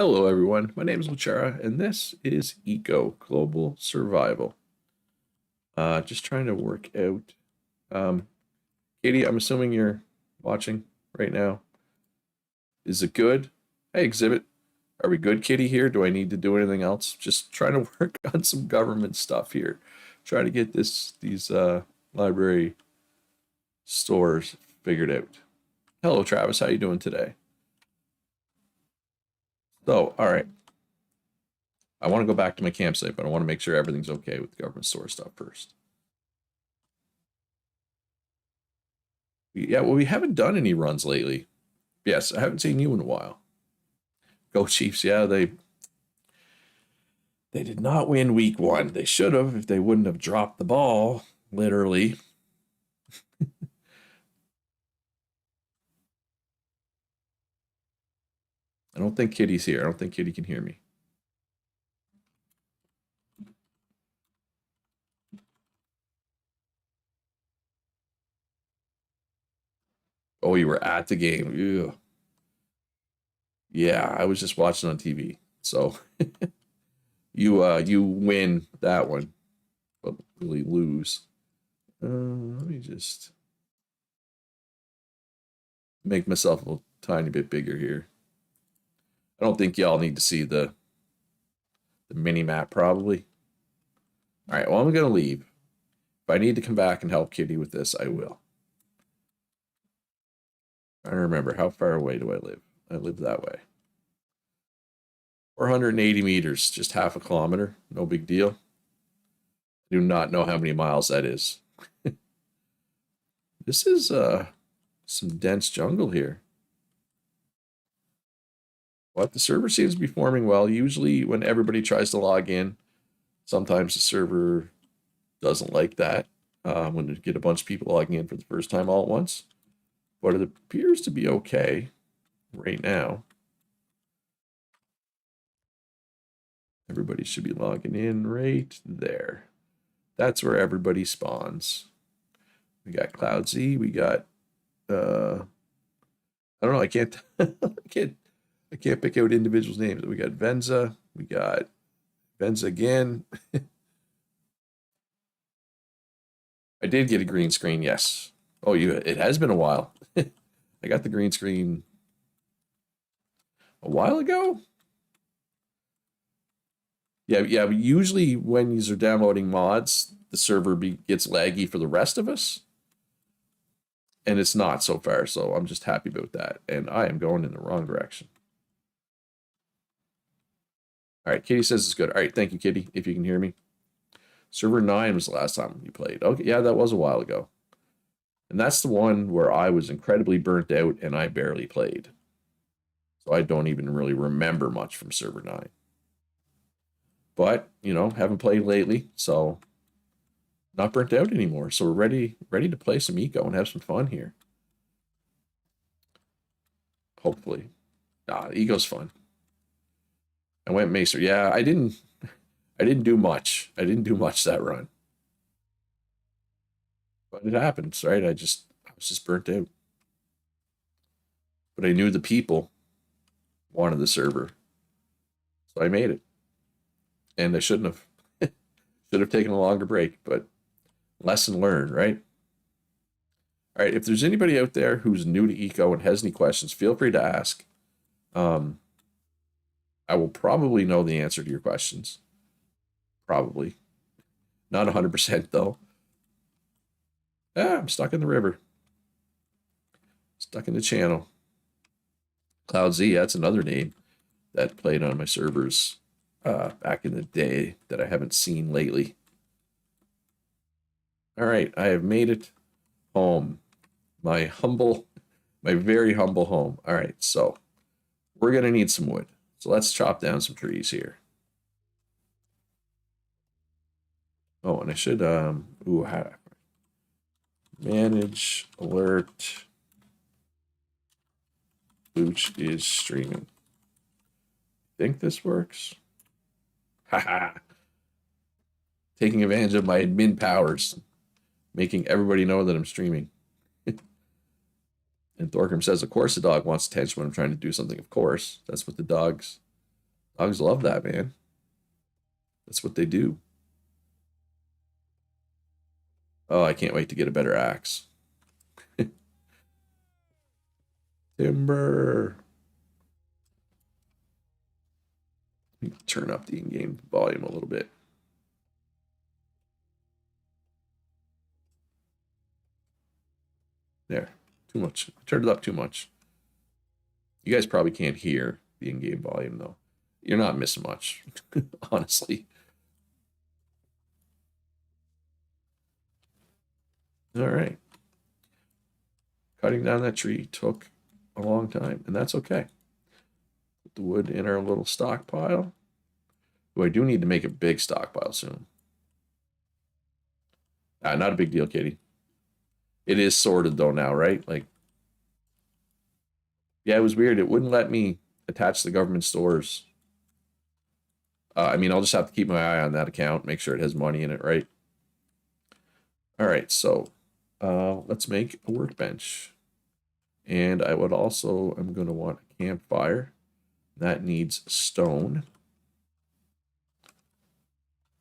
Hello, everyone. My name is Luchara, and this is Eco Global Survival. Just trying to work out. Um, Katie, I'm assuming you're watching right now. Is it good? Hey, Exhibit. Are we good, Kitty, here? Do I need to do anything else? Just trying to work on some government stuff here. Try to get these library stores figured out. Hello, Travis. How you doing today? So, all right. I want to go back to my campsite, but I want to make sure everything's okay with the government store stuff first. Yeah, well, we haven't done any runs lately. Yes, I haven't seen you in a while. Go Chiefs. Yeah, they did not win week one. They should have if they wouldn't have dropped the ball, literally. I don't think Kitty's here. I don't think Kitty can hear me. Oh, you were at the game. Ew. Yeah, I was just watching on TV. So you win that one, but really lose. Let me just make myself a tiny bit bigger here. I don't think y'all need to see the mini map probably. All right, well, I'm gonna leave. If I need to come back and help Kitty with this, I will. I remember how far away do I live? I live that way. 480 meters, just half a kilometer. No big deal. I do not know how many miles that is. This is some dense jungle here. But the server seems to be forming well. Usually when everybody tries to log in, sometimes the server doesn't like that when you get a bunch of people logging in for the first time all at once. But it appears to be okay right now. Everybody should be logging in right there. That's where everybody spawns. We got Cloud Z. We got I don't know. I can't I can't pick out individuals' names. We got Venza. We got Venza again. I did get a green screen. Yes. Oh, it has been a while. I got the green screen a while ago. Yeah. Usually when you are downloading mods, the server gets laggy for the rest of us, and it's not so far. So I'm just happy about that. And I am going in the wrong direction. All right, Kitty says it's good. All right, thank you, Kitty, if you can hear me. Server 9 was the last time you played. Okay, yeah, that was a while ago. And that's the one where I was incredibly burnt out and I barely played. So I don't even really remember much from server 9. But, haven't played lately, so not burnt out anymore. So we're ready to play some eco and have some fun here. Hopefully. Eco's fun. I went Macer. Yeah, I didn't do much. I didn't do much that run. But it happens, right? I was just burnt out. But I knew the people wanted the server. So I made it. And I shouldn't have. Should have taken a longer break, but lesson learned, right? All right, if there's anybody out there who's new to eco and has any questions, feel free to ask. I will probably know the answer to your questions. Probably. Not 100% though. I'm stuck in the river. Stuck in the channel. Cloud Z, that's another name that played on my servers back in the day that I haven't seen lately. All right, I have made it home. My very humble home. All right, so we're going to need some wood. So let's chop down some trees here. Oh, and I should, manage alert. Luch is streaming. Think this works? Haha. Taking advantage of my admin powers, making everybody know that I'm streaming. And Thorgrim says, of course the dog wants attention when I'm trying to do something. Of course. That's what the dogs Dogs love that, man. That's what they do. Oh, I can't wait to get a better axe. Timber. Turn up the in-game volume a little bit. There. Too much. I turned it up too much. You guys probably can't hear the in-game volume, though. You're not missing much, honestly. All right. Cutting down that tree took a long time, and that's okay. Put the wood in our little stockpile. Oh, I do need to make a big stockpile soon. Not a big deal, Katie. It is sorted, though, now, right? Like, yeah, it was weird. It wouldn't let me attach the government stores. I mean, I'll just have to keep my eye on that account, make sure it has money in it, right? All right, so let's make a workbench. And I would also, I'm going to want a campfire. That needs stone.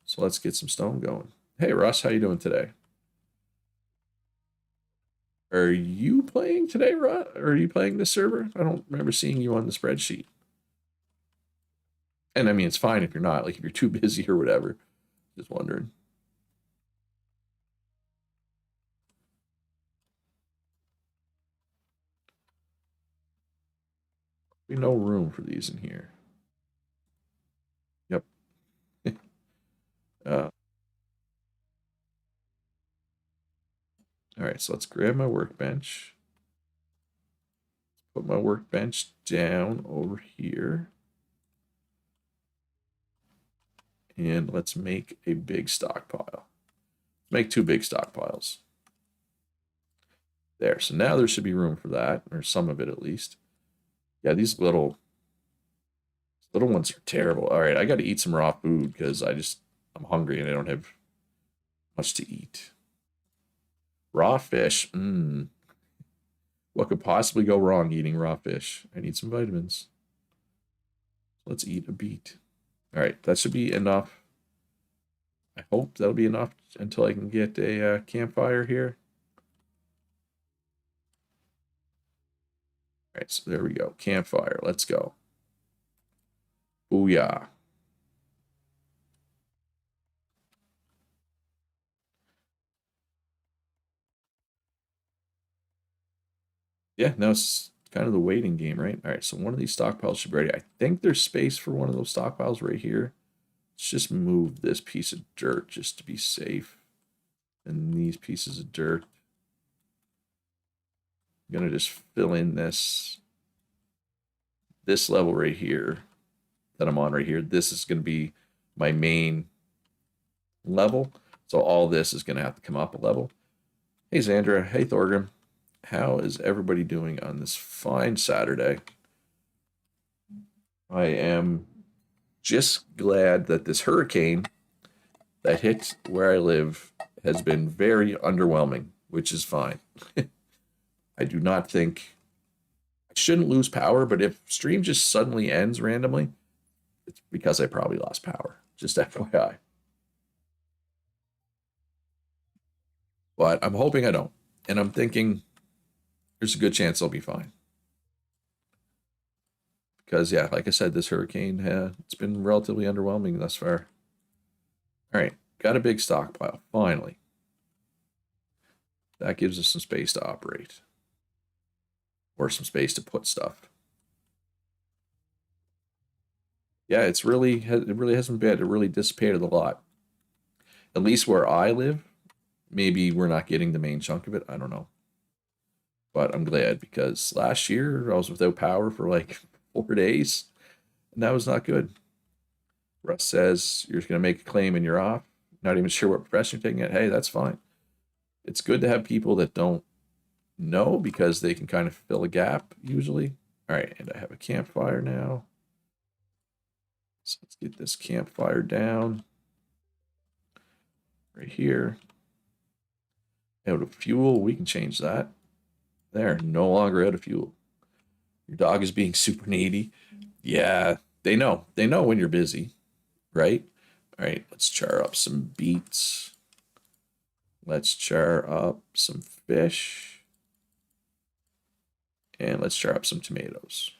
So let's get some stone going. Hey, Russ, how you doing today? Are you playing today, Russ? Or are you playing this server? I don't remember seeing you on the spreadsheet. And I mean, it's fine if you're not, like if you're too busy or whatever. Just wondering. No room for these in here. Yep. All right, so let's grab my workbench. Put my workbench down over here. And let's make a big stockpile. Make 2 big stockpiles. There, so now there should be room for that, or some of it at least. Yeah, these little ones are terrible. All right, I got to eat some raw food because I'm hungry and I don't have much to eat. Raw fish. What could possibly go wrong eating raw fish? I need some vitamins. Let's eat a beet. All right, that should be enough. I hope that'll be enough until I can get a campfire here. All right, so there we go. Campfire. Let's go. Booyah. Yeah, now it's kind of the waiting game, right? All right, so one of these stockpiles should be ready. I think there's space for one of those stockpiles right here. Let's just move this piece of dirt just to be safe. And these pieces of dirt. I'm going to just fill in this level right here that I'm on right here. This is going to be my main level. So all this is going to have to come up a level. Hey, Zandra. Hey, Thorgrim. How is everybody doing on this fine Saturday? I am just glad that this hurricane that hit where I live has been very underwhelming, which is fine. I do not think I shouldn't lose power, but if stream just suddenly ends randomly, it's because I probably lost power. Just FYI. But I'm hoping I don't. And I'm thinking there's a good chance I'll be fine. Because, yeah, like I said, this hurricane, it's been relatively underwhelming thus far. All right, got a big stockpile, finally. That gives us some space to operate. Or some space to put stuff. Yeah, it really hasn't been. It really dissipated a lot. At least where I live, maybe we're not getting the main chunk of it. I don't know. But I'm glad because last year I was without power for like 4 days, and that was not good. Russ says you're going to make a claim and you're off. Not even sure what profession you're taking it. Hey, that's fine. It's good to have people that don't know because they can kind of fill a gap usually. All right, and I have a campfire now. So let's get this campfire down right here. Out of fuel, we can change that. There, no longer out of fuel. Your dog is being super needy. Yeah, They know when you're busy, right? All right, let's char up some beets. Let's char up some fish. And let's char up some tomatoes.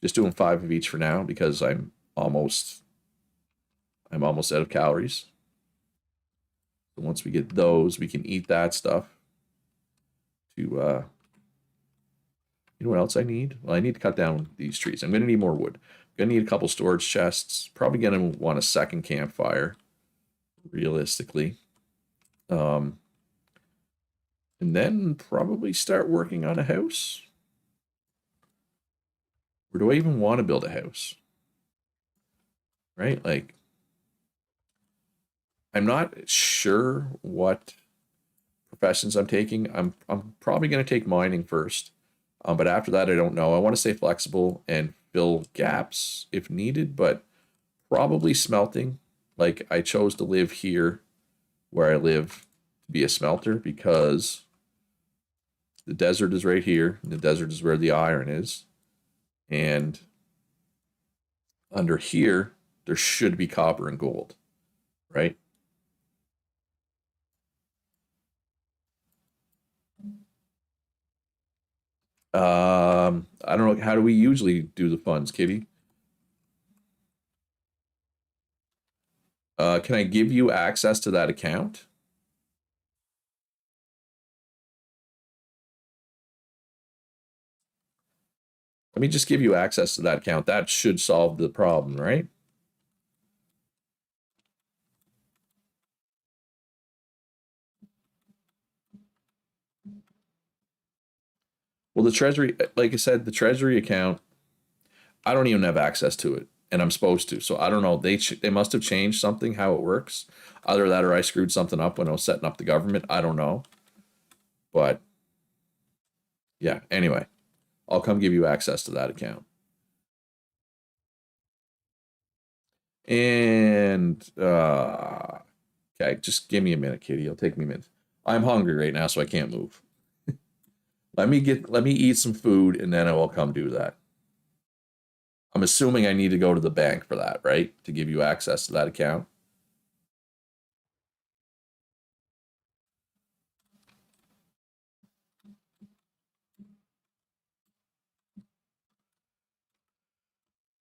Just doing 5 of each for now because I'm almost out of calories. So once we get those, we can eat that stuff. To you know what else I need? Well, I need to cut down these trees. I'm going to need more wood. I'm going to need a couple storage chests. Probably going to want a second campfire, realistically. And then probably start working on a house. Or do I even want to build a house? Right? Like, I'm not sure what professions I'm taking. I'm probably going to take mining first. But after that, I don't know. I want to stay flexible and fill gaps if needed, but probably smelting. Like, I chose to live here where I live to be a smelter because the desert is right here. And the desert is where the iron is. And under here, there should be copper and gold, right? I don't know. How do we usually do the funds, Kitty? Can I give you access to that account? Let me just give you access to that account. That should solve the problem, right? Well, the treasury, like I said, the treasury account, I don't even have access to it, and I'm supposed to. So I don't know. They must have changed something how it works. Either that or I screwed something up when I was setting up the government. I don't know. But yeah, anyway, I'll come give you access to that account. And okay, just give me a minute, Kitty. It'll take me a minute. I'm hungry right now, so I can't move. Let me eat some food and then I will come do that. I'm assuming I need to go to the bank for that, right? To give you access to that account.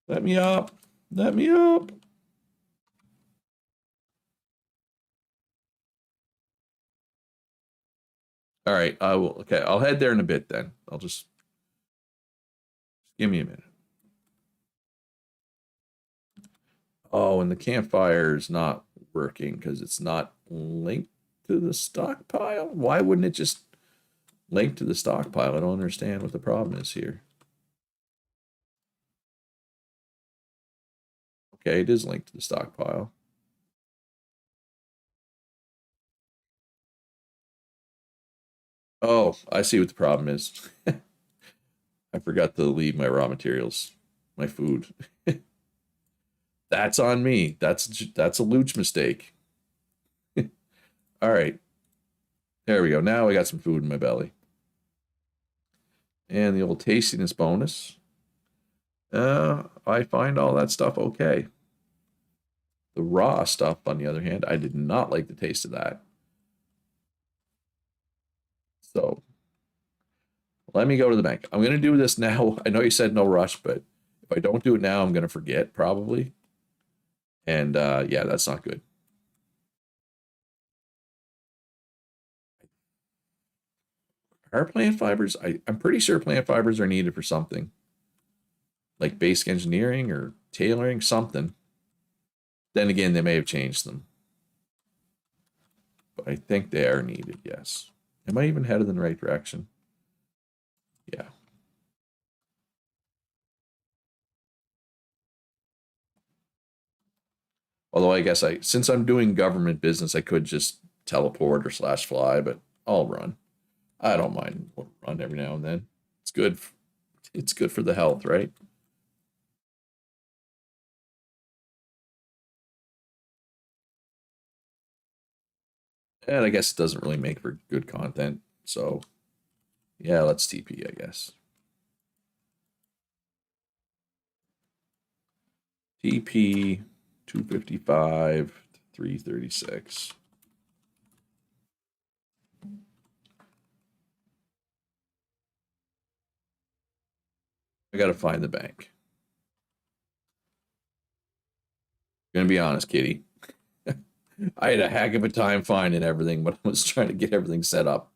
Let me up. Let me up. All right, I will. Okay, I'll head there in a bit then. I'll just give me a minute. Oh, and the campfire is not working because it's not linked to the stockpile. Why wouldn't it just link to the stockpile? I don't understand what the problem is here. Okay, it is linked to the stockpile. Oh, I see what the problem is. I forgot to leave my raw materials, my food. That's on me. That's a Luch mistake. All right, there we go. Now I got some food in my belly, and the old tastiness bonus. I find all that stuff okay. The raw stuff, on the other hand, I did not like the taste of that. So let me go to the bank. I'm going to do this now. I know you said no rush, but if I don't do it now, I'm going to forget probably. And yeah, that's not good. Are plant fibers? I'm pretty sure plant fibers are needed for something like basic engineering or tailoring, something. Then again, they may have changed them. But I think they are needed, yes. Am I even headed in the right direction? Yeah. Although I guess since I'm doing government business, I could just teleport or slash fly, but I'll run. I don't mind run every now and then. It's good. It's good for the health, right? And I guess it doesn't really make for good content. So yeah, let's TP, I guess. TP 255 to 336. I got to find the bank. Gonna be honest, Kitty. I had a heck of a time finding everything, but I was trying to get everything set up.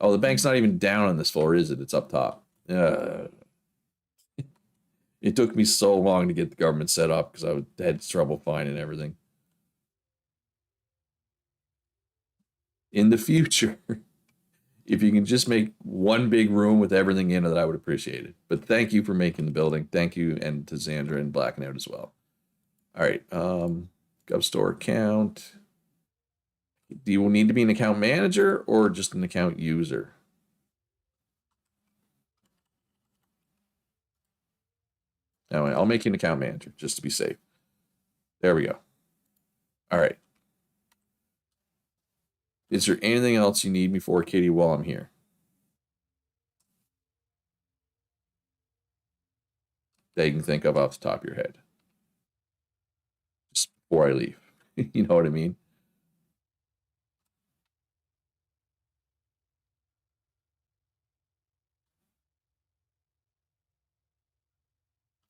Oh, the bank's not even down on this floor, is it? It's up top. It took me so long to get the government set up because I had trouble finding everything. In the future, if you can just make one big room with everything in it, I would appreciate it. But thank you for making the building. Thank you, and to Xandra and Blackout as well. All right, GovStore account. Do you need to be an account manager or just an account user? Now I'll make you an account manager just to be safe. There we go. All right. Is there anything else you need me for, Katie, while I'm here? That you can think of off the top of your head? Just before I leave. You know what I mean?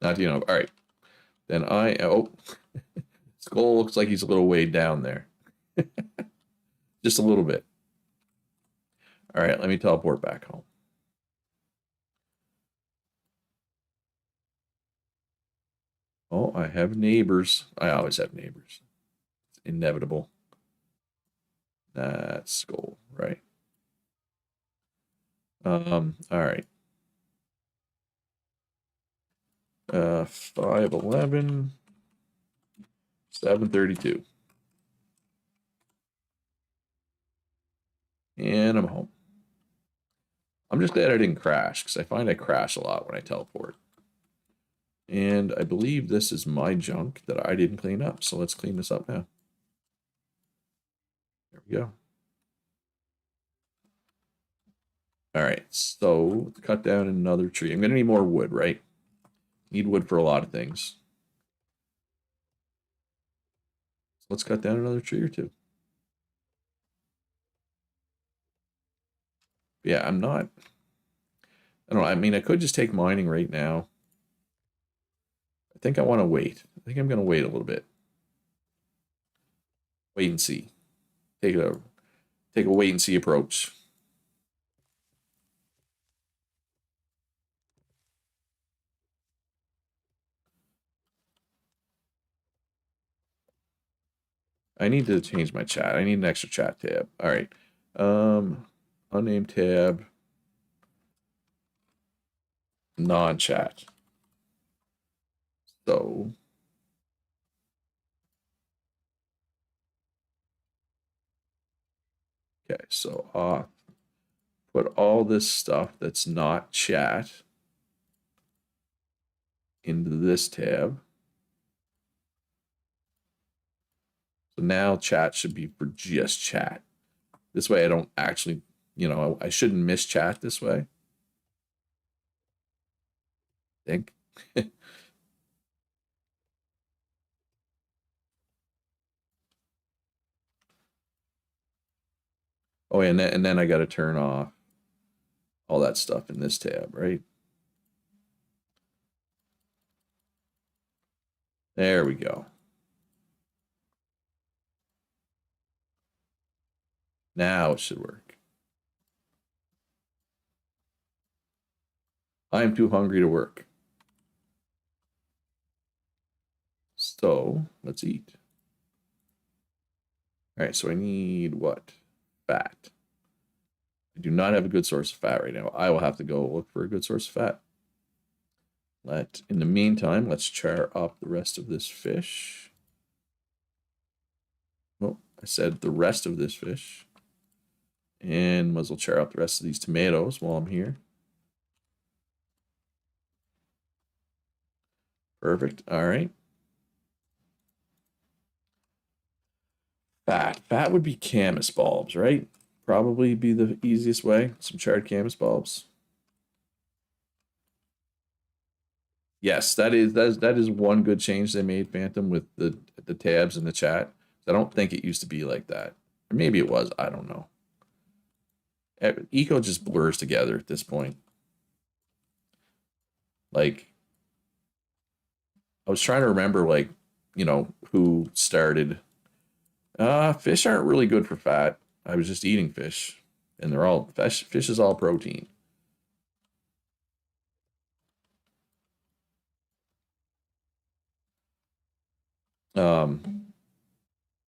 Not, you know, all right. Then Skull looks like he's a little way down there. Just a little bit. All right, let me teleport back home. Oh, I have neighbors. I always have neighbors. It's inevitable. That's Skull, right? All right. 511, 732. And I'm home. I'm just glad I didn't crash because I find I crash a lot when I teleport. And I believe this is my junk that I didn't clean up. So let's clean this up now. There we go. All right, so let's cut down another tree. I'm going to need more wood, right? Need wood for a lot of things. So let's cut down another tree or two. Yeah, I'm not. I don't know. I mean, I could just take mining right now. I think I want to wait. I think I'm going to wait a little bit. Wait and see. Take a wait and see approach. I need to change my chat. I need an extra chat tab. All right. Unnamed tab. Non-chat. So okay, so put all this stuff that's not chat into this tab. So now chat should be for just chat. This way I don't actually, you know, I shouldn't miss chat this way. I think. Oh, and then I got to turn off all that stuff in this tab, right? There we go. Now it should work. I'm too hungry to work. So let's eat. All right, so I need what? Fat. I do not have a good source of fat right now. I will have to go look for a good source of fat. In the meantime, let's char up the rest of this fish. Oh, I said the rest of this fish. And might as well char up the rest of these tomatoes while I'm here. Perfect. All right. Fat would be camas bulbs, right? Probably be the easiest way. Some charred camas bulbs. Yes, that is one good change they made, Phantom, with the tabs in the chat. I don't think it used to be like that. Or maybe it was. I don't know. Eco just blurs together at this point. Like, I was trying to remember, like, who started. Fish aren't really good for fat. I was just eating fish, and they're all fish. Fish is all protein.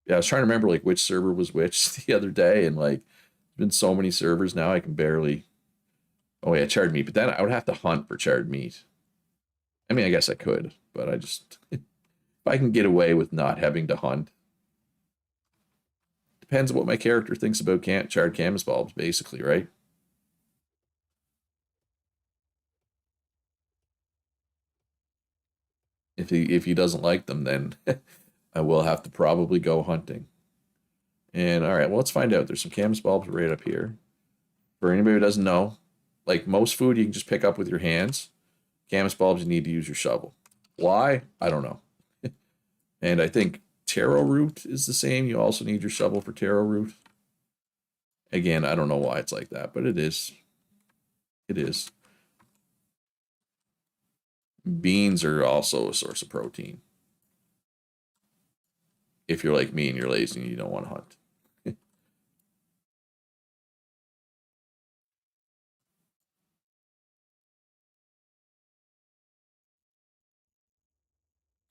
Yeah, I was trying to remember like which server was which the other day, and like there's been so many servers now I can barely. Oh yeah, charred meat, but then I would have to hunt for charred meat. I mean, I guess I could, but I just if I can get away with not having to hunt. Depends on what my character thinks about charred camas bulbs, basically, right? If he doesn't like them, then I will have to probably go hunting. And all right, well, let's find out. There's some camas bulbs right up here. For anybody who doesn't know, like most food you can just pick up with your hands. Camas bulbs, you need to use your shovel. Why? I don't know. And I think taro root is the same. You also need your shovel for taro root. Again, I don't know why it's like that, but it is. It is. Beans are also a source of protein. If you're like me and you're lazy and you don't want to hunt.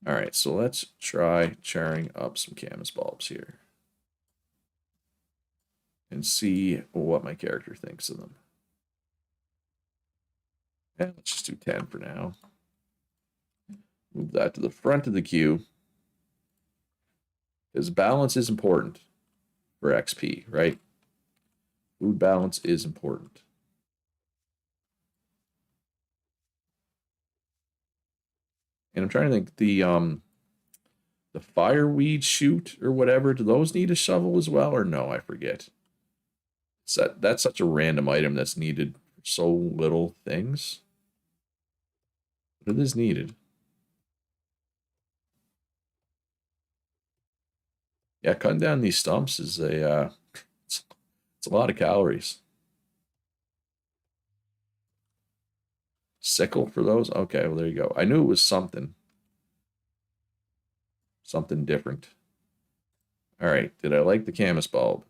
All right, so let's try charring up some camas bulbs here and see what my character thinks of them. And let's just do 10 for now. Move that to the front of the queue. Because balance is important for XP, right? Food balance is important. And I'm trying to think the fireweed shoot or whatever, do those need a shovel as well or no? I forget. That's such a random item that's needed for so little things. But it is needed. Yeah, cutting down these stumps is it's a lot of calories. Sickle for those? Okay, well there you go. I knew it was something. Something different. All right, did I like the camas bulb?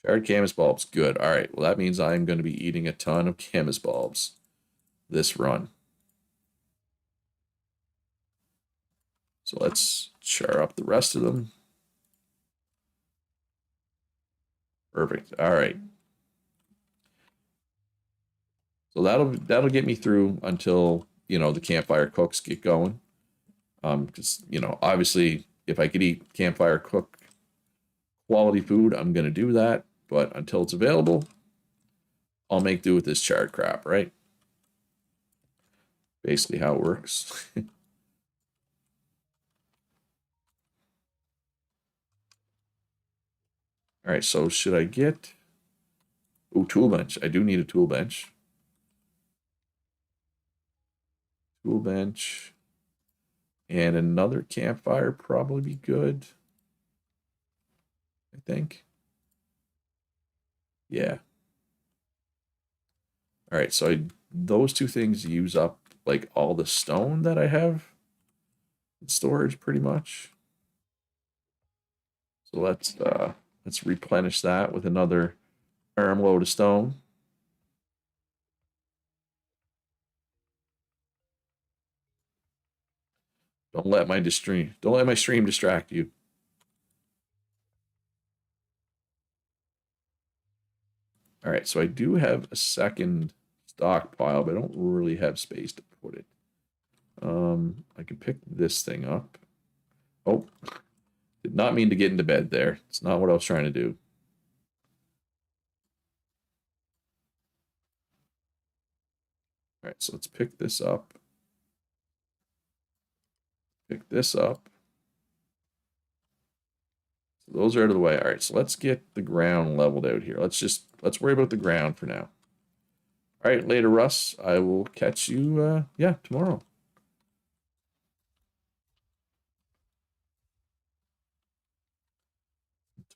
Charred camas bulbs, good. All right, well that means I'm going to be eating a ton of camas bulbs this run. So let's char up the rest of them. Perfect. All right. So that'll get me through until the campfire cooks get going. Because obviously if I could eat campfire cook quality food, I'm gonna do that. But until it's available, I'll make do with this charred crap, right? Basically how it works. All right, so should I get... Oh, tool bench. I do need a tool bench. Tool bench. And another campfire probably be good. I think. Yeah. All right, so those two things use up like all the stone that I have in storage pretty much. So let's replenish that with another armload of stone. Don't let my stream distract you. All right, so I do have a second stockpile, but I don't really have space to put it. I can pick this thing up. Oh, did not mean to get into bed there. It's not what I was trying to do. All right, so let's pick this up. Pick this up. So those are out of the way. All right, so let's get the ground leveled out here. Let's worry about the ground for now. All right, later, Russ. I will catch you, yeah, tomorrow.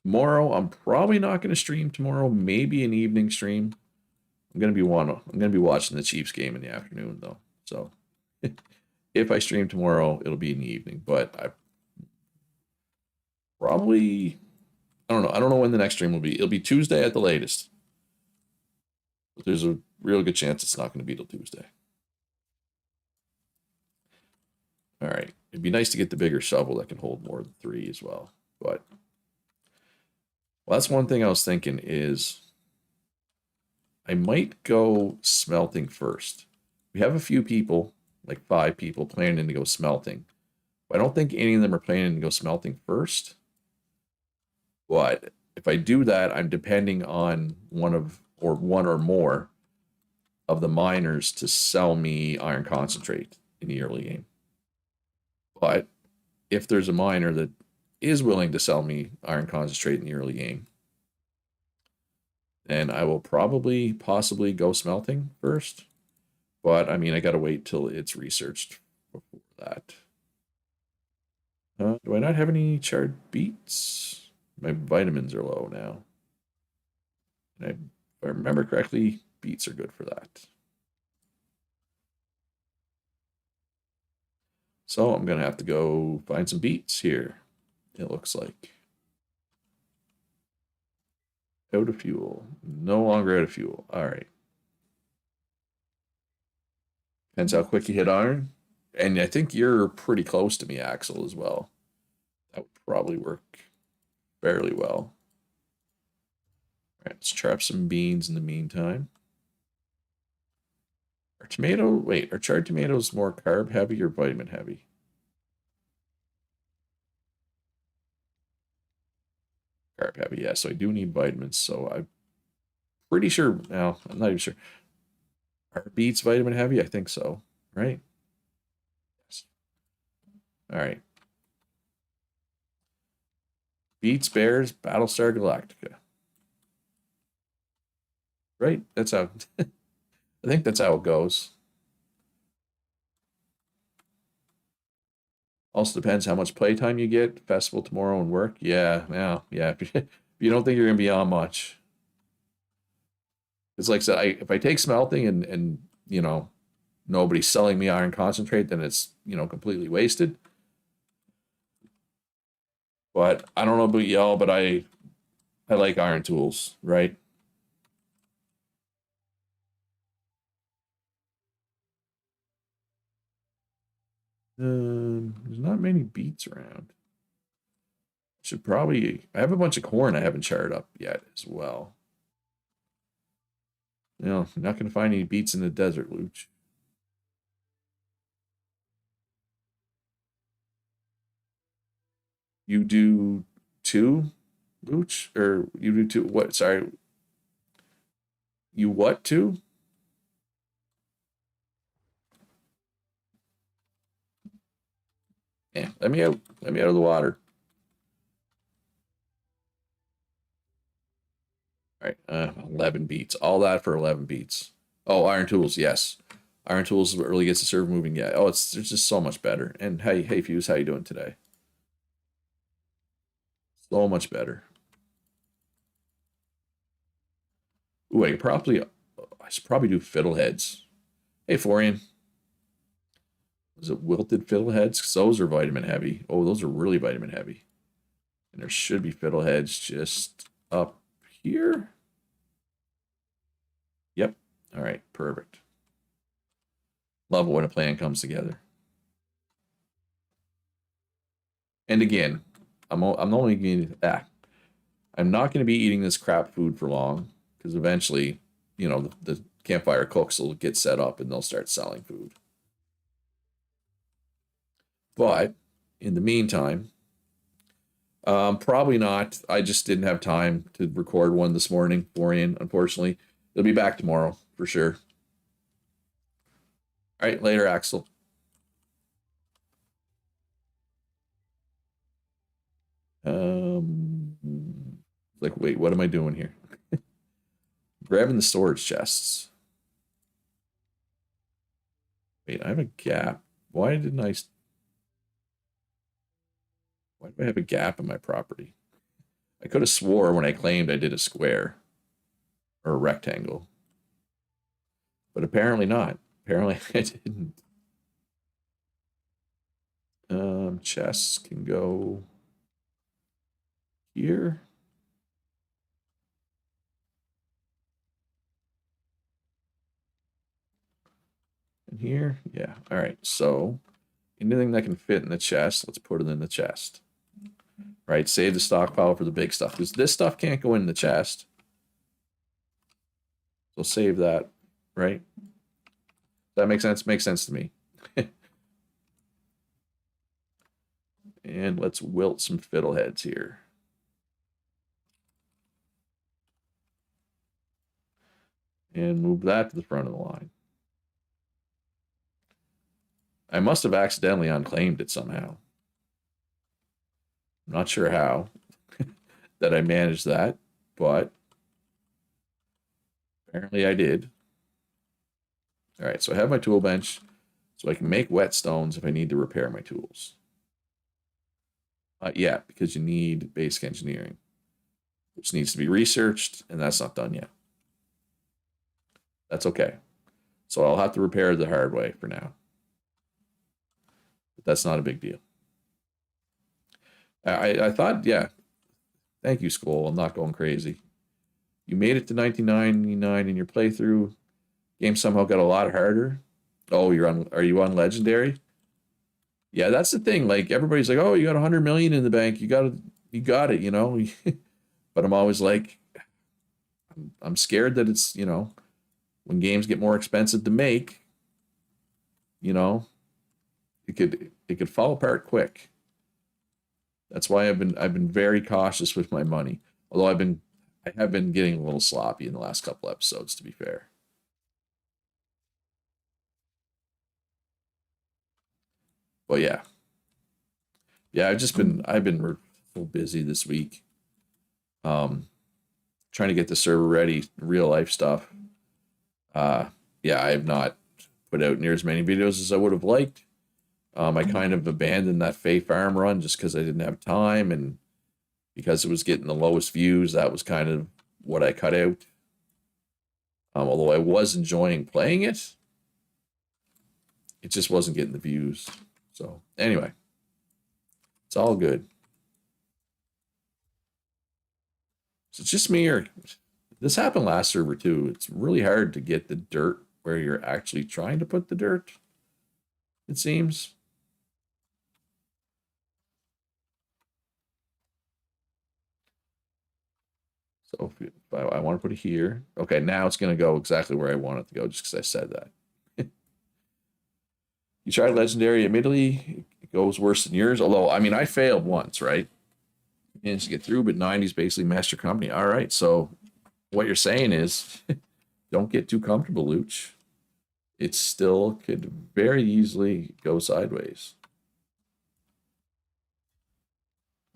Tomorrow, I'm probably not going to stream tomorrow. Maybe an evening stream. I'm gonna be watching the Chiefs game in the afternoon though. So if I stream tomorrow, it'll be in the evening. But I probably I don't know. I don't know when the next stream will be. It'll be Tuesday at the latest. But there's a real good chance it's not going to be till Tuesday. All right. It'd be nice to get the bigger shovel that can hold more than three as well. But well, that's one thing I was thinking is I might go smelting first. We have a few people, like 5 people, planning to go smelting. But I don't think any of them are planning to go smelting first. But if I do that, I'm depending on one or more of the miners to sell me iron concentrate in the early game. But if there's a miner that is willing to sell me iron concentrate in the early game, then I will probably possibly go smelting first. But I mean, I gotta wait till it's researched before that. Do I not have any charred beets? My vitamins are low now. And if I remember correctly, beets are good for that. So I'm gonna have to go find some beets here. It looks like. Out of fuel. No longer out of fuel. All right. Depends how quick you hit iron. And I think you're pretty close to me, Axel, as well. That would probably work fairly well. All right, let's trap some beans in the meantime. Are charred tomatoes more carb heavy or vitamin heavy? Carb heavy, yeah, so I do need vitamins. So I'm pretty sure, now I'm not even sure. Are beets vitamin heavy? I think so, right? Yes. All right. Beats, Bears, Battlestar Galactica. Right? That's how, I think that's how it goes. Also depends how much playtime you get. Festival tomorrow and work. Yeah. If you don't think you're gonna be on much, it's like I said. If I take smelting and nobody's selling me iron concentrate, then it's completely wasted. But I don't know about y'all, but I like iron tools, right? There's not many beets around. Should probably. I have a bunch of corn I haven't charred up yet as well. You're not gonna find any beets in the desert, Luch. You do two, Luch, or you do two? What? Sorry, you what two? Yeah, let me out. Let me out of the water. All right, 11 beats. All that for 11 beats. Oh, iron tools, yes. Iron tools is what really gets the server moving. Yeah. Oh, it's just so much better. And hey, Fuse, how you doing today? So much better. Ooh, I should probably do fiddleheads. Hey, Florian. Was it wilted fiddleheads? 'Cause those are vitamin heavy. Oh, those are really vitamin heavy. And there should be fiddleheads just up here. Yep. All right. Perfect. Love it when a plan comes together. And again, I'm only going to I'm not going to be eating this crap food for long because eventually, the campfire cooks will get set up and they'll start selling food. But in the meantime, probably not. I just didn't have time to record one this morning, Florian, unfortunately. It'll be back tomorrow for sure. All right, later, Axel. Like, wait, what am I doing here? Grabbing the storage chests. Wait, I have a gap. Why didn't I? Why do I have a gap in my property? I could have swore when I claimed I did a square or a rectangle, but apparently not. Apparently I didn't. Chess can go here. And here, yeah. All right, so anything that can fit in the chest, let's put it in the chest. Right, save the stockpile for the big stuff, because this stuff can't go in the chest. So save that, right? That makes sense? Makes sense to me. And let's wilt some fiddleheads here. And move that to the front of the line. I must have accidentally unclaimed it somehow. I'm not sure how that I managed that, but apparently I did. All right, so I have my tool bench, so I can make whetstones if I need to repair my tools. Yeah, because you need basic engineering, which needs to be researched, and that's not done yet. That's okay. So I'll have to repair the hard way for now. But that's not a big deal. I thought, yeah, thank you, Skull. I'm not going crazy. You made it to 1999 in your playthrough. Game somehow got a lot harder. Oh, are you on Legendary? Yeah, that's the thing. Like everybody's like, "Oh, you got 100 million in the bank. You got it, you know." But I'm always like I'm scared that it's, when games get more expensive to make, you know, it could fall apart quick. That's why I've been very cautious with my money. Although I have been getting a little sloppy in the last couple episodes, to be fair. But yeah, yeah, I've been real busy this week. Um, Trying to get the server ready, real life stuff. Uh, yeah, I have not put out near as many videos as I would have liked. I kind of abandoned that Fay Farm run just because I didn't have time and because it was getting the lowest views. That was kind of what I cut out. Although I was enjoying playing it, it just wasn't getting the views. So anyway, it's all good. So it's just me, or this happened last server too. It's really hard to get the dirt where you're actually trying to put the dirt, it seems. So if I want to put it here, okay, now it's going to go exactly where I want it to go just because I said that. You tried Legendary, admittedly, it goes worse than yours. Although, I mean, I failed once, right? Managed to get through, but 90s basically master company. All right, so what you're saying is don't get too comfortable, Luch. It still could very easily go sideways.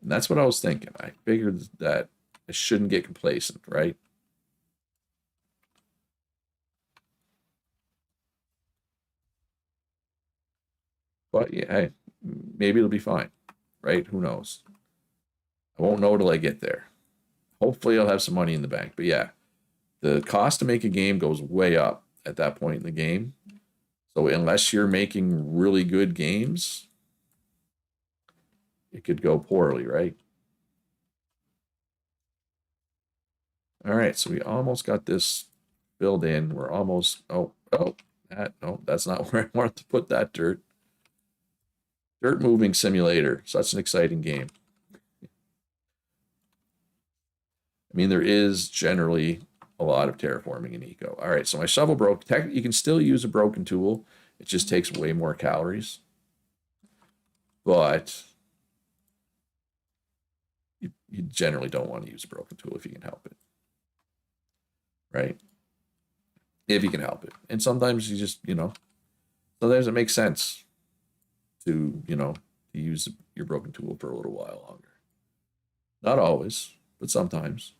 And that's what I was thinking. I figured that I shouldn't get complacent, right? But yeah, hey, maybe it'll be fine, right? Who knows? I won't know till I get there. Hopefully, I'll have some money in the bank. But yeah, the cost to make a game goes way up at that point in the game. So unless you're making really good games, it could go poorly, right? All right, so we almost got this filled in. We're almost, no, that's not where I wanted to put that dirt. Dirt moving simulator, such an exciting game. I mean, there is generally a lot of terraforming in Eco. All right, so my shovel broke. You can still use a broken tool. It just takes way more calories. But you generally don't want to use a broken tool if you can help it. Right? If you can help it. And sometimes you just, sometimes it makes sense to, to use your broken tool for a little while longer. Not always, but sometimes.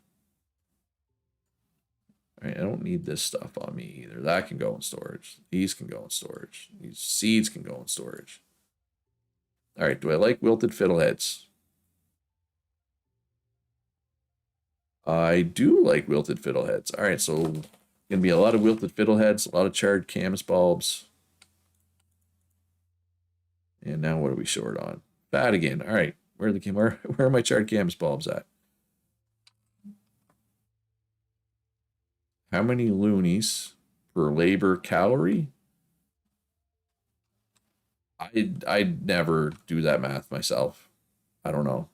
All right, I don't need this stuff on me either. That can go in storage. These can go in storage. These seeds can go in storage. All right, do I like wilted fiddleheads? I do like wilted fiddleheads. All right, so gonna be a lot of wilted fiddleheads, a lot of charred camas bulbs. And now what are we short on? Bad again. All right, where are my charred camas bulbs at? How many loonies per labor calorie? I'd never do that math myself. I don't know.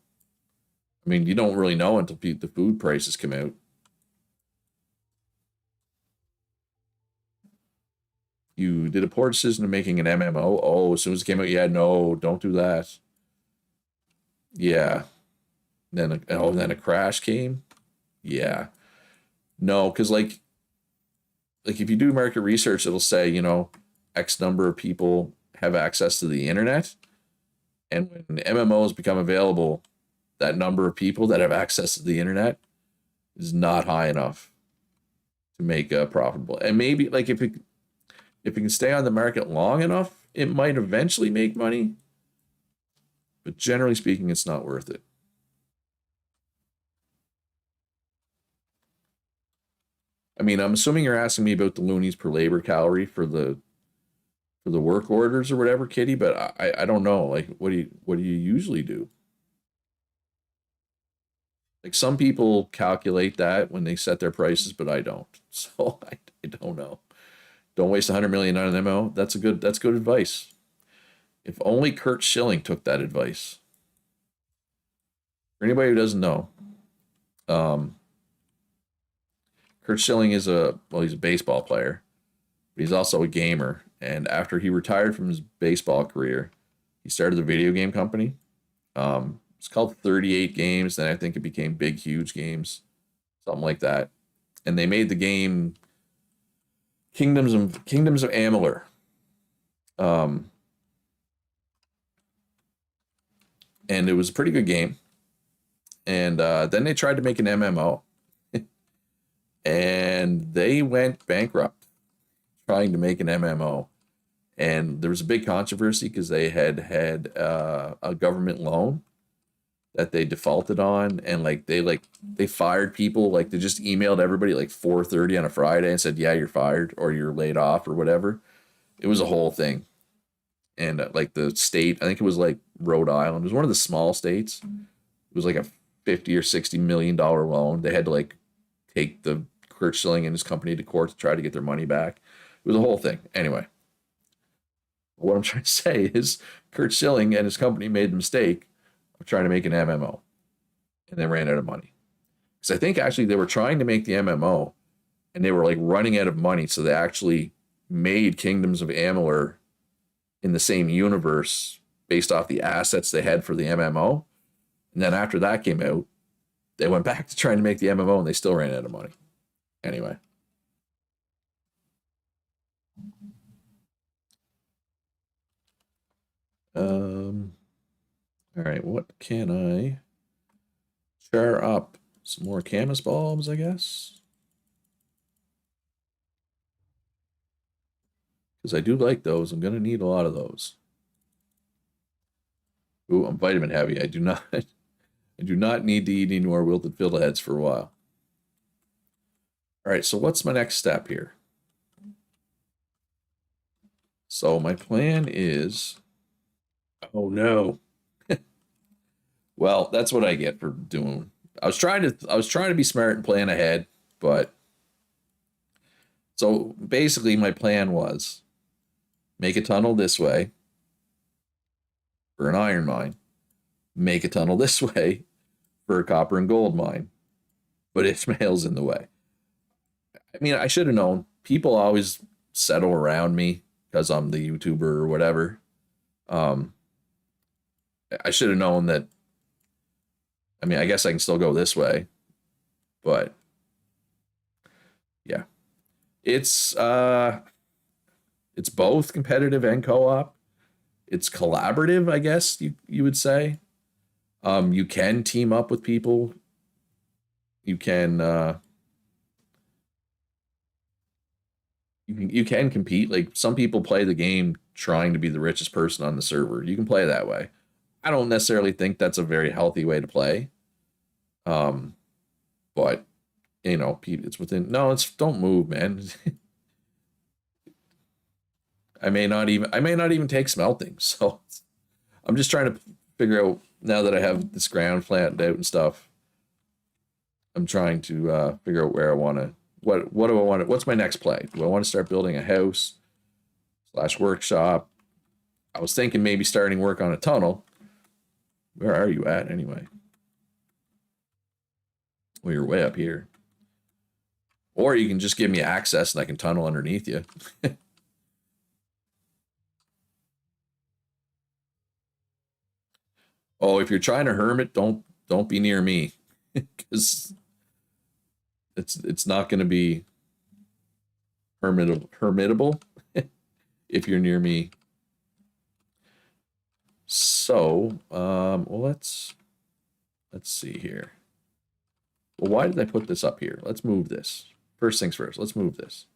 I mean, you don't really know until the food prices come out. You did a poor decision of making an MMO. Oh, as soon as it came out, yeah, no, don't do that. Yeah. Then a crash came. Yeah. No, because like if you do market research, it'll say, X number of people have access to the internet. And when MMOs become available, that number of people that have access to the internet is not high enough to make profitable. And maybe like if it can stay on the market long enough, it might eventually make money. But generally speaking, it's not worth it. I mean, I'm assuming you're asking me about the loonies per labor calorie for the work orders or whatever, Kitty. But I don't know. Like, what do you usually do? Like some people calculate that when they set their prices, but I don't. So I don't know. Don't waste 100 million on an MO. That's good advice. If only Kurt Schilling took that advice. For anybody who doesn't know, um, Kurt Schilling is he's a baseball player, but he's also a gamer. And after he retired from his baseball career, he started a video game company. It's called 38 Games. Then I think it became Big Huge Games, something like that. And they made the game Kingdoms of Amalur. And it was a pretty good game. And then they tried to make an MMO, and they went bankrupt trying to make an MMO. And there was a big controversy because they had a government loan that they defaulted on, and they fired people. Like they just emailed everybody like 4:30 on a Friday and said, yeah, you're fired or you're laid off or whatever. It was a whole thing. And like the state, I think it was like Rhode Island, it was one of the small states. It was like a 50 or 60 million dollar loan. They had to like take the Kurt Schilling and his company to court to try to get their money back. It was a whole thing. Anyway, what I'm trying to say is Kurt Schilling and his company made the mistake of trying to make an MMO, and they ran out of money. Because I think actually they were trying to make the MMO and they were like running out of money. So they actually made Kingdoms of Amalur in the same universe based off the assets they had for the MMO. And then after that came out, they went back to trying to make the MMO and they still ran out of money. Anyway. All right, what can I char up? Some more camas bulbs, I guess. Because I do like those. I'm going to need a lot of those. Ooh, I'm vitamin heavy. I do not need to eat any more wilted fiddleheads for a while. All right, so what's my next step here? So my plan is, oh no. Well, that's what I get for doing. I was trying to be smart and plan ahead, but so basically my plan was make a tunnel this way for an iron mine, make a tunnel this way for a copper and gold mine, but Ishmael's in the way. I mean, I should have known. People always settle around me because I'm the YouTuber or whatever. I should have known that. I mean, I guess I can still go this way, but yeah, it's both competitive and co-op. It's collaborative, I guess you would say. You can team up with people. You can you can compete. Like some people play the game trying to be the richest person on the server. You can play that way. I don't necessarily think that's a very healthy way to play. Um, but you know, it's within. No, it's don't move, man. I may not even take smelting. So I'm just trying to figure out now that I have this ground flattened out and stuff. I'm trying to figure out where I want to. What do I want to? What's my next play? Do I want to start building a house / workshop? I was thinking maybe starting work on a tunnel. Where are you at anyway? Well, you're way up here. Or you can just give me access and I can tunnel underneath you. Oh, if you're trying to hermit, don't be near me. Because it's not going to be hermitable if you're near me. So, well, let's see here. Well, why did I put this up here? Let's move this. First things first, let's move this.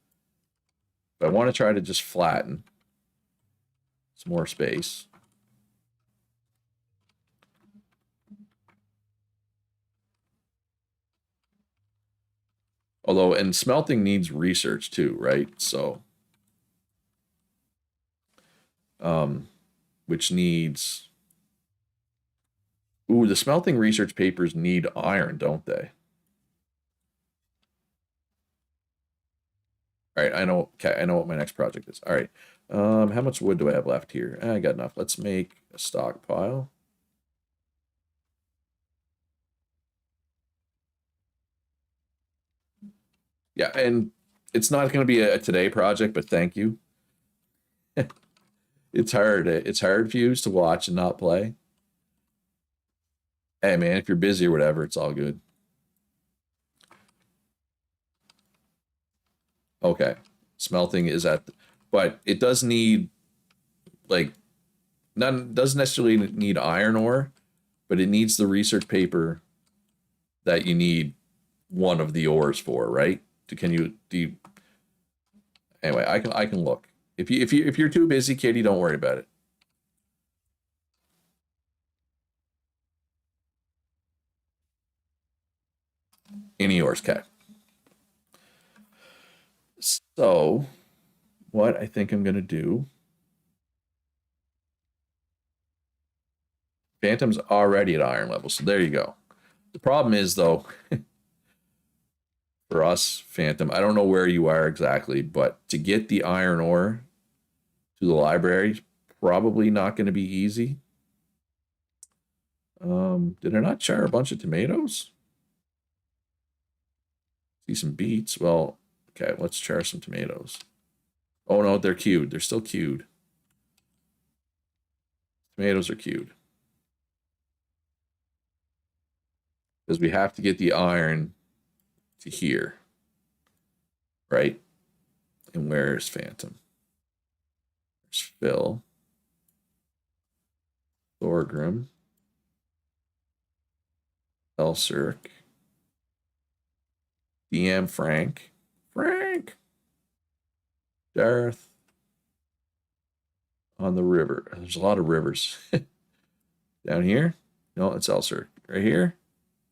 But I want to try to just flatten some more space. Although, and smelting needs research too, right? So, which needs, ooh, the smelting research papers need iron, don't they? All right, I know. Okay, I know what my next project is. All right, how much wood do I have left here? I got enough. Let's make a stockpile. Yeah, and it's not going to be a today project, but thank you. It's hard. It's hard for you to watch and not play. Hey, man, if you're busy or whatever, it's all good. Okay, smelting is at, but it does need like none doesn't necessarily need iron ore, but it needs the research paper that you need one of the ores for, right? Can you do you, anyway? I can look. If you're too busy, Katie, don't worry about it. Any ores, okay. So, what I think I'm gonna do. Phantom's already at iron level, so there you go. The problem is though, for us, Phantom, I don't know where you are exactly, but to get the iron ore to the library, probably not going to be easy. Did I not char a bunch of tomatoes? See some beets. Well, okay, let's char some tomatoes. Oh no, they're queued. They're still queued. Tomatoes are queued. Because we have to get the iron to here. Right? And where's Phantom? There's Phil. Thorgrim. Elcirk. DM Frank. Frank. Darth. On the river. There's a lot of rivers. Down here? No, it's Elcirk. Right here?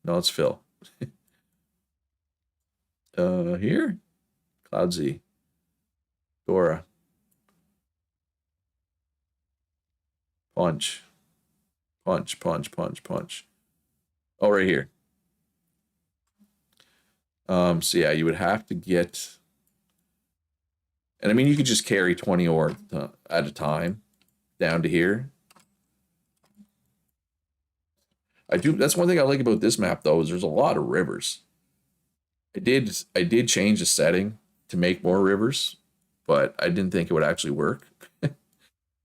No, it's Phil. Here? Cloud Z. Dora. Punch. Punch, punch, punch, punch. Oh, right here. So yeah, you would have to get, and I mean, you could just carry 20 ore at a time down to here. That's one thing I like about this map though, is there's a lot of rivers. I did change the setting to make more rivers, but I didn't think it would actually work.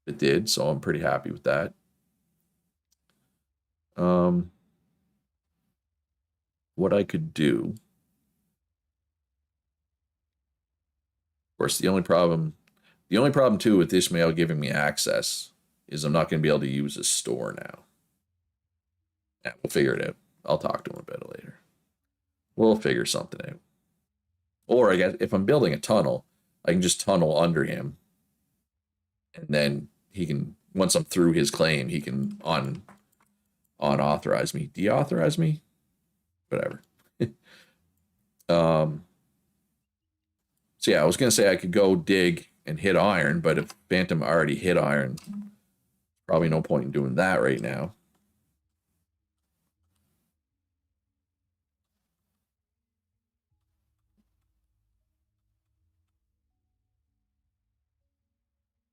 It did, so I'm pretty happy with that. What I could do, of course, the only problem too with Ishmael giving me access is I'm not going to be able to use his store now. Yeah, we'll figure it out. I'll talk to him about it later. We'll figure something out. Or I guess if I'm building a tunnel, I can just tunnel under him, and then he can, once I'm through his claim, he can unauthorize me, deauthorize me, whatever. um, so yeah, I was gonna say I could go dig and hit iron, but if Phantom already hit iron, probably no point in doing that right now.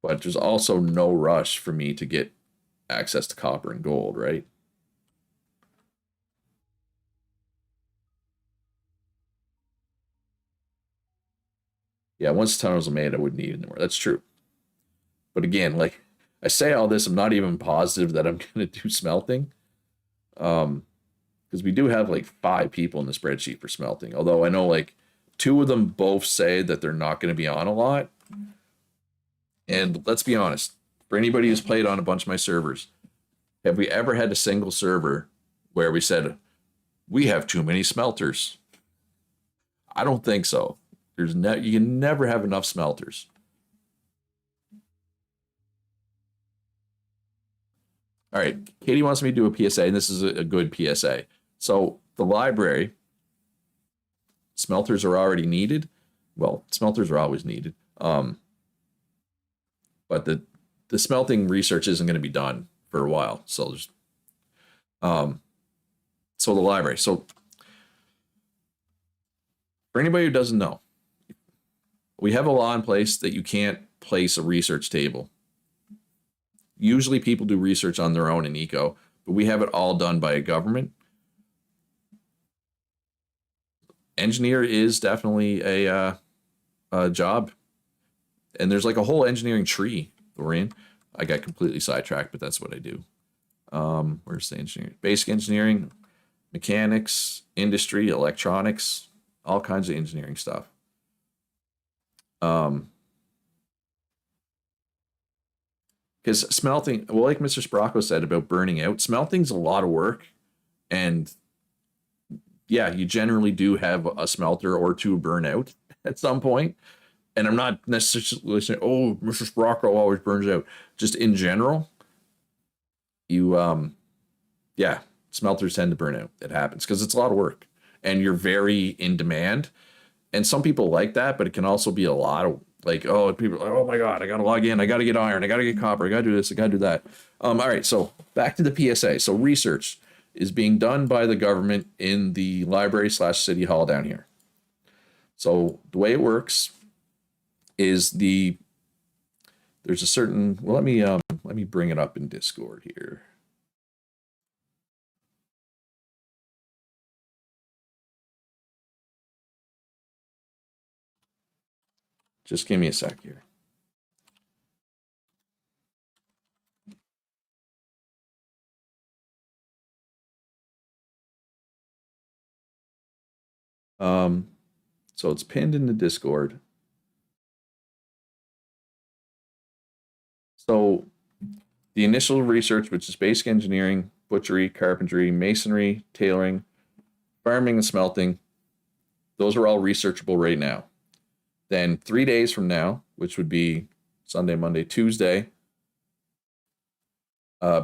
But there's also no rush for me to get access to copper and gold, right? Yeah, once tunnels are made, I wouldn't need anymore. That's true. But again, like I say all this, I'm not even positive that I'm gonna do smelting. Um, because we do have like 5 people in the spreadsheet for smelting. Although I know like 2 of them both say that they're not gonna be on a lot. And let's be honest, for anybody who's played on a bunch of my servers, have we ever had a single server where we said we have too many smelters? I don't think so. You can never have enough smelters. All right, Katie wants me to do a PSA, and this is a good PSA. So the library, smelters are already needed. Well, smelters are always needed. But the smelting research isn't going to be done for a while. So there's so the library. So for anybody who doesn't know, we have a law in place that you can't place a research table. Usually people do research on their own in eco, but we have it all done by a government. Engineer is definitely a job, and there's like a whole engineering tree that we're in. I got completely sidetracked, but that's what I do. Where's the engineering? Basic engineering, mechanics, industry, electronics, all kinds of engineering stuff. Because smelting, well, like Mr. Sprocco said about burning out, smelting's a lot of work, and yeah, you generally do have a smelter or 2 burn out at some point. And I'm not necessarily saying, oh, Mr. Sprocco always burns out. Just in general, you yeah, smelters tend to burn out. It happens because it's a lot of work, and you're very in demand. And some people like that, but it can also be a lot of like, oh, people are like, oh my god, I gotta log in, I gotta get iron, I gotta get copper, I gotta do this, I gotta do that. All right, so back to the PSA. So research is being done by the government in the library slash city hall down here. So the way it works is there's a certain, well, let me bring it up in Discord here. Just give me a sec here. So it's pinned in the Discord. So the initial research, which is basic engineering, butchery, carpentry, masonry, tailoring, farming, and smelting, those are all researchable right now. Then 3 days from now, which would be Sunday, Monday, Tuesday,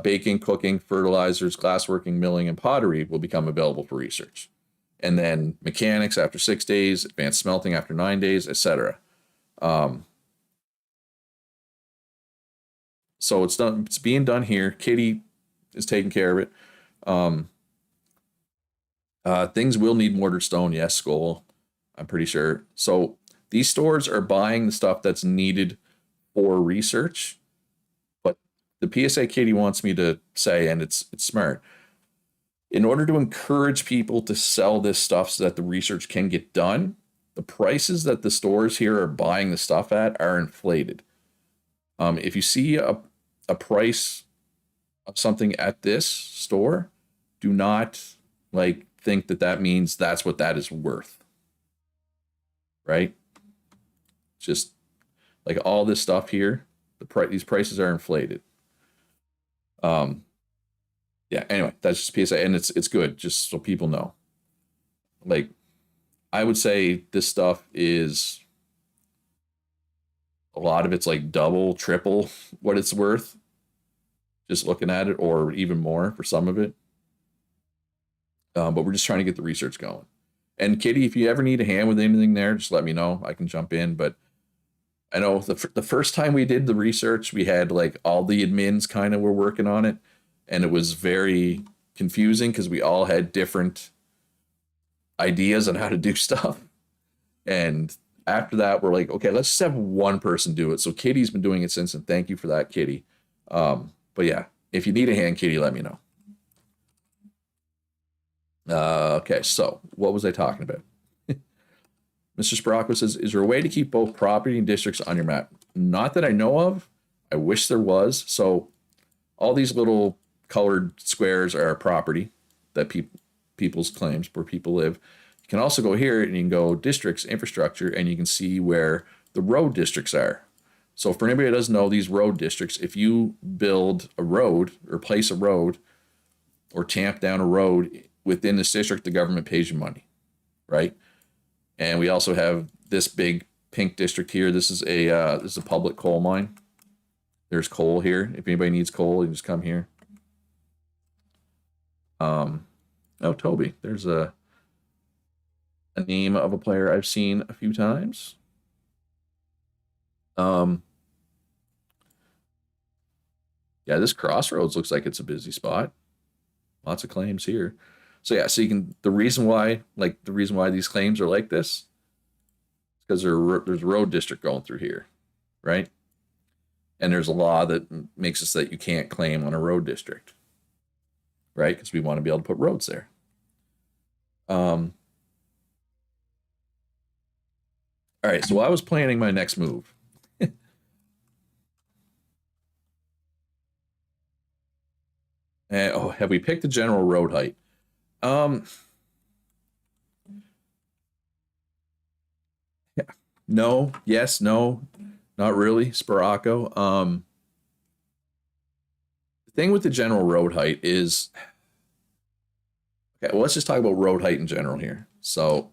baking, cooking, fertilizers, glassworking, milling, and pottery will become available for research. And then mechanics after 6 days, advanced smelting after 9 days, etc. So it's done. It's being done here. Katie is taking care of it. Things will need mortared stone. Yes, Skull. I'm pretty sure. So these stores are buying the stuff that's needed for research. But the PSA Katie wants me to say, and it's smart. In order to encourage people to sell this stuff so that the research can get done, the prices that the stores here are buying the stuff at are inflated. If you see a price of something at this store, do not like think that that means that's what that is worth, right? Just like all this stuff here, these prices are inflated. Yeah. Anyway, that's just PSA, and it's good just so people know. Like, I would say this stuff is a lot of it's like double, triple what it's worth, just looking at it, or even more for some of it. But we're just trying to get the research going. And Kitty, if you ever need a hand with anything there, just let me know. I can jump in. But I know the first time we did the research, we had like all the admins kind of were working on it, and it was very confusing because we all had different ideas on how to do stuff. And after that, we're like, okay, let's just have one person do it. So Kitty's been doing it since, and thank you for that, Kitty. But yeah, if you need a hand, Kitty, let me know. Okay, so what was I talking about? Mr. Sparacco says, is there a way to keep both property and districts on your map? Not that I know of. I wish there was. So all these little colored squares are property that people's claims where people live. You can also go here and you can go districts, infrastructure, and you can see where the road districts are. So for anybody that doesn't know, these road districts, if you build a road or place a road or tamp down a road within this district, the government pays you money, right? And we also have this big pink district here. This is a public coal mine. There's coal here. If anybody needs coal, you just come here. Oh, Toby. There's a name of a player I've seen a few times. Yeah, this crossroads looks like it's a busy spot. Lots of claims here. So yeah, so you can, the reason why these claims are like this is because there's a road district going through here, right? And there's a law that makes it so that you can't claim on a road district, right? Because we want to be able to put roads there. All right, so I was planning my next move. Oh, have we picked the general road height? Yeah. No, yes, no, not really, Sparacco. The thing with the general road height is, okay, well, let's just talk about road height in general here. So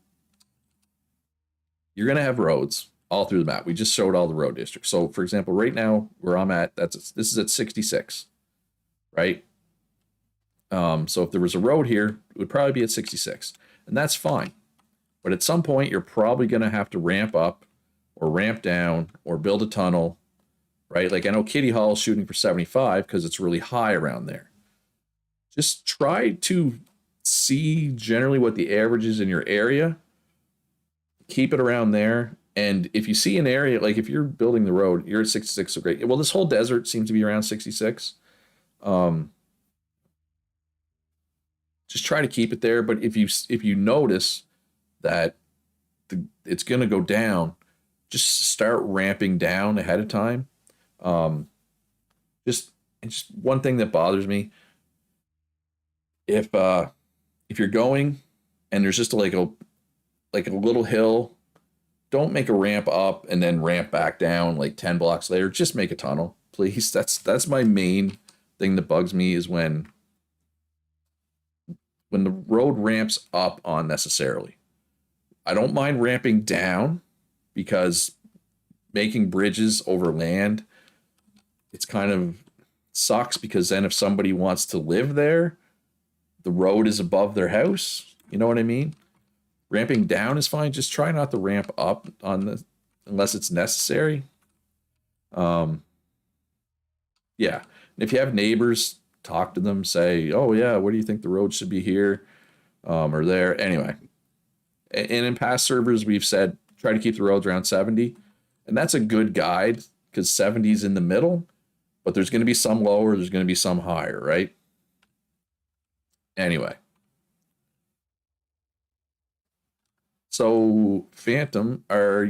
you're gonna have roads all through the map. We just showed all the road districts. So for example, right now where I'm at, this is at 66, right? So if there was a road here, it would probably be at 66, and that's fine. But at some point, you're probably going to have to ramp up or ramp down or build a tunnel, right? Like I know Kitty Hall is shooting for 75 because it's really high around there. Just try to see generally what the average is in your area. Keep it around there. And if you see an area, like if you're building the road, you're at 66, so great. Well, this whole desert seems to be around 66. Just try to keep it there. But if you notice that it's going to go down, just start ramping down ahead of time. Just one thing that bothers me, if you're going and there's just like a little hill, don't make a ramp up and then ramp back down like 10 blocks later. Just make a tunnel, please. That's my main thing that bugs me, is when the road ramps up unnecessarily. I don't mind ramping down, because making bridges over land, it's kind of sucks, because then if somebody wants to live there, the road is above their house. You know what I mean? Ramping down is fine. Just try not to ramp up unless it's necessary. Yeah. And if you have neighbors, talk to them, say, oh yeah, what do you think the road should be here, or there? Anyway, and in past servers, we've said, try to keep the roads around 70. And that's a good guide, because 70 is in the middle, but there's going to be some lower, there's going to be some higher, right? Anyway. So, Phantom, I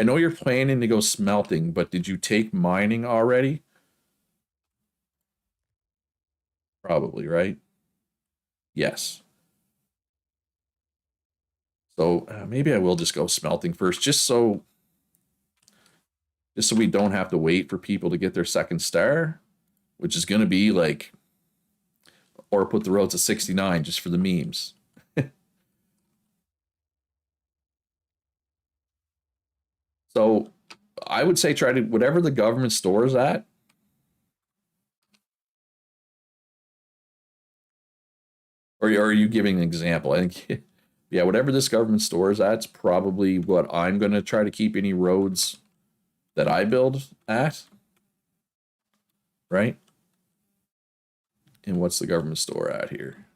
know you're planning to go smelting, but did you take mining already? Probably, right? Yes. So maybe I will just go smelting first, just so we don't have to wait for people to get their second star, which is going to be like, or put the roads at 69 just for the memes. So I would say try to, whatever the government stores at, or are you giving an example? I think, yeah, whatever this government stores at, it's probably what I'm going to try to keep any roads that I build at, right? And what's the government store at here?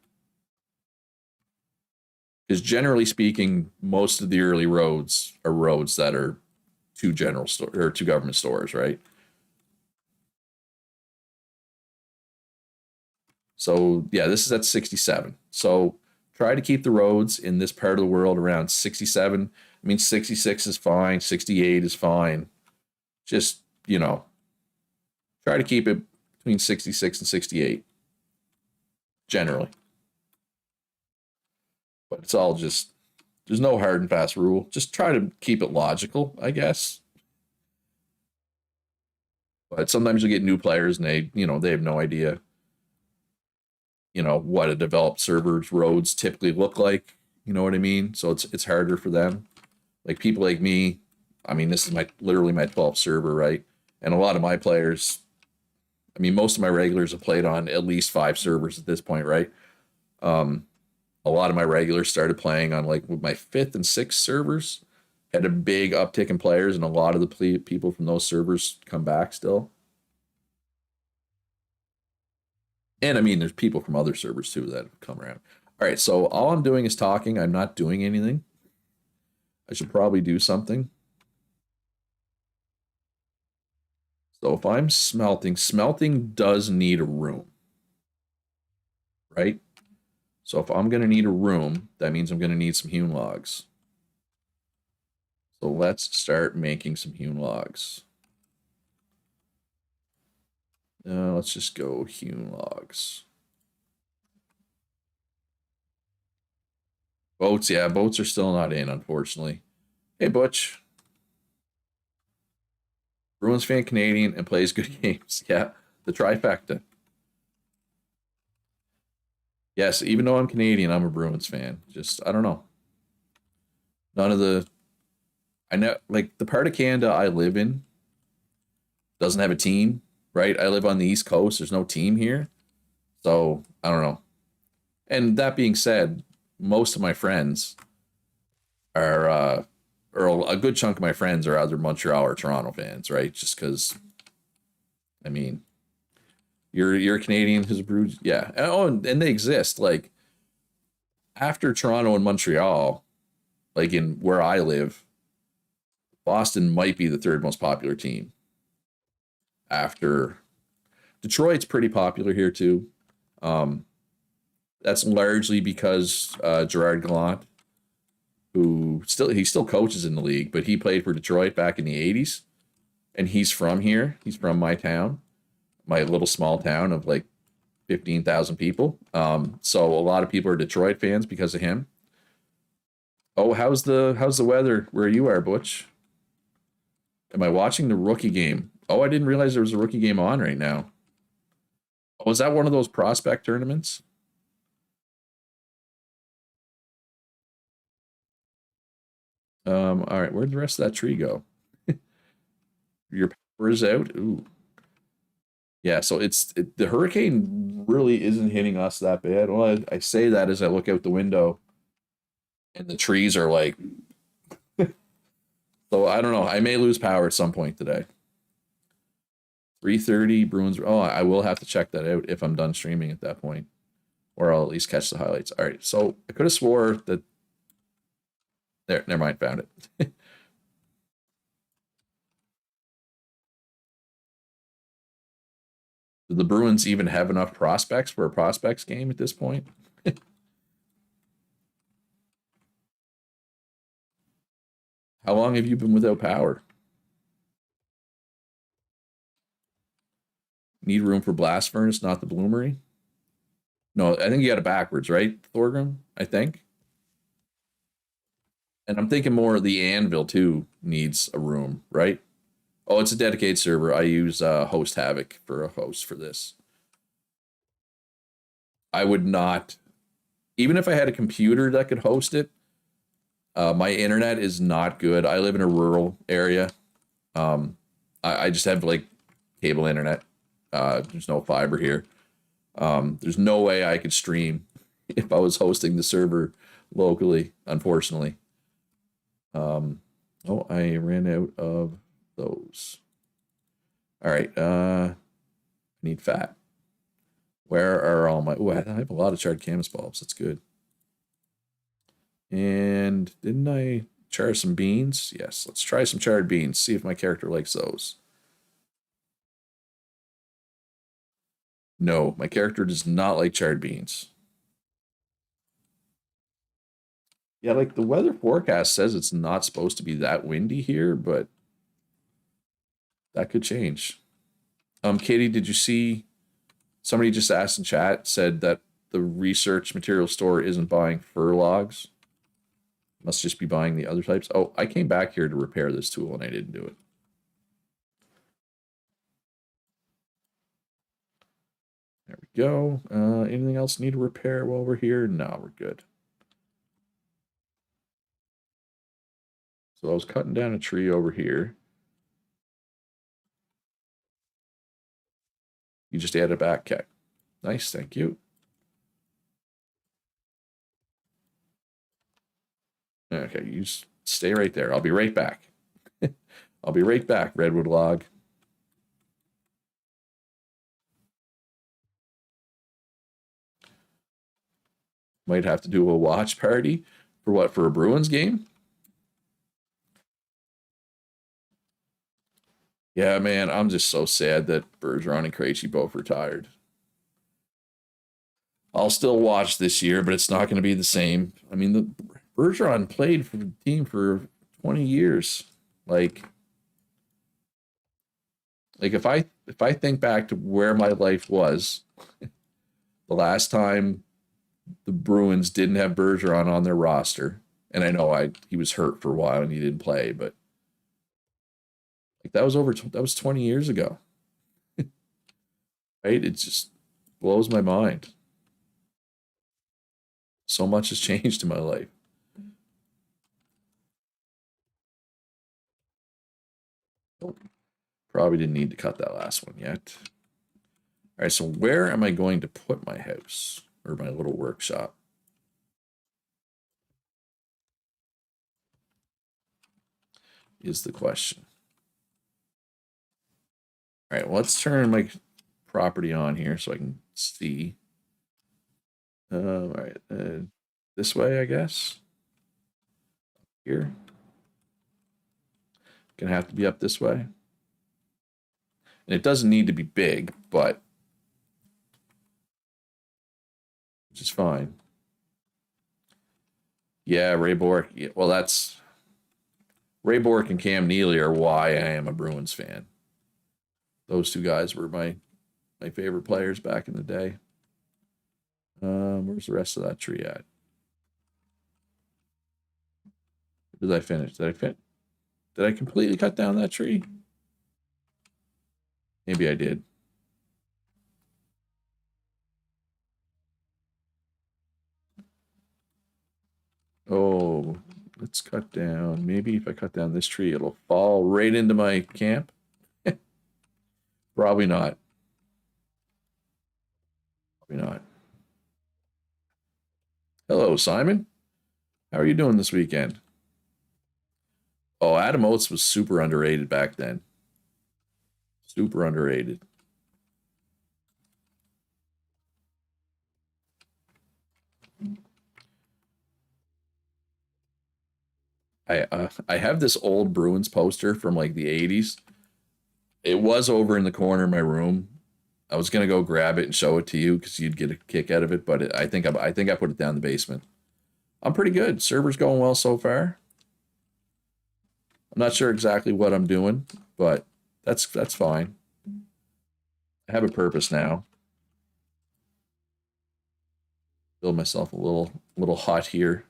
Because generally speaking, most of the early roads are roads that are two general store or two government stores, right? So yeah, this is at 67. So try to keep the roads in this part of the world around 67. I mean, 66 is fine, 68 is fine. Just, try to keep it between 66 and 68 generally. But it's all just, there's no hard and fast rule. Just try to keep it logical, I guess. But sometimes you get new players and they have no idea, what a developed server's roads typically look like. You know what I mean? So it's harder for them. Like people like me, I mean, this is literally my 12th server, right? And a lot of my players, I mean, most of my regulars have played on at least 5 servers at this point, right? A lot of my regulars started playing on like my 5th and 6th servers, had a big uptick in players, and a lot of the people from those servers come back still. And I mean, there's people from other servers too that have come around. All right, so all I'm doing is talking. I'm not doing anything. I should probably do something. So if I'm smelting does need a room, right? So if I'm going to need a room, that means I'm going to need some hewn logs. So let's start making some hewn logs. Let's just go hewn logs. Boats, yeah, boats are still not in, unfortunately. Hey, Butch. Bruins fan, Canadian, and plays good games. Yeah, the trifecta. Yes, even though I'm Canadian, I'm a Bruins fan. Just, I don't know. None of the, I know, like the part of Canada I live in doesn't have a team, right? I live on the East Coast. There's no team here. So, I don't know. And that being said, most of my friends are, or a good chunk of my friends are either Montreal or Toronto fans, right? Just because, I mean, you're a Canadian who's a Bruins, yeah. And they exist. Like after Toronto and Montreal, like in where I live, Boston might be the 3rd most popular team. After Detroit's pretty popular here too. That's largely because Gerard Gallant, he still coaches in the league, but he played for Detroit back in the 80s, and he's from here. He's from my town, my little small town of like 15,000 people. So a lot of people are Detroit fans because of him. Oh, how's the weather where you are, Butch? Am I watching the rookie game? Oh, I didn't realize there was a rookie game on right now. Oh, was that one of those prospect tournaments? All right, where'd the rest of that tree go? Your power is out. Ooh. Yeah, so the hurricane really isn't hitting us that bad. Well, I say that as I look out the window and the trees are like, so I don't know. I may lose power at some point today. 3:30 Bruins. Oh, I will have to check that out if I'm done streaming at that point, or I'll at least catch the highlights. All right, so I could have swore that. There, never mind, found it. Do the Bruins even have enough prospects for a prospects game at this point? How long have you been without power? Need room for blast furnace, not the bloomery? No, I think you got it backwards, right, Thorgrim? I think. And I'm thinking more of the anvil too needs a room, right? Oh, it's a dedicated server. I use Host Havoc for a host for this. I would not, even if I had a computer that could host it, my internet is not good. I live in a rural area. I just have like cable internet. There's no fiber here. There's no way I could stream if I was hosting the server locally, unfortunately. Oh, I ran out of those. All right, I need fat. Where are all my... Oh, I have a lot of charred camas bulbs. That's good. And didn't I char some beans? Yes, let's try some charred beans. See if my character likes those. No, my character does not like charred beans. Yeah, like the weather forecast says it's not supposed to be that windy here, but that could change. Katie, did you see somebody just asked in chat, said that the research material store isn't buying fur logs? Must just be buying the other types. Oh, I came back here to repair this tool and I didn't do it. There we go. Anything else need to repair while we're here? No, we're good. So I was cutting down a tree over here. You just added a back cat. Nice, thank you. Okay, you just stay right there. I'll be right back. I'll be right back, redwood log. Might have to do a watch party for what? For a Bruins game? Yeah, man, I'm just so sad that Bergeron and Krejci both retired. I'll still watch this year, but it's not going to be the same. I mean, the Bergeron played for the team for 20 years. Like if I think back to where my life was, the last time the Bruins didn't have Bergeron on their roster, and I know he was hurt for a while and he didn't play, but like that was 20 years ago. Right? It just blows my mind. So much has changed in my life. Probably didn't need to cut that last one yet. All right, so where am I going to put my house or my little workshop? Is the question. All right, well, let's turn my property on here so I can see. All right, this way, I guess. Here. Gonna have to be up this way. And it doesn't need to be big, but which is fine. Yeah, Ray Bork. Yeah, well, that's Ray Bork and Cam Neely are why I am a Bruins fan. Those two guys were my favorite players back in the day. Where's the rest of that tree at? Did I finish? Did I completely cut down that tree? Maybe I did. Oh, let's cut down. Maybe if I cut down this tree, it'll fall right into my camp. Probably not. Probably not. Hello, Simon. How are you doing this weekend? Oh, Adam Oates was super underrated back then. Super underrated. I have this old Bruins poster from like the 80s. It was over in the corner of my room. I was gonna go grab it and show it to you because you'd get a kick out of it, but I think I put it down in the basement. I'm pretty good. Server's going well so far. I'm not sure exactly what I'm doing, but that's fine. I have a purpose now. Build myself a little hut here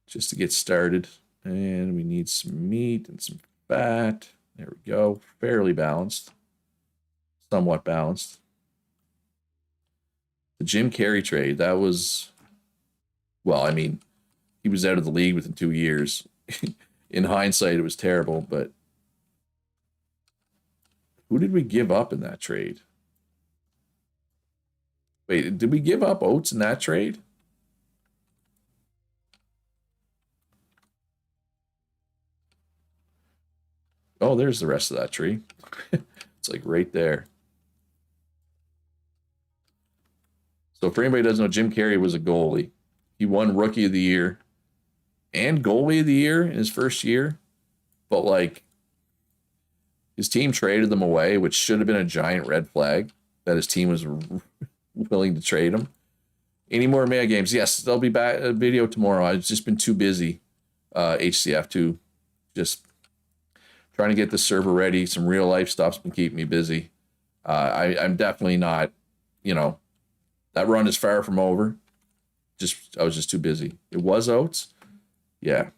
just to get started. And we need some meat and some fat. There we go. Fairly balanced. Somewhat balanced. The Jim Carrey trade, that was, well, I mean, he was out of the league within 2 years. In hindsight, it was terrible, but Who did we give up in that trade? Wait, did we give up Oates in that trade? Oh, there's the rest of that tree. It's like right there. So for anybody who doesn't know, Jim Carrey was a goalie. He won Rookie of the Year and Goalie of the Year in his first year. But like his team traded them away, which should have been a giant red flag that his team was willing to trade him. Any more mega games? Yes, they'll be back a video tomorrow. I've just been too busy, HCF, to just trying to get the server ready. Some real life stuff's been keeping me busy. I'm definitely not, that run is far from over. I was just too busy. It was Oates. Yeah.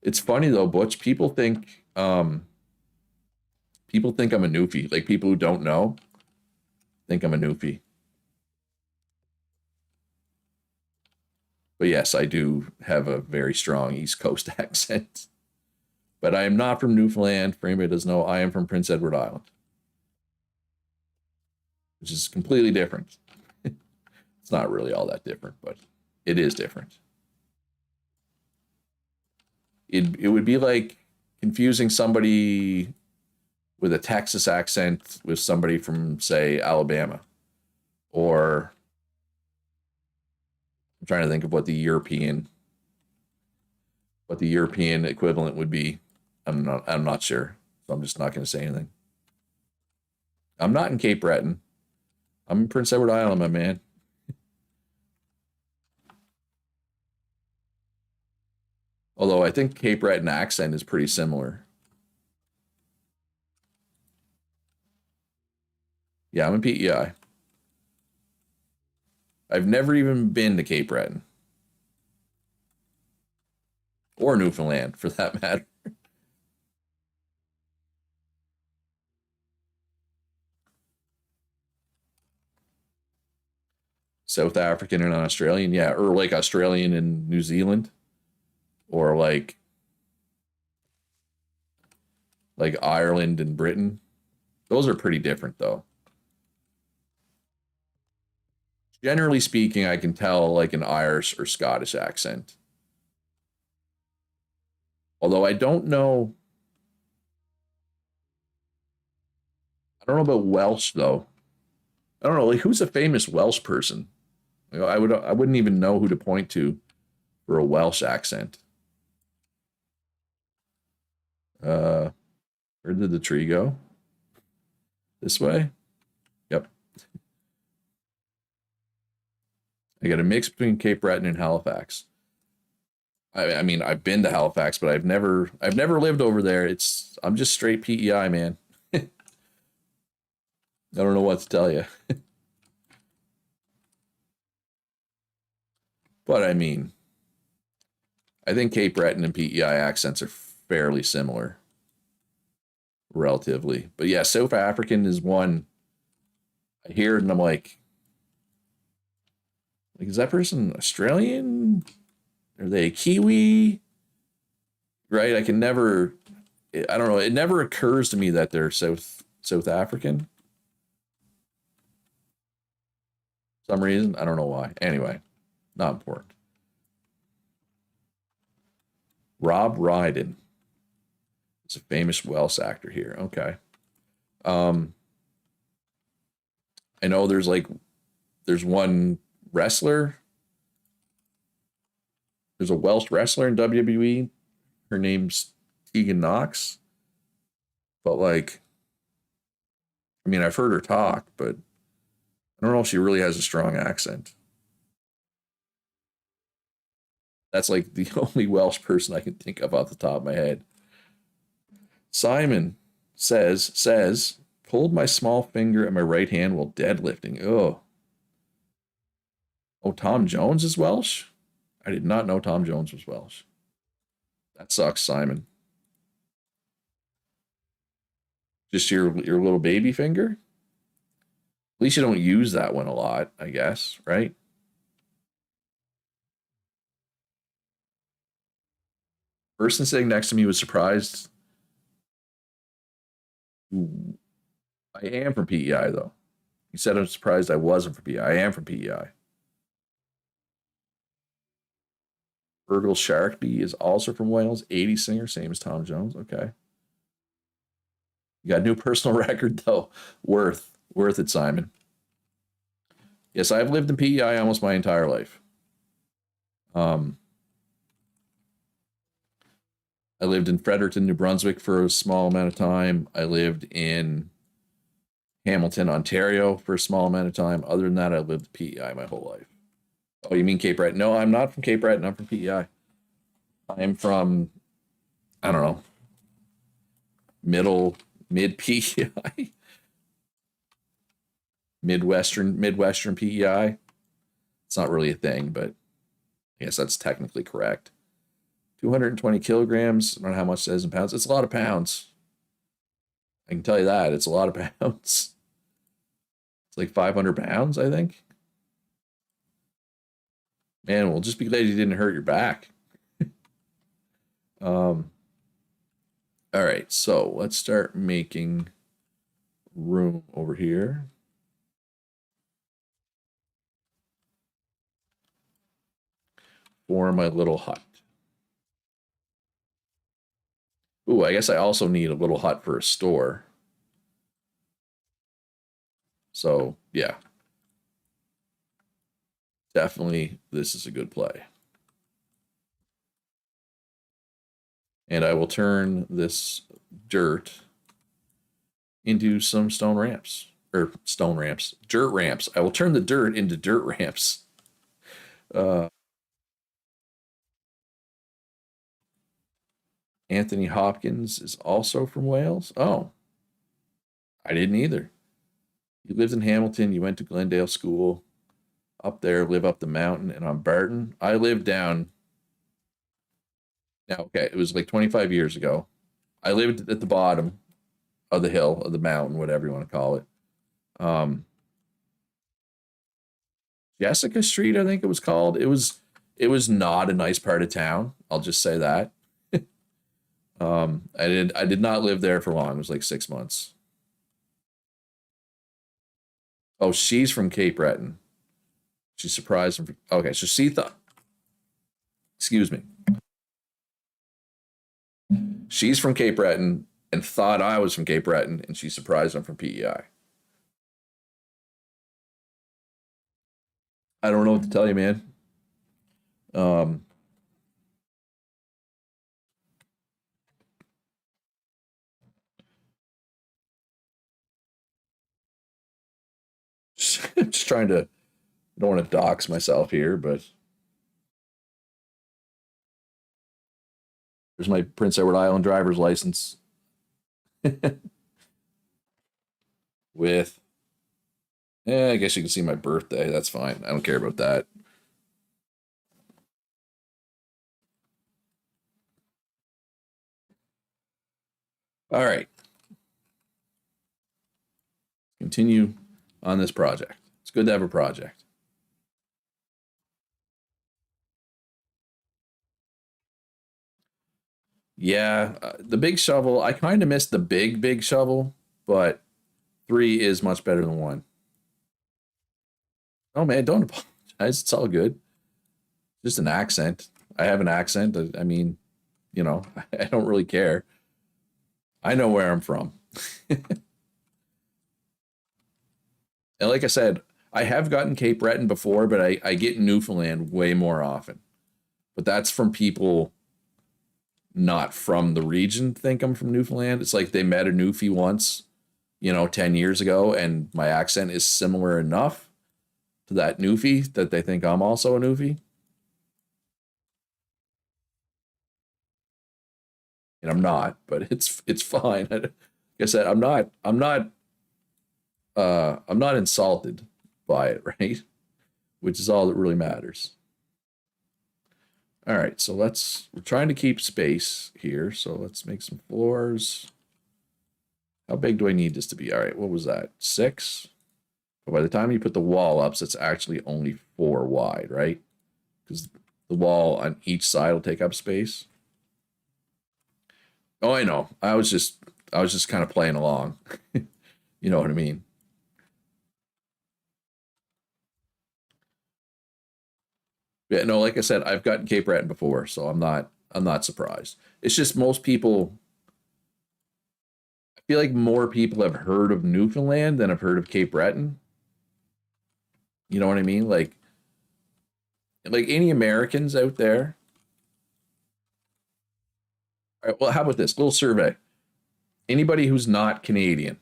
It's funny though, Butch. People think I'm a newfie. Like people who don't know think I'm a newfie. But yes, I do have a very strong East Coast accent. But I am not from Newfoundland. For anybody who doesn't know, I am from Prince Edward Island, which is completely different. It's not really all that different, but it is different. It would be like confusing somebody with a Texas accent with somebody from, say, Alabama. Or I'm trying to think of what the European equivalent would be. I'm not sure. So I'm just not going to say anything. I'm not in Cape Breton. I'm in Prince Edward Island, my man. Although I think Cape Breton accent is pretty similar. Yeah, I'm in PEI. I've never even been to Cape Breton. Or Newfoundland, for that matter. South African and Australian, yeah, or like Australian and New Zealand, or like Ireland and Britain. Those are pretty different though. Generally speaking, I can tell like an Irish or Scottish accent. Although I don't know about Welsh though. I don't know, like who's a famous Welsh person? I wouldn't even know who to point to for a Welsh accent. Where did the tree go? This way? Yep. I got a mix between Cape Breton and Halifax. I mean, I've been to Halifax, but I've never lived over there. I'm just straight PEI, man. I don't know what to tell you. But I mean, I think Cape Breton and PEI accents are fairly similar, relatively. But yeah, South African is one. I hear it and I'm like, is that person Australian? Are they Kiwi? Right? I can never. I don't know. It never occurs to me that they're South African. For some reason, I don't know why. Anyway, not important. Rob Ryden is a famous Welsh actor here. Okay. I know there's one wrestler. There's a Welsh wrestler in WWE. Her name's Tegan Knox. But like, I mean, I've heard her talk, but I don't know if she really has a strong accent. That's like the only Welsh person I can think of off the top of my head. Simon says, pulled my small finger and my right hand while deadlifting. Oh, Tom Jones is Welsh? I did not know Tom Jones was Welsh. That sucks, Simon. Just your little baby finger? At least you don't use that one a lot, I guess, right? Person sitting next to me was surprised Ooh, I am from PEI though. You said I'm surprised I wasn't from PEI. I am from PEI. Virgil Sharkby is also from Wales. 80 singer, same as Tom Jones. Okay. You got a new personal record though. Worth it, Simon. Yes, I've lived in PEI almost my entire life. Um, I lived in Fredericton, New Brunswick for a small amount of time. I lived in Hamilton, Ontario for a small amount of time. Other than that, I lived in PEI my whole life. Oh, you mean Cape Breton? No, I'm not from Cape Breton. I'm from PEI. I'm from, I don't know, mid PEI, Midwestern PEI. It's not really a thing, but I guess that's technically correct. 220 kilograms. I don't know how much it says in pounds. It's a lot of pounds. I can tell you that. It's a lot of pounds. It's like 500 pounds, I think. Man, well, just be glad you didn't hurt your back. All right, so let's start making room over here. For my little hut. Ooh, I guess I also need a little hut for a store. So, yeah. Definitely, this is a good play. And I will turn this dirt into some stone ramps. Or stone ramps. Dirt ramps. I will turn the dirt into dirt ramps. Anthony Hopkins is also from Wales. Oh, I didn't either. You lived in Hamilton. You went to Glendale School. Up there, live up the mountain. And on Barton, I lived down. Now, okay, it was like 25 years ago. I lived at the bottom of the hill, of the mountain, whatever you want to call it. Jessica Street, I think it was called. It was not a nice part of town. I'll just say that. I did not live there for long. It was like 6 months. Oh, she's from Cape Breton. She's surprised. Okay, so she thought. Excuse me. She's from Cape Breton and thought I was from Cape Breton, and she's surprised I'm from PEI. I don't know what to tell you, man. Um, just trying to. I don't want to dox myself here, but there's my Prince Edward Island driver's license with. I guess you can see my birthday. That's fine. I don't care about that. All right. Continue on this project. It's good to have a project. Yeah, the big shovel. I kind of missed the big shovel, but three is much better than one. Oh man, don't apologize. It's all good. Just an accent. I have an accent. I mean, I don't really care. I know where I'm from. And like I said, I have gotten Cape Breton before, but I get Newfoundland way more often. But that's from people not from the region think I'm from Newfoundland. It's like they met a Newfie once, 10 years ago, and my accent is similar enough to that Newfie that they think I'm also a Newfie. And I'm not, but it's fine. Like I said, I'm not insulted by it, right? Which is all that really matters. All right, so we're trying to keep space here, so let's make some floors. How big do I need this to be? All right, what was that? 6? But by the time you put the wall up, so it's actually only 4 wide, right? Because the wall on each side will take up space. Oh, I know. I was just I was just kind of playing along. You know what I mean? Yeah, no, like I said, I've gotten Cape Breton before, so I'm not surprised. It's just most people, I feel like more people have heard of Newfoundland than have heard of Cape Breton. You know what I mean? Like any Americans out there. All right, well, how about this little survey? Anybody who's not Canadian,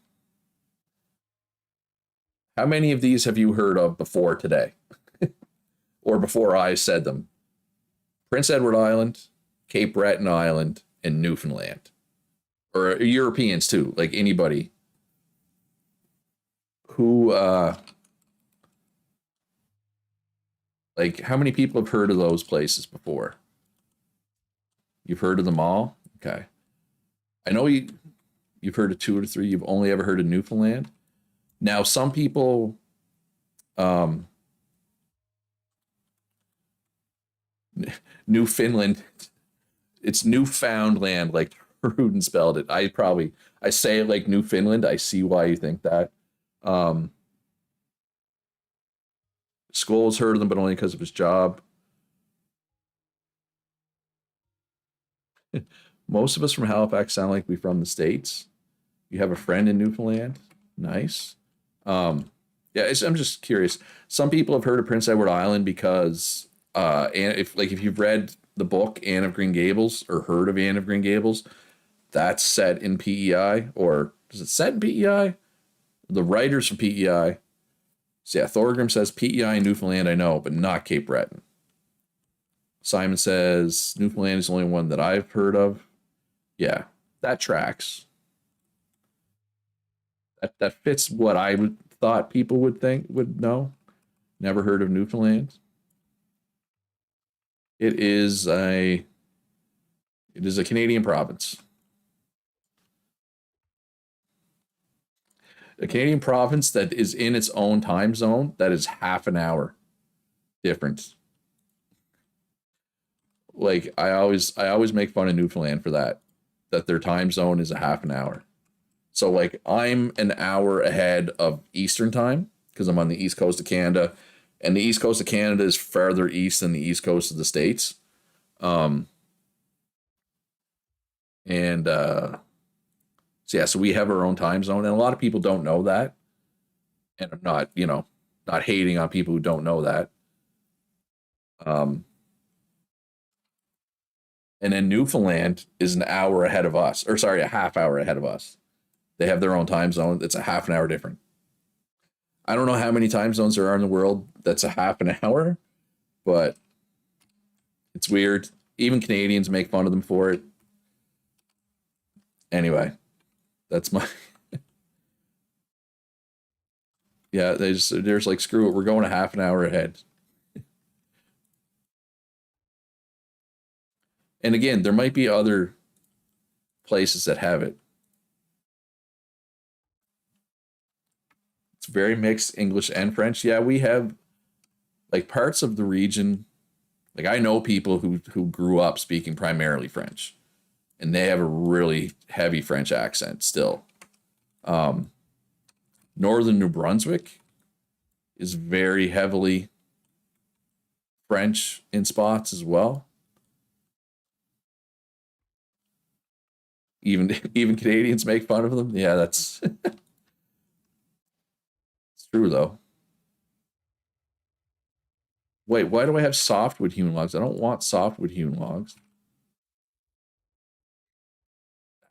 how many of these have you heard of before today or before I said them? Prince Edward Island, Cape Breton Island, and Newfoundland, or Europeans too, like anybody who, like, how many people have heard of those places before? You've heard of them all? Okay. I know you've heard of two or three. You've only ever heard of Newfoundland. Now, some people, um, Newfoundland, it's Newfoundland, like Rudin spelled it. I say it like Newfoundland. I see why you think that. Um, Scholes heard of them, but only because of his job. Most of us from Halifax sound like we from the States. You have a friend in Newfoundland. Nice. Um, yeah, I'm just curious. Some people have heard of Prince Edward Island because and if you've read the book Anne of Green Gables or heard of Anne of Green Gables, that's set in PEI, or is it set in PEI? The writers from PEI. So yeah, Thorgrim says PEI in Newfoundland, I know, but not Cape Breton. Simon says Newfoundland is the only one that I've heard of. Yeah, that tracks. That fits what I would thought people would know. Never heard of Newfoundland. It is a Canadian province. A Canadian province that is in its own time zone that is half an hour difference. Like I always make fun of Newfoundland for that. That their time zone is a half an hour. So like I'm an hour ahead of Eastern time because I'm on the east coast of Canada, and the east coast of Canada is farther east than the east coast of the States. Um, and so yeah, so we have our own time zone, and a lot of people don't know that. And I'm not, not hating on people who don't know that. Um, and then Newfoundland is an hour ahead of us, or sorry, a half hour ahead of us. They have their own time zone. It's a half an hour different. I don't know how many time zones there are in the world that's a half an hour, but it's weird. Even Canadians make fun of them for it. Anyway, that's my yeah, there's like screw it, we're going a half an hour ahead. And again, there might be other places that have it. It's very mixed English and French. Yeah, we have like parts of the region. Like I know people who grew up speaking primarily French, and they have a really heavy French accent still. Um, Northern New Brunswick is very heavily French in spots as well. Even even Canadians make fun of them. Yeah, that's it's true though. Wait, why do I have softwood hewn logs? I don't want softwood hewn logs.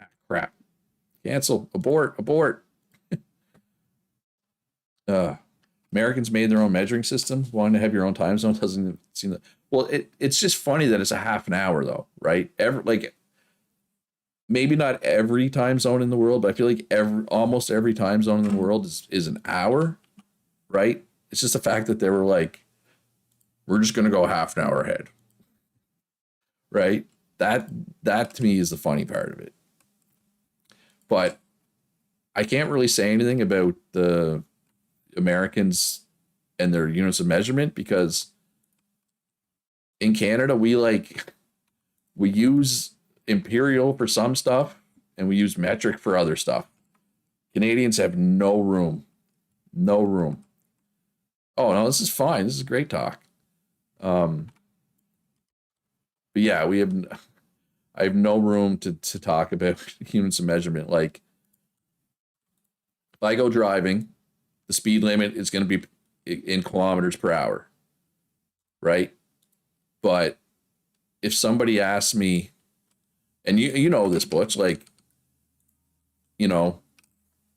Ah, crap. Cancel. Abort. Abort. Uh, Americans made their own measuring system. Wanting to have your own time zone doesn't seem that. Well, it's just funny that it's a half an hour though, right? Like maybe not every time zone in the world, but I feel like almost every time zone in the world is an hour, right? It's just the fact that they were like, we're just gonna go half an hour ahead, right? That to me is the funny part of it. But I can't really say anything about the Americans and their units of measurement because in Canada we use imperial for some stuff and we use metric for other stuff. Canadians have no room. No room. Oh, no, this is fine. This is great talk. But yeah, I have no room to talk about units of measurement. Like, if I go driving, the speed limit is going to be in kilometers per hour, right? But if somebody asks me, and you know this, Butch, like, you know,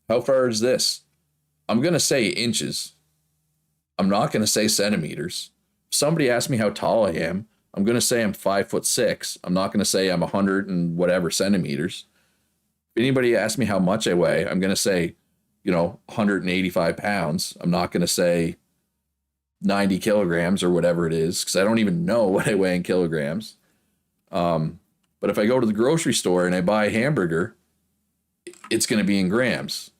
how far is this? I'm going to say inches. I'm not going to say centimeters. If somebody asks me how tall I am, I'm going to say I'm 5'6". I'm not going to say I'm 100 and whatever centimeters. If anybody asks me how much I weigh, I'm going to say, 185 pounds. I'm not going to say 90 kilograms or whatever it is, because I don't even know what I weigh in kilograms. But if I go to the grocery store and I buy a hamburger, it's going to be in grams,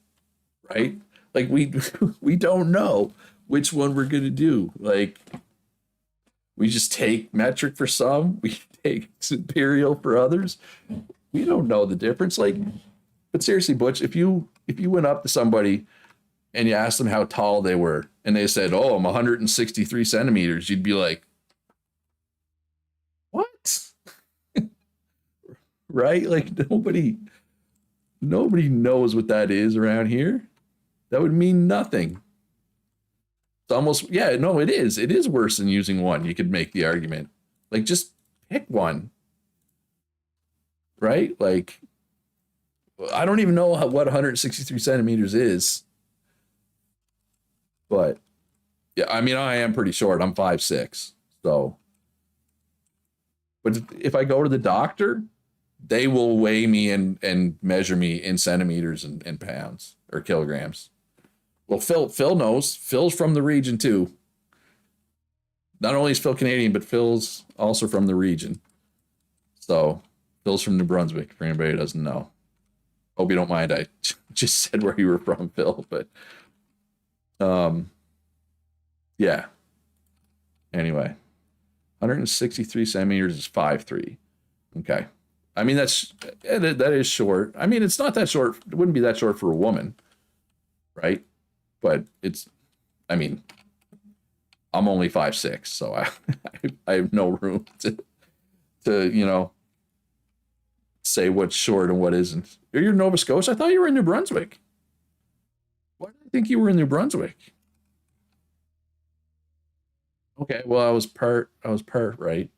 right? Like, we don't know which one we're going to do. Like, we just take metric for some, we take imperial for others. We don't know the difference. Like, but seriously, Butch, if you went up to somebody and you asked them how tall they were, and they said, "Oh, I'm 163 centimeters," you'd be like, "What?" Right? Like, nobody knows what that is around here. That would mean nothing. It's almost, yeah, no, it is. It is worse than using one. You could make the argument. Like, just pick one. Right? Like, I don't even know what 163 centimeters is. But, yeah, I mean, I am pretty short. I'm 5'6". So, but if I go to the doctor, they will weigh me and measure me in centimeters and pounds or kilograms. Well, Phil knows. Phil's from the region too. Not only is Phil Canadian, but Phil's also from the region. So Phil's from New Brunswick, for anybody who doesn't know. Hope you don't mind I just said where you were from, Phil, but yeah. Anyway, 163 centimeters is 5'3". Okay. I mean, that is short. I mean, it's not that short. It wouldn't be that short for a woman, right? But I mean, I'm only 5'6", so I have no room to say what's short and what isn't. You're in Nova Scotia? I thought you were in New Brunswick. Why did I think you were in New Brunswick? Okay, well, I was part right.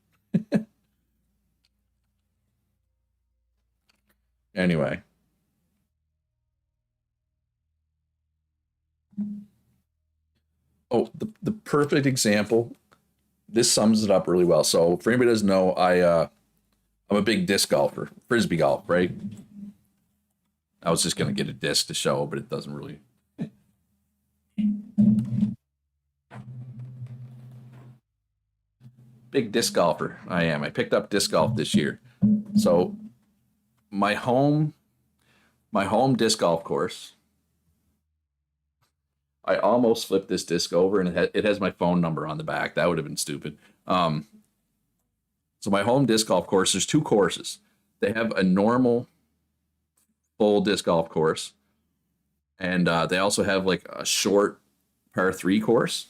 Anyway. Oh, the perfect example. This sums it up really well. So for anybody who doesn't know, I'm a big disc golfer, frisbee golf, right? I was just gonna get a disc to show, but it doesn't really. Big disc golfer, I am. I picked up disc golf this year. So my home disc golf course, I almost flipped this disc over, and it has my phone number on the back. That would have been stupid. So my home disc golf course, there's two courses. They have a normal full disc golf course, and they also have like a short par 3 course.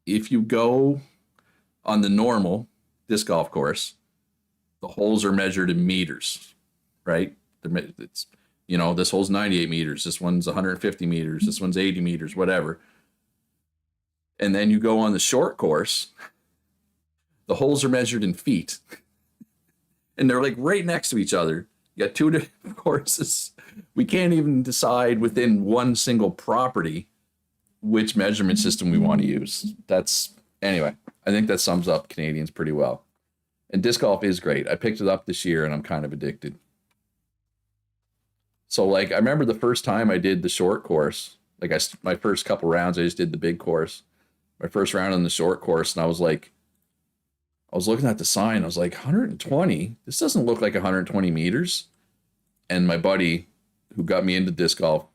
If you go on the normal disc golf course, the holes are measured in meters, right? It's, this hole's 98 meters, this one's 150 meters, this one's 80 meters, whatever. And then you go on the short course, the holes are measured in feet. And they're like right next to each other. You got two different courses. We can't even decide within one single property which measurement system we want to use. Anyway, I think that sums up Canadians pretty well. And disc golf is great. I picked it up this year and I'm kind of addicted. So like, I remember the first time I did the short course, like my first couple rounds, I just did the big course. My first round on the short course, and I was looking at the sign, I was like, 120? This doesn't look like 120 meters. And my buddy who got me into disc golf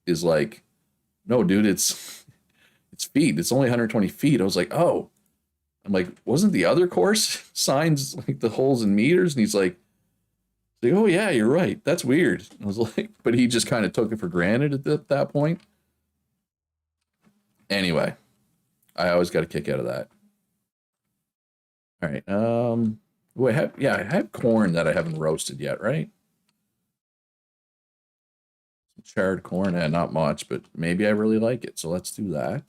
is like, no, dude, it's feet. It's only 120 feet. I was like, oh, I'm like, wasn't the other course signs like the holes in meters? And he's like, oh yeah, you're right. That's weird. I was like, but he just kind of took it for granted that point. Anyway, I always got a kick out of that. All right. I have corn that I haven't roasted yet, right? Charred corn, not much, but maybe I really like it. So let's do that.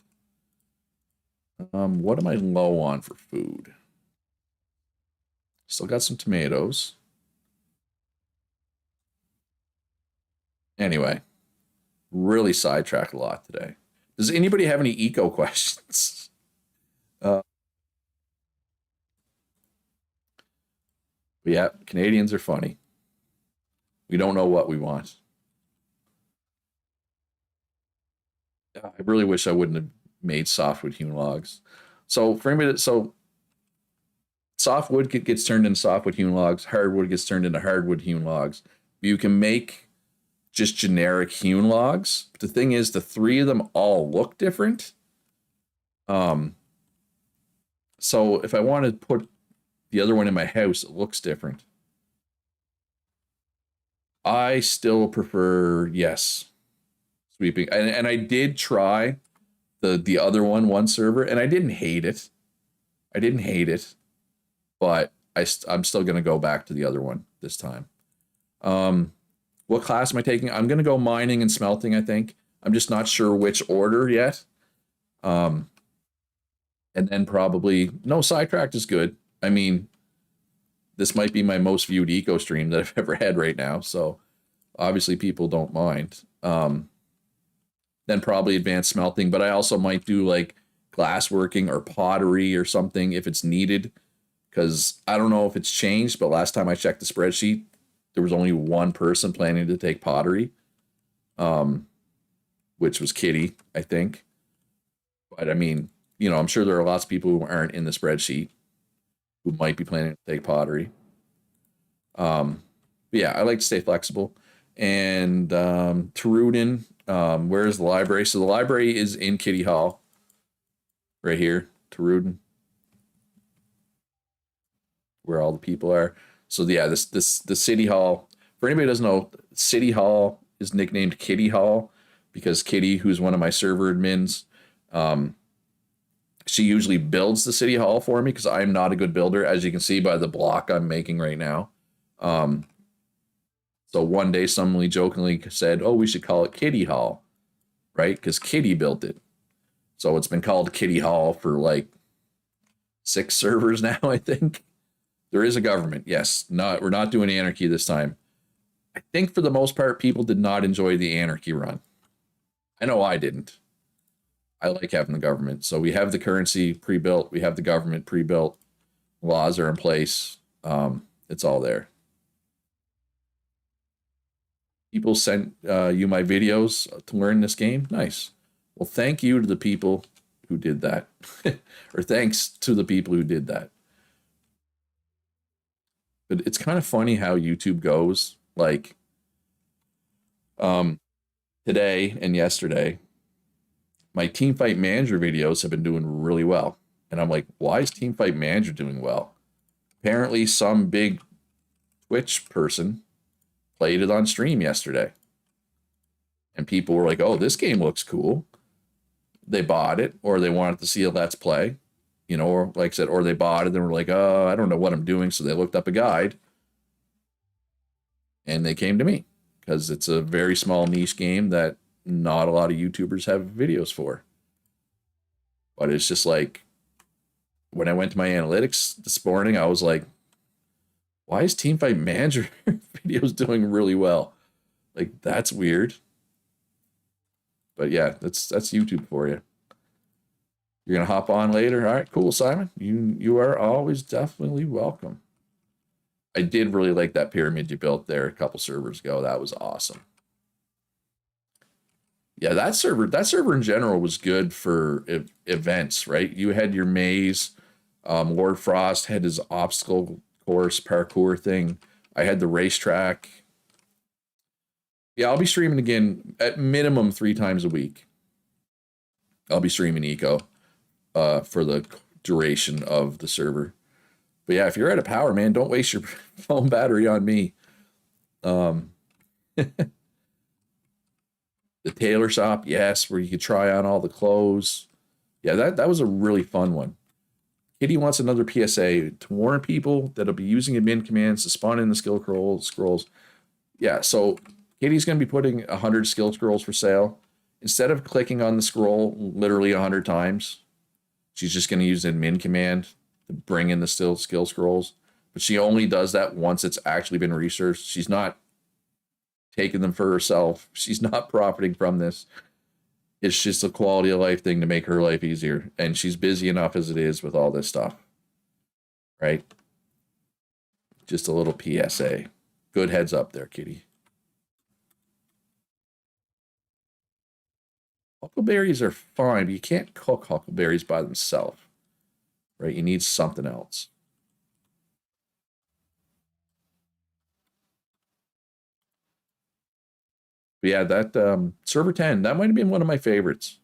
What am I low on for food? Still got some tomatoes. Anyway, really sidetracked a lot today. Does anybody have any eco questions? Yeah, Canadians are funny. We don't know what we want. I really wish I wouldn't have made softwood hewn logs. So for anybody, softwood gets turned into softwood hewn logs. Hardwood gets turned into hardwood hewn logs. You can make just generic hewn logs. But the thing is, the three of them all look different. So if I want to put the other one in my house, it looks different. I still prefer, yes, sweeping. And I did try the other one server, and I didn't hate it. I didn't hate it, but I'm still going to go back to the other one this time. What class am I taking? I'm going to go mining and smelting, I think. I'm just not sure which order yet. And then probably, no, sidetracked is good. I mean, this might be my most viewed eco stream that I've ever had right now. So obviously people don't mind. Then probably advanced smelting, but I also might do like glassworking or pottery or something if it's needed. Because I don't know if it's changed, but last time I checked the spreadsheet, there was only one person planning to take pottery, which was Kitty, I think. But I mean, you know, I'm sure there are lots of people who aren't in the spreadsheet who might be planning to take pottery. But yeah, I like to stay flexible. And Tarudin, where's the library? So the library is in Kitty Hall, right here, Tarudin, where all the people are. So yeah, the City Hall. For anybody who doesn't know, City Hall is nicknamed Kitty Hall because Kitty, who's one of my server admins, she usually builds the City Hall for me because I'm not a good builder, as you can see by the block I'm making right now. So one day somebody jokingly said, oh, we should call it Kitty Hall, right? Because Kitty built it. So it's been called Kitty Hall for like 6 servers now, I think. There is a government, yes. We're not doing anarchy this time. I think for the most part, people did not enjoy the anarchy run. I know I didn't. I like having the government. So we have the currency pre-built. We have the government pre-built. Laws are in place. It's all there. People sent you my videos to learn this game. Nice. Well, thank you to the people who did that. Or thanks to the people who did that. But it's kind of funny how YouTube goes. Like, today and yesterday, my Teamfight Manager videos have been doing really well. And I'm like, why is Teamfight Manager doing well? Apparently some big Twitch person played it on stream yesterday. And people were like, oh, this game looks cool. They bought it, or they wanted to see a Let's Play. You know, or like I said, or they bought it and were like, oh, I don't know what I'm doing. So they looked up a guide. And they came to me. Because it's a very small niche game that not a lot of YouTubers have videos for. But it's just like, when I went to my analytics this morning, I was like, why is Teamfight Manager videos doing really well? Like, that's weird. But yeah, that's YouTube for you. You're gonna hop on later? All right, cool, Simon. You are always definitely welcome. I did really like that pyramid you built there a couple servers ago. That was awesome. Yeah, that server in general was good for events, right? You had your maze. Lord Frost had his obstacle course parkour thing. I had the racetrack. Yeah, I'll be streaming again at minimum 3 times a week. I'll be streaming Eco for the duration of the server. But yeah, if you're out of power, man, don't waste your phone battery on me. The tailor shop, yes, where you could try on all the clothes. Yeah, that was a really fun one. Kitty wants another PSA to warn people that'll be using admin commands to spawn in the skill scrolls. Yeah, so Kitty's going to be putting 100 skill scrolls for sale. Instead of clicking on the scroll literally 100 times, she's just going to use the admin command to bring in the skill scrolls. But she only does that once it's actually been researched. She's not taking them for herself. She's not profiting from this. It's just a quality of life thing to make her life easier. And she's busy enough as it is with all this stuff. Right? Just a little PSA. Good heads up there, Kitty. Huckleberries are fine, but you can't cook huckleberries by themselves. Right? You need something else. But yeah, that server 10, that might have been one of my favorites.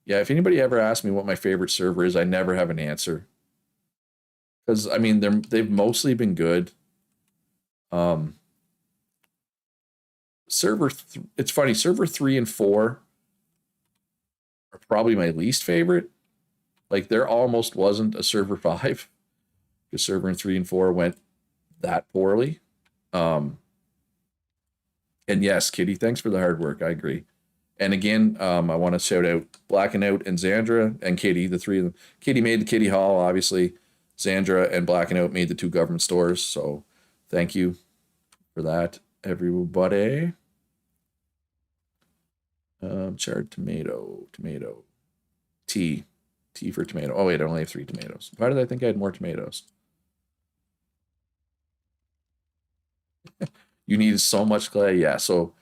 Yeah, if anybody ever asks me what my favorite server is, I never have an answer. Because I mean, they've mostly been good. It's funny, server 3 and 4 are probably my least favorite. Like there almost wasn't a server 5 because server in 3 and 4 went that poorly. And yes, Kitty, thanks for the hard work. I agree. And again, I want to shout out Blacking Out and Xandra and Kitty, the three of them. Kitty made the Kitty Hall, obviously. Xandra and Blacking Out made the 2 government stores. So thank you for that, everybody. Charred tomato, tea for tomato. Oh wait, I only have 3 tomatoes. Why did I think I had more tomatoes? You need so much clay. Yeah. So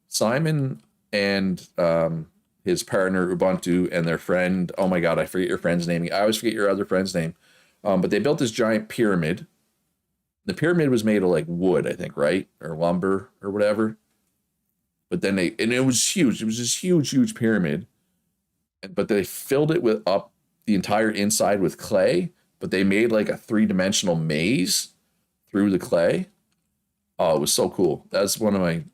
Simon and his partner Ubuntu and their friend. Oh my God, I forget your friend's name. I always forget your other friend's name. But they built this giant pyramid. The pyramid was made of like wood, I think, right? Or lumber or whatever. But then and it was huge. It was this huge pyramid. But they filled it with up the entire inside with clay. But they made like a 3-dimensional maze through the clay. Oh, it was so cool. That's one of my,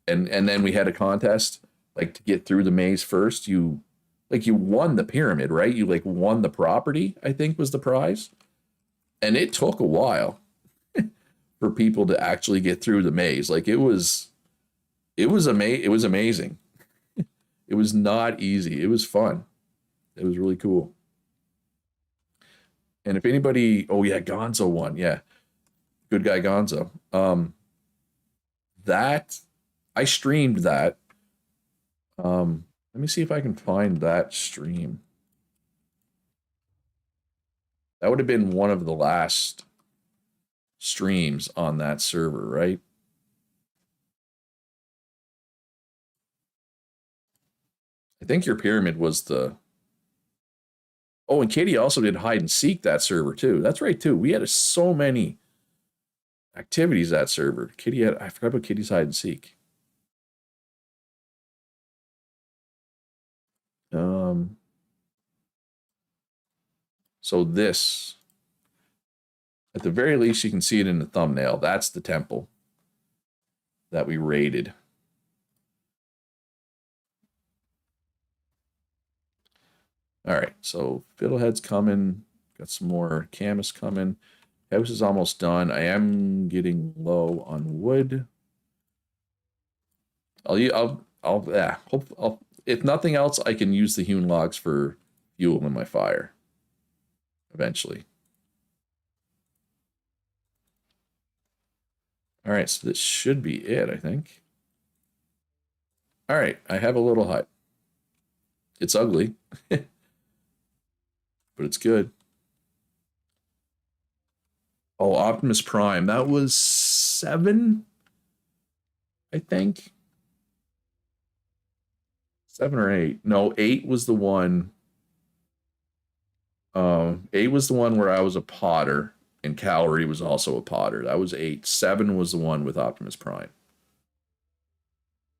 and then we had a contest like to get through the maze first. You won the pyramid, right? You like won the property, I think was the prize. And it took a while for people to actually get through the maze. Like it was amazing. It was not easy. It was fun. It was really cool. And if anybody, oh yeah, Gonzo won. Yeah. Good guy Gonzo. That I streamed that. Let me see if I can find that stream. That would have been one of the last streams on that server, right? I think your pyramid was the. Oh, and Katie also did hide and seek that server too. That's right too. We had so many activities that server. I forgot about Kitty's hide and seek. So this, at the very least, you can see it in the thumbnail. That's the temple that we raided. All right, so Fiddlehead's coming. Got some more Camus coming. House is almost done. I am getting low on wood. If nothing else, I can use the hewn logs for fuel in my fire eventually. All right, so this should be it, I think. All right, I have a little hut. It's ugly, but it's good. Oh, Optimus Prime. That was 7, I think. 7 or 8. No, 8 was the one. 8 was the one where I was a potter, and Calorie was also a potter. That was 8. 7 was the one with Optimus Prime.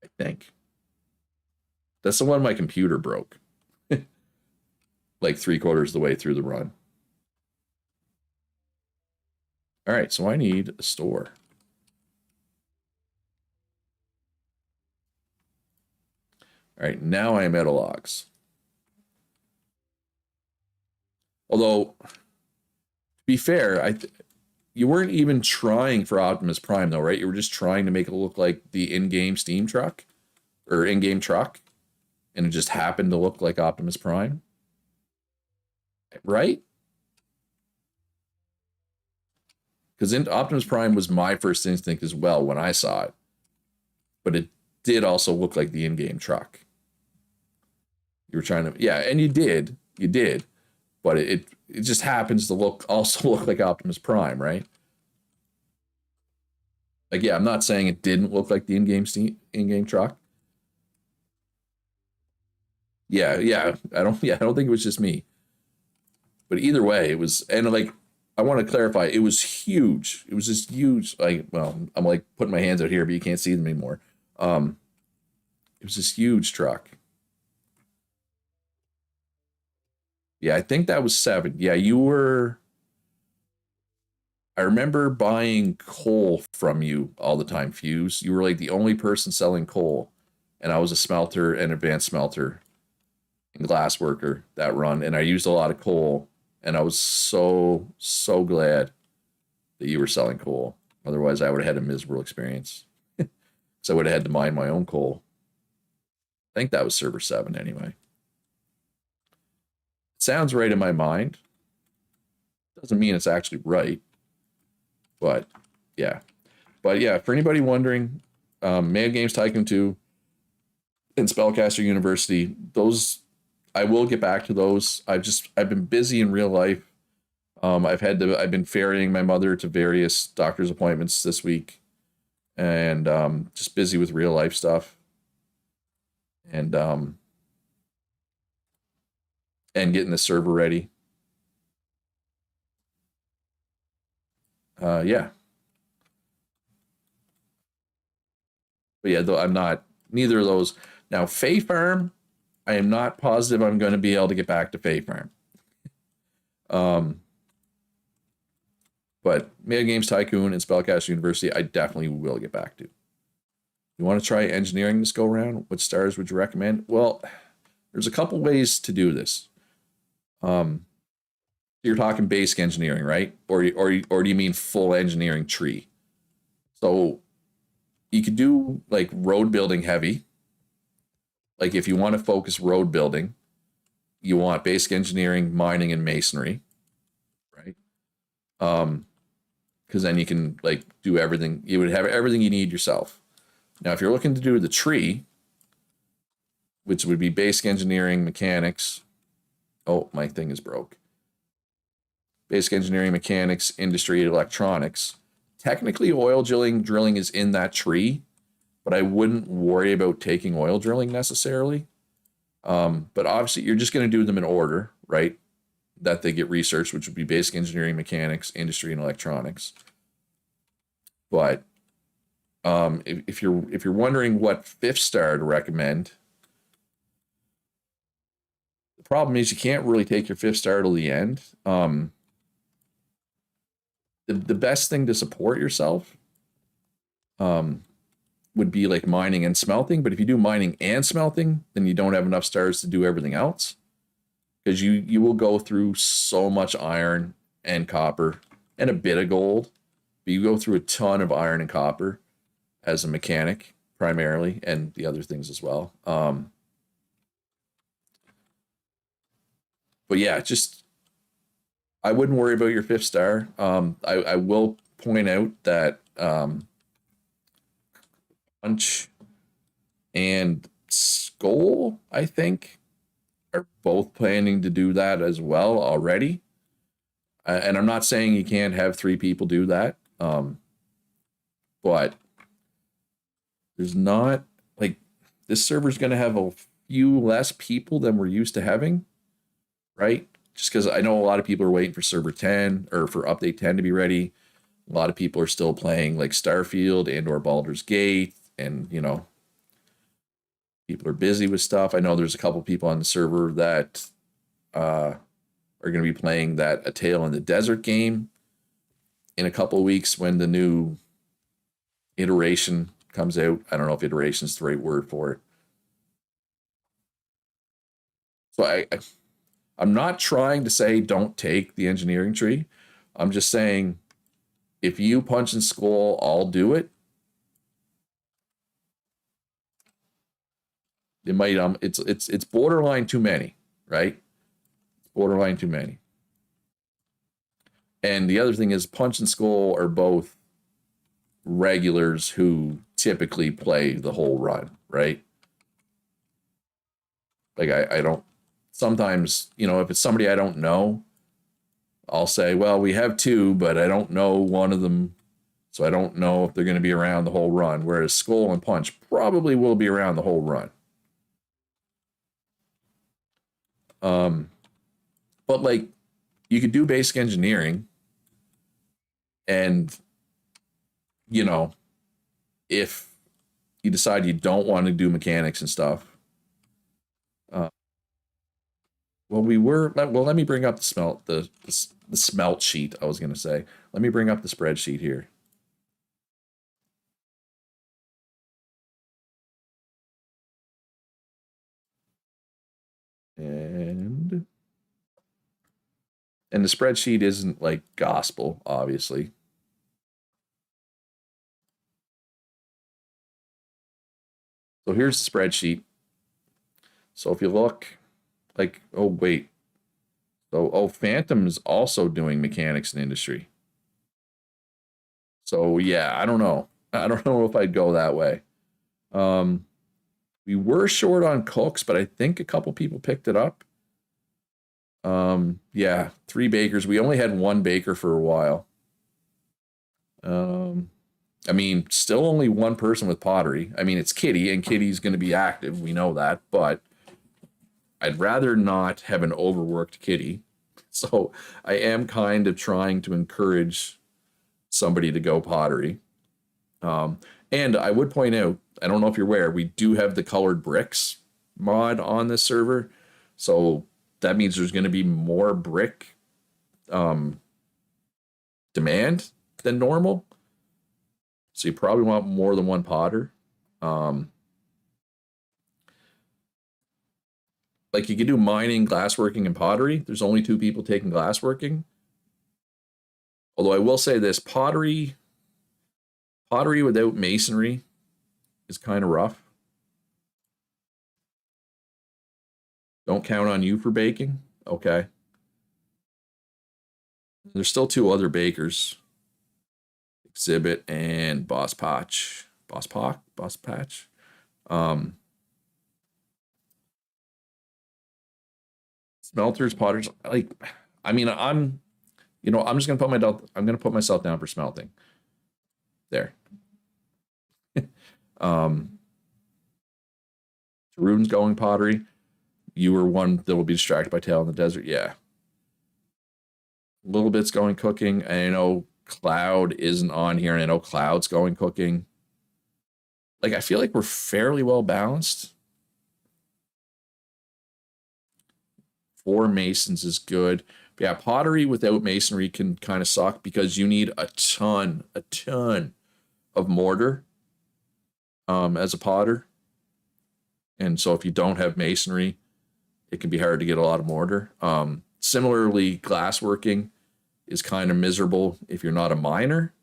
I think. That's the one my computer broke. Like 3/4 of the way through the run. All right, so I need a store. All right, now I am out of logs. Although, to be fair, you weren't even trying for Optimus Prime though, right? You were just trying to make it look like the in-game Steam truck or in-game truck, and it just happened to look like Optimus Prime, right? Because Optimus Prime was my first instinct as well when I saw it, but it did also look like the in-game truck. You were trying to, yeah, and you did, but it just happens to look like Optimus Prime, right? Like, yeah, I'm not saying it didn't look like the in-game truck. Yeah, I don't think it was just me. But either way, it was, and like, I want to clarify, it was huge. It was just huge. Like, well, I'm like putting my hands out here, but you can't see them anymore. It was this huge truck. Yeah, I think that was 7. Yeah, you were. I remember buying coal from you all the time, Fuse. You were like the only person selling coal, and I was a smelter and advanced smelter and glass worker that run, and I used a lot of coal, and I was so glad that you were selling coal. Otherwise, I would have had a miserable experience. So I would have had to mine my own coal. I think that was server 7 anyway. It sounds right in my mind. Doesn't mean it's actually right. But yeah. But yeah, for anybody wondering, Man Games Tycoon 2 and Spellcaster University, those I will get back to those. I've been busy in real life. I've been ferrying my mother to various doctor's appointments this week, and just busy with real life stuff. And getting the server ready. Yeah. But yeah, though I'm not neither of those. Now, Fae Farm, I am not positive I'm going to be able to get back to Fae Farm. But Mega Games Tycoon and Spellcaster University, I definitely will get back to. You want to try engineering this go round? What stars would you recommend? Well, there's a couple ways to do this. You're talking basic engineering, right? Or do you mean full engineering tree? So you could do like road building heavy. Like if you want to focus road building, you want basic engineering, mining, and masonry, right? Because then you can like do everything. You would have everything you need yourself. Now, if you're looking to do the tree, which would be basic engineering, mechanics. Oh, my thing is broke. Basic engineering, mechanics, industry, electronics. Technically, oil drilling is in that tree, but I wouldn't worry about taking oil drilling necessarily. But obviously, you're just going to do them in order, right? That they get researched, which would be basic engineering, mechanics, industry, and electronics. But if you're wondering what 5th star to recommend, the problem is you can't really take your 5th star till the end. The best thing to support yourself would be like mining and smelting. But if you do mining and smelting, then you don't have enough stars to do everything else, because you will go through so much iron and copper and a bit of gold, but you go through a ton of iron and copper as a mechanic primarily, and the other things as well. But yeah, just I wouldn't worry about your 5th star. I will point out that Punch and Skull, I think, are both planning to do that as well already. And I'm not saying you can't have 3 people do that, but there's not like this server's going to have a few less people than we're used to having, right? Just because I know a lot of people are waiting for server 10 or for update 10 to be ready. A lot of people are still playing like Starfield and or Baldur's Gate, and people are busy with stuff. I know there's a couple people on the server that are going to be playing that A Tale in the Desert game, in a couple of weeks when the new iteration comes out. I don't know if iteration is the right word for it. So I'm not trying to say don't take the engineering tree. I'm just saying if you punch and skull, I'll do it. It might it's borderline too many, right? Borderline too many. And the other thing is punch and skull are both regulars who typically play the whole run, right? Like I don't sometimes, if it's somebody I don't know, I'll say, well, we have two, but I don't know one of them. So I don't know if they're going to be around the whole run. Whereas skull and punch probably will be around the whole run. But like you could do basic engineering and if you decide you don't want to do mechanics and stuff, let me bring up the smelt sheet. I was going to say, let me bring up the spreadsheet here. And the spreadsheet isn't like gospel, obviously. So here's the spreadsheet. So if you look, like, oh wait, so Phantom's also doing mechanics and industry. So yeah, I don't know. I don't know if I'd go that way. We were short on cooks, but I think a couple people picked it up. Yeah, 3 bakers. We only had 1 baker for a while. I mean, still only 1 person with pottery. I mean, it's Kitty, and Kitty's going to be active. We know that, but I'd rather not have an overworked Kitty. So I am kind of trying to encourage somebody to go pottery. And I would point out, I don't know if you're aware, we do have the colored bricks mod on this server. So that means there's going to be more brick demand than normal. So you probably want more than 1 potter. Like you could do mining, glassworking, and pottery. There's only 2 people taking glassworking. Although I will say this, pottery without masonry is kind of rough. Don't count on you for baking. Okay. There's still 2 other bakers. Exhibit and Boss Patch. Boss Patch. Smelters, potters, like I mean, I'm just gonna put myself down for smelting. There. Rune's going pottery. You were one that will be distracted by Tail in the Desert. Yeah. A little bit's going cooking. I know Cloud isn't on here, and I know Cloud's going cooking. Like, I feel like we're fairly well balanced. 4 masons is good. But yeah, pottery without masonry can kind of suck because you need a ton of mortar as a potter. And so if you don't have masonry, it can be hard to get a lot of mortar. Similarly, glassworking is kind of miserable if you're not a miner.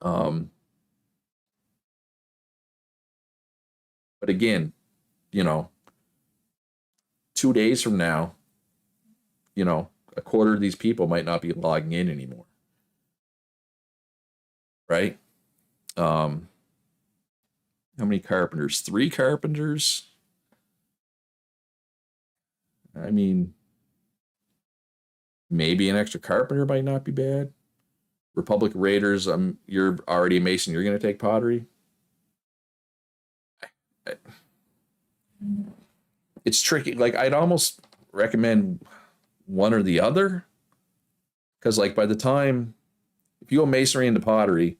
But again, 2 days from now, a quarter of these people might not be logging in anymore. Right? How many carpenters? 3 carpenters? I mean, maybe an extra carpenter might not be bad. Republic Raiders, you're already a mason. You're going to take pottery? It's tricky. Like, I'd almost recommend one or the other. Because, like, by the time, if you go masonry into pottery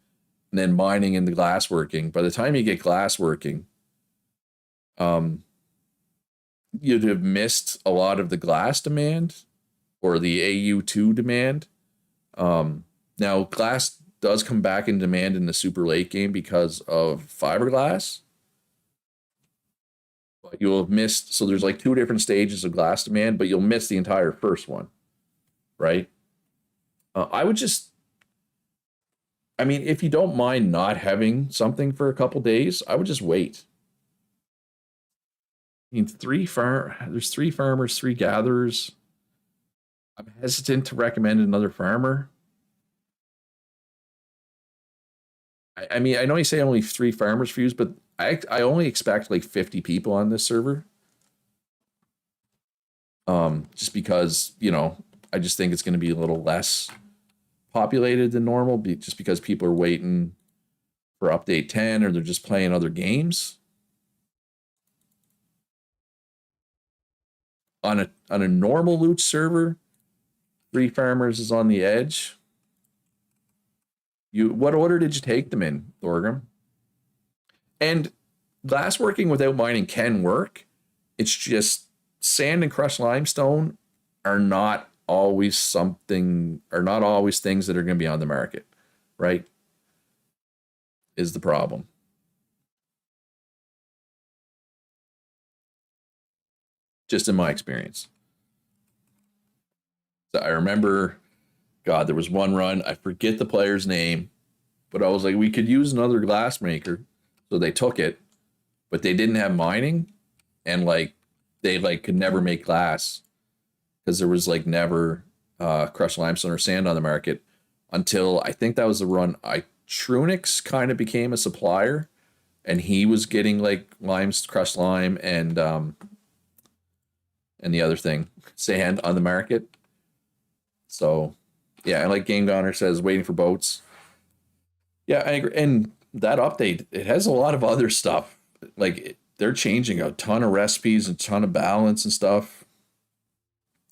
and then mining into glassworking, by the time you get glassworking, you'd have missed a lot of the glass demand or the AU2 demand. Now, glass does come back in demand in the super late game because of fiberglass. But you'll have missed, so there's like two different stages of glass demand, but you'll miss the entire first one, right? I would just, I mean, if you don't mind not having something for a couple days, I would just wait. I mean, there's three farmers, three gatherers. I'm hesitant to recommend another farmer. I mean, I know you say only three farmers fuse, but I only expect like 50 people on this server. Just because, I just think it's going to be a little less populated than normal, just because people are waiting for update 10 or they're just playing other games. On a normal loot server, three farmers is on the edge. What order did you take them in, Thorgrim? And glassworking without mining can work. It's just sand and crushed limestone are not always things that are going to be on the market, right? Is the problem. Just in my experience. So I remember, God, there was one run, I forget the player's name, but I was like, we could use another glass maker. So they took it, but they didn't have mining, and like they like could never make glass because there was like never crushed limestone or sand on the market until I think that was the run. Trunix kind of became a supplier, and he was getting like crushed lime and the other thing, sand on the market. So yeah, and like Game Goner says, waiting for boats. Yeah, I agree. And that update, it has a lot of other stuff. Like they're changing a ton of recipes, a ton of balance and stuff.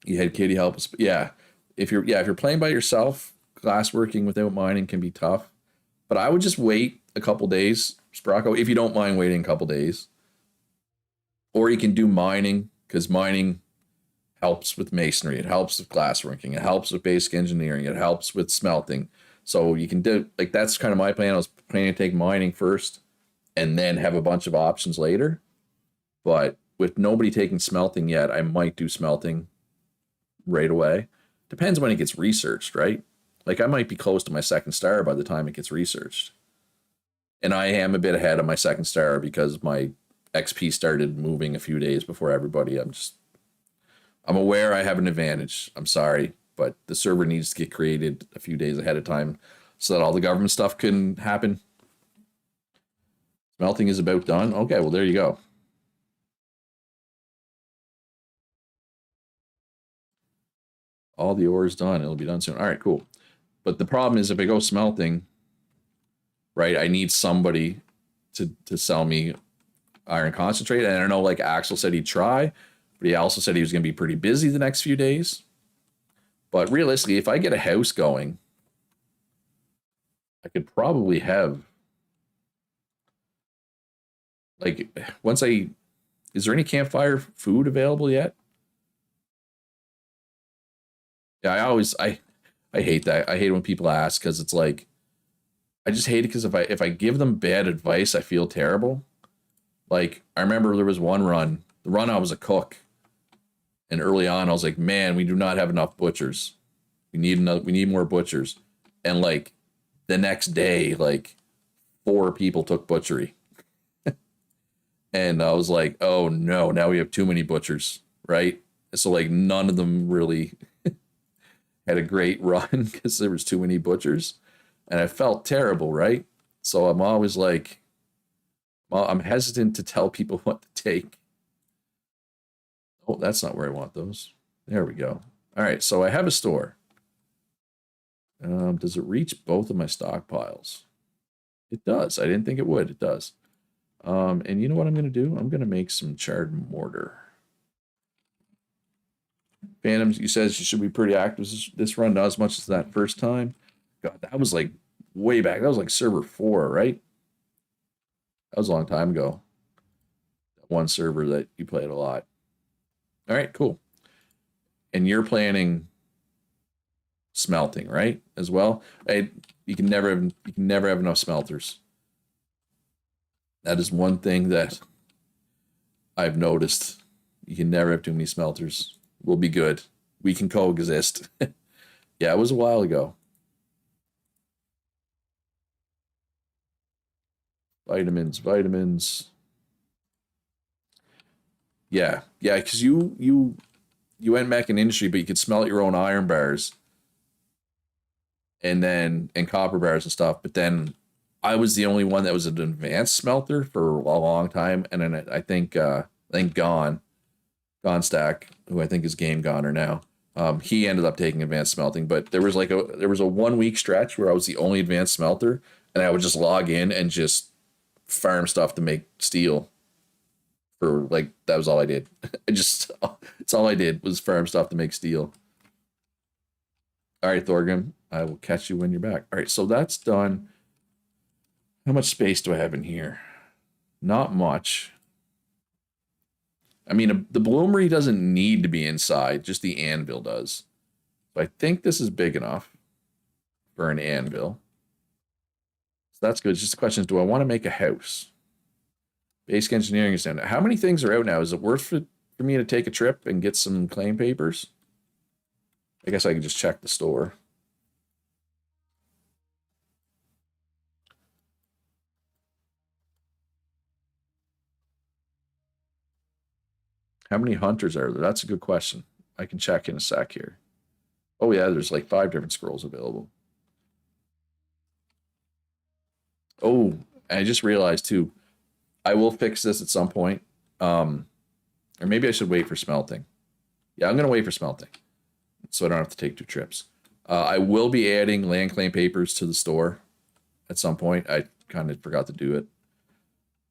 You had Kitty help us. Yeah. If you're playing by yourself, glassworking without mining can be tough. But I would just wait a couple days, Sprocko, if you don't mind waiting a couple days. Or you can do mining, because mining helps with masonry, it helps with glassworking, it helps with basic engineering, it helps with smelting. So you can do, like, that's kind of my plan. I was planning to take mining first and then have a bunch of options later. But with nobody taking smelting yet, I might do smelting right away. Depends when it gets researched, right? Like I might be close to my second star by the time it gets researched. And I am a bit ahead of my second star because my XP started moving a few days before everybody. I'm aware I have an advantage. I'm sorry, but the server needs to get created a few days ahead of time so that all the government stuff can happen. Smelting is about done. Okay, well, there you go. All the ore is done. It'll be done soon. All right, cool. But the problem is if I go smelting, right, I need somebody to sell me iron concentrate. And I don't know, like Axel said he'd try, but he also said he was going to be pretty busy the next few days. But realistically, if I get a house going, I could probably have, like, is there any campfire food available yet? Yeah, I hate that. I hate when people ask because it's like, I just hate it because if I give them bad advice, I feel terrible. Like I remember there was the run I was a cook, and early on I was like, man, we do not have enough butchers. We need more butchers. And like the next day, like 4 people took butchery. And I was like, oh no, now we have too many butchers, right? So like none of them really had a great run because there was too many butchers. And I felt terrible, right? So I'm always like, well, I'm hesitant to tell people what to take. Oh, that's not where I want those. There we go. All right, so I have a store. Does it reach both of my stockpiles? It does. I didn't think it would. It does. And you know what I'm going to do? I'm going to make some charred mortar. Phantoms, you says you should be pretty active this run, not as much as that first time. God, that was like way back. That was like server 4, right? That was a long time ago. That one server that you played a lot. All right, cool. And you're planning smelting, right? As well. You can never have enough smelters. That is one thing that I've noticed. You can never have too many smelters. We'll be good. We can coexist. Yeah, it was a while ago. Vitamins. Yeah, because you went back in industry, but you could smelt your own iron bars and copper bars and stuff. But then I was the only one that was an advanced smelter for a long time, and then I think Gone Stack, who I think is Game Goner now. He ended up taking advanced smelting, but there was a 1 week stretch where I was the only advanced smelter, and I would just log in and just farm stuff to make steel. For like that was all I did. It's all I did was farm stuff to make steel. All right, Thorgrim, I will catch you when you're back. All right, so that's done. How much space do I have in here? Not much. I mean, the bloomery doesn't need to be inside, just the anvil does. So I think this is big enough for an anvil. So that's good. Just the question is, do I want to make a house? Basic engineering is down. How many things are out now? Is it worth it for me to take a trip and get some claim papers? I guess I can just check the store. How many hunters are there? That's a good question. I can check in a sec here. Oh yeah, there's like 5 different scrolls available. Oh, I just realized too, I will fix this at some point. Or maybe I should wait for smelting. Yeah, I'm going to wait for smelting, so I don't have to take 2 trips. I will be adding land claim papers to the store at some point. I kind of forgot to do it.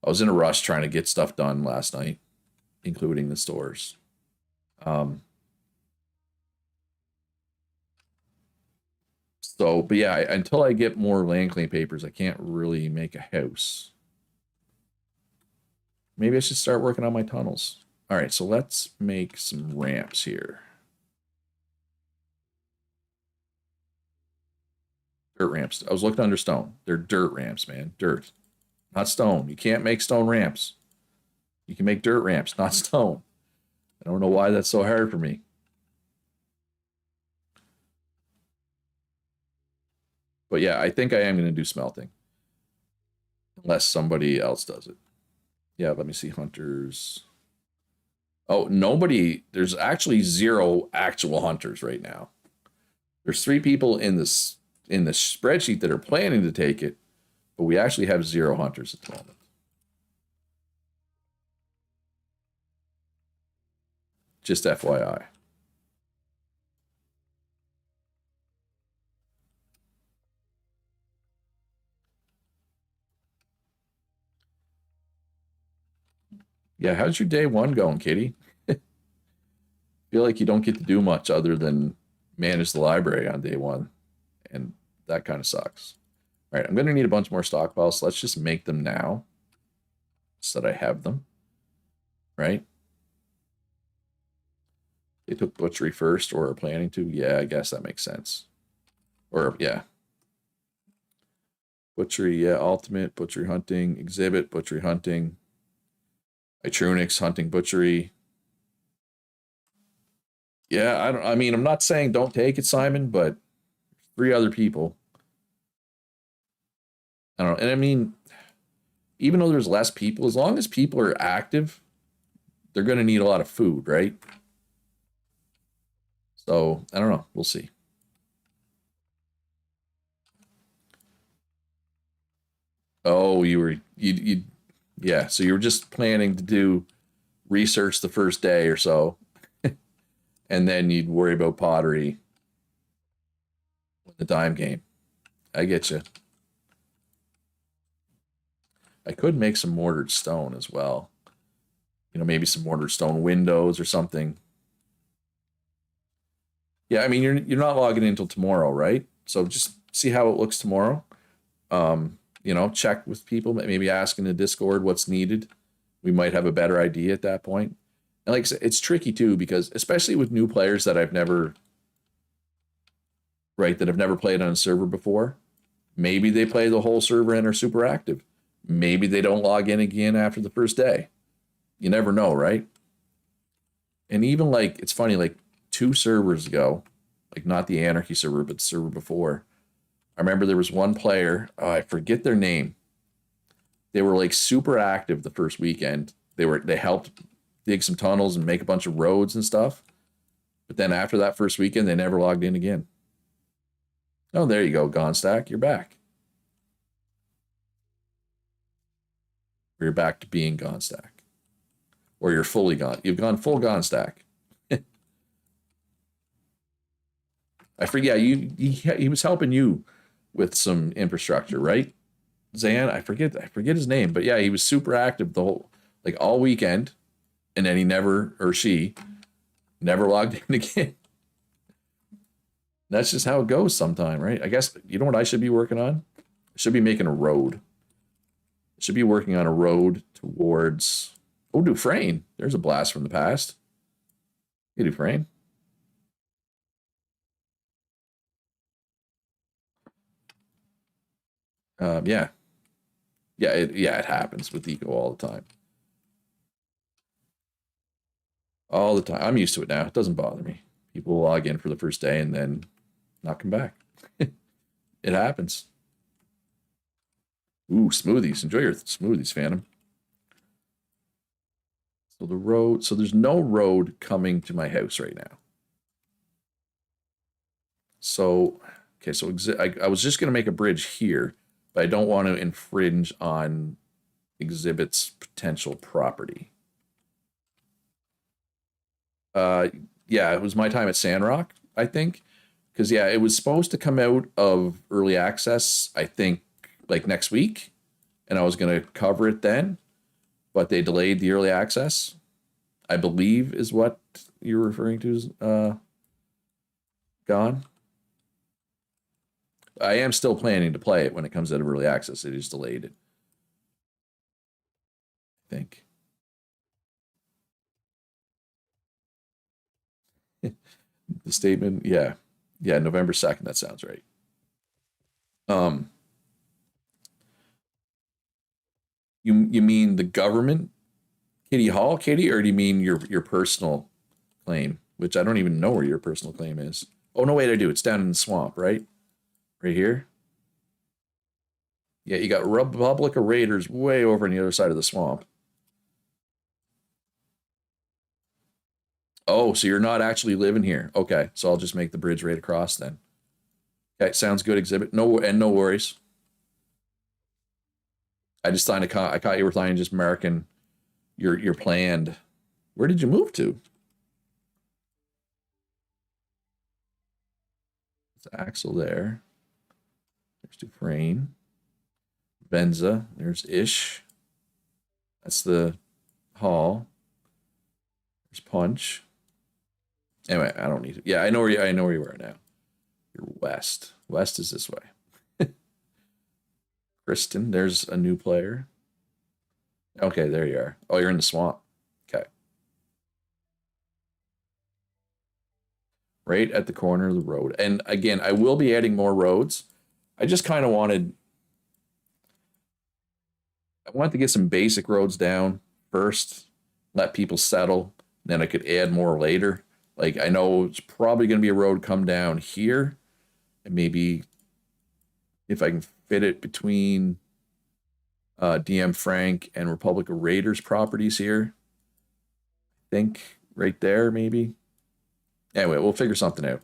I was in a rush trying to get stuff done last night, including the stores. But yeah, until I get more land claim papers, I can't really make a house. Maybe I should start working on my tunnels. All right, so let's make some ramps here. Dirt ramps. I was looking under stone. They're dirt ramps, man. Dirt, not stone. You can't make stone ramps. You can make dirt ramps, not stone. I don't know why that's so hard for me. But yeah, I think I am going to do smelting. Unless somebody else does it. Yeah, let me see. Hunters. Oh, nobody. There's actually 0 actual hunters right now. There's 3 people in the spreadsheet that are planning to take it, but we actually have 0 hunters at the moment. Just FYI. Yeah, how's your day 1 going, Kitty? Feel like you don't get to do much other than manage the library on day 1, and that kind of sucks. All right, I'm going to need a bunch more stockpiles, so let's just make them now so that I have them, right? They took butchery first or are planning to. Yeah, I guess that makes sense. Or, yeah. Butchery, yeah, ultimate, butchery hunting, exhibit, butchery hunting. Itrunix, hunting, butchery. Yeah, I mean, I'm not saying don't take it, Simon, but 3 other people. I don't know. And I mean, even though there's less people, as long as people are active, they're going to need a lot of food, right? So, I don't know. We'll see. Oh, you yeah, so you were just planning to do research the first day or so, and then you'd worry about pottery when the time came. I get you. I could make some mortared stone as well. You know, maybe some mortared stone windows or something. Yeah, I mean, you're not logging in until tomorrow, right? So just see how it looks tomorrow. You know, check with people, maybe ask in the Discord what's needed. We might have a better idea at that point. And like I said, it's tricky too, because especially with new players that I've never right, that have never played on a server before. Maybe they play the whole server and are super active. Maybe they don't log in again after the first day. You never know, right? And even like, it's funny, like 2 servers ago, like not the Anarchy server, but the server before, I remember there was one player, I forget their name. They were like super active the first weekend. They helped dig some tunnels and make a bunch of roads and stuff. But then after that first weekend, they never logged in again. Oh, there you go, Gonstack, you're back. You're back to being Gonstack. Or you're fully gone. You've gone full Gonstack. I forget, he was helping you with some infrastructure, right? Zan, I forget his name, but yeah, he was super active the whole, like all weekend, and then he never, or she never logged in again. That's just how it goes sometime, right? I guess, you know what I should be working on? I should be making a road. I should be working on a road towards, oh, Dufresne. There's a blast from the past. Hey, Dufresne. Yeah. It happens with Eco all the time. All the time. I'm used to it now. It doesn't bother me. People log in for the first day and then not come back. It happens. Ooh, smoothies. Enjoy your smoothies, Phantom. So the road, so there's no road coming to my house right now. So, okay, so I was just going to make a bridge here, but I don't want to infringe on Exhibit's potential property. Yeah, it was my time at Sandrock, I think. Because, yeah, it was supposed to come out of early access, I think, like next week. And I was going to cover it then. But they delayed the early access, I believe is what you're referring to, Gone. I am still planning to play it when it comes out of early access. It is delayed it, I think. The statement, yeah. Yeah, November 2nd, that sounds right. Um, you mean the government, Kitty Hall, Kitty, or do you mean your personal claim? Which I don't even know where your personal claim is. Oh no, wait, I do. It's down in the swamp, right? Right here. Yeah, you got Republic of Raiders way over on the other side of the swamp. Oh, so you're not actually living here. Okay, so I'll just make the bridge right across then. Okay, sounds good, Exhibit. No, and no worries. I just signed a con. I caught you were flying just marking your planned. Where did you move to? It's Axel there. There's Dufresne. Benza. There's Ish. That's the hall. There's Punch. Anyway, I don't need to. Yeah, I know where you are now. You're west. West is this way. Kristen, there's a new player. Okay, there you are. Oh, you're in the swamp. Okay. Right at the corner of the road. And again, I will be adding more roads. I just kind of wanted to get some basic roads down first, let people settle, then I could add more later. Like I know it's probably going to be a road come down here, and maybe if I can fit it between DM Frank and Republic of Raiders properties here. I think right there maybe. Anyway, we'll figure something out.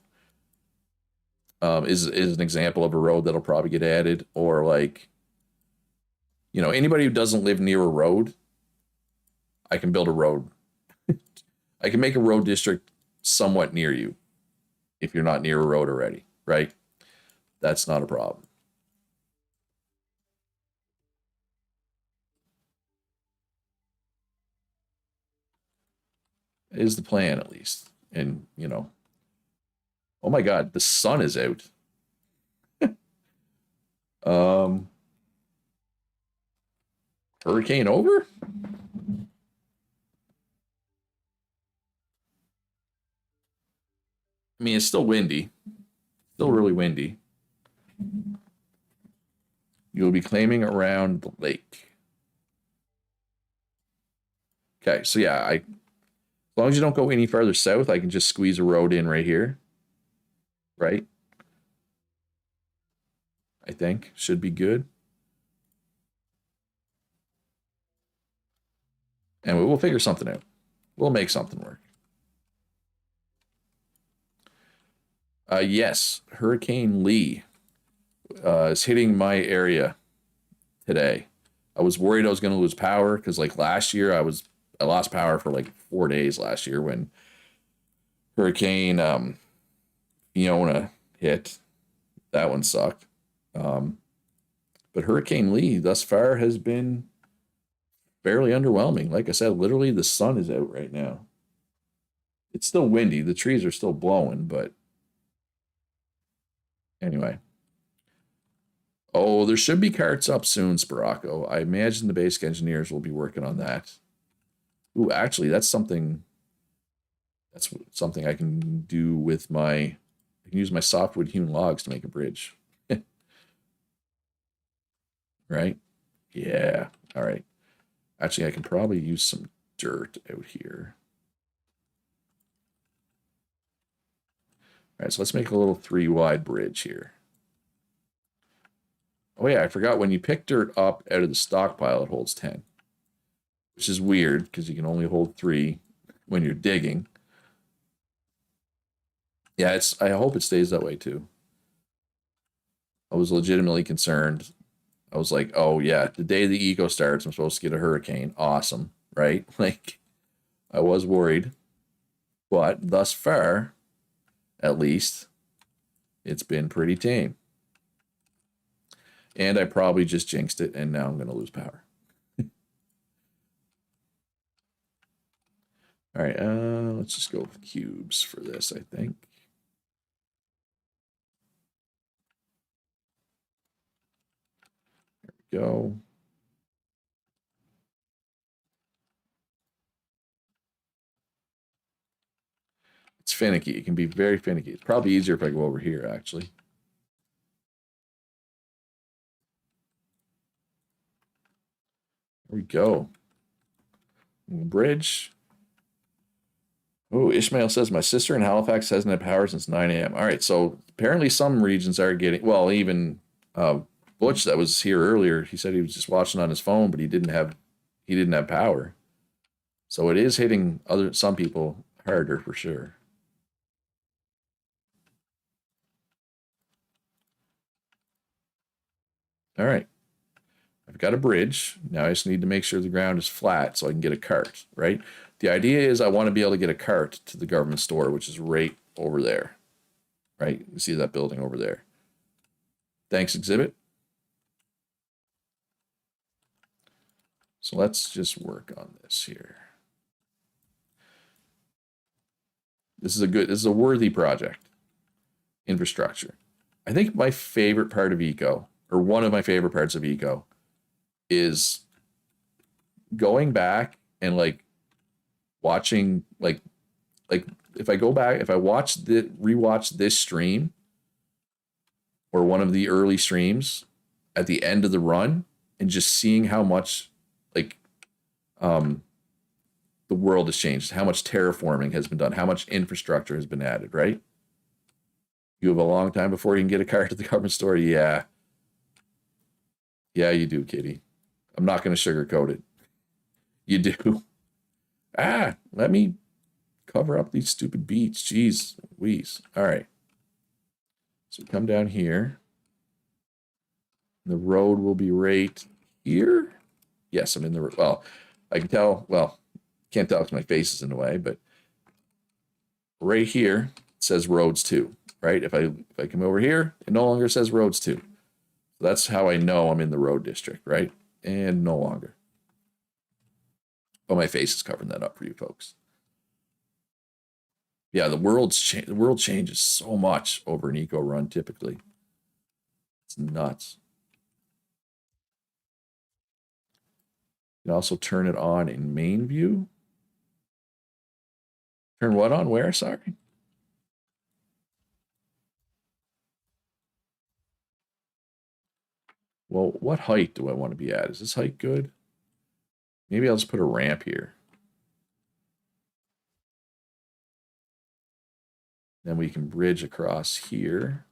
Is an example of a road that'll probably get added, or like, anybody who doesn't live near a road, I can build a road. I can make a road district somewhat near you if you're not near a road already, right? That's not a problem. It is the plan at least. And, oh my God, the sun is out. um, Hurricane over? I mean, it's still windy. Still really windy. You'll be claiming around the lake. Okay, so yeah, as long as you don't go any farther south, I can just squeeze a road in right here. Right? I think should be good. And we'll figure something out. We'll make something work. Yes, Hurricane Lee is hitting my area today. I was worried I was going to lose power because like last year I lost power for like 4 days last year when Hurricane Fiona hit. That one sucked. But Hurricane Lee thus far has been fairly underwhelming. Like I said, literally the sun is out right now. It's still windy. The trees are still blowing, but anyway. Oh, there should be carts up soon, Spiracco. I imagine the basic engineers will be working on that. Ooh, actually, that's something I can do with I can use my softwood hewn logs to make a bridge. Right? Yeah. All right. Actually, I can probably use some dirt out here. All right, so let's make a little 3-wide bridge here. Oh yeah, I forgot when you pick dirt up out of the stockpile, it holds 10. Which is weird, because you can only hold 3 when you're digging. Yeah, I hope it stays that way too. I was legitimately concerned. I was like, oh yeah, the day the eco starts, I'm supposed to get a hurricane. Awesome, right? Like, I was worried. But thus far, at least, it's been pretty tame. And I probably just jinxed it, and now I'm going to lose power. All right, let's just go with cubes for this, I think. There we go. It's finicky. It can be very finicky. It's probably easier if I go over here, actually. There we go. Bridge. Oh, Ishmael says, my sister in Halifax hasn't had power since 9 a.m. All right, so apparently some regions are getting, well, even Butch that was here earlier, he said he was just watching on his phone, but he didn't have power. So it is hitting some people harder for sure. All right. I've got a bridge. Now I just need to make sure the ground is flat so I can get a cart, right? The idea is I want to be able to get a cart to the government store, which is right over there, right? You see that building over there. Thanks, exhibit. So let's just work on this here. This is a worthy project. Infrastructure. I think my favorite part of eco, or one of my favorite parts of eco, is going back and like watching like if I go back, if I rewatch this stream or one of the early streams at the end of the run and just seeing how much like the world has changed, how much terraforming has been done, how much infrastructure has been added, right? You have a long time before you can get a car to the government store. Yeah. Yeah, you do, Kitty. I'm not going to sugarcoat it. You do. Let me cover up these stupid beats. Jeez Louise. All right. So come down here. The road will be right here. Yes, I'm in the, well, I can tell, well, can't tell because my face is in the way, but right here it says roads 2, right? If I come over here, it no longer says roads 2. So that's how I know I'm in the road district, right? And no longer. But my face is covering that up for you folks. Yeah, the world changes so much over an eco run typically. It's nuts. You can also turn it on in main view. Turn what on? Where? Sorry. Well, what height do I want to be at? Is this height good? Maybe I'll just put a ramp here. Then we can bridge across here.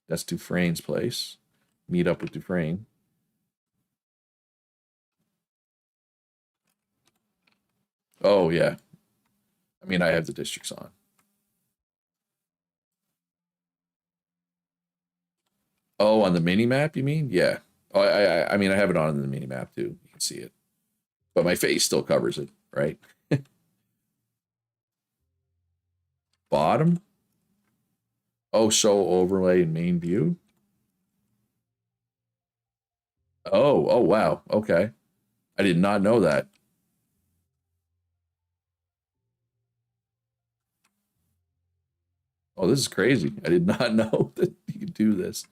That's Dufresne's place. Meet up with Dufresne. Oh, yeah. I mean, I have the districts on. Oh, on the mini map, you mean? Yeah. Oh, I mean, I have it on in the mini map too. You can see it, but my face still covers it, right? Bottom. Oh, show overlay and main view. Oh, wow. Okay. I did not know that. Oh, this is crazy. I did not know that you could do this.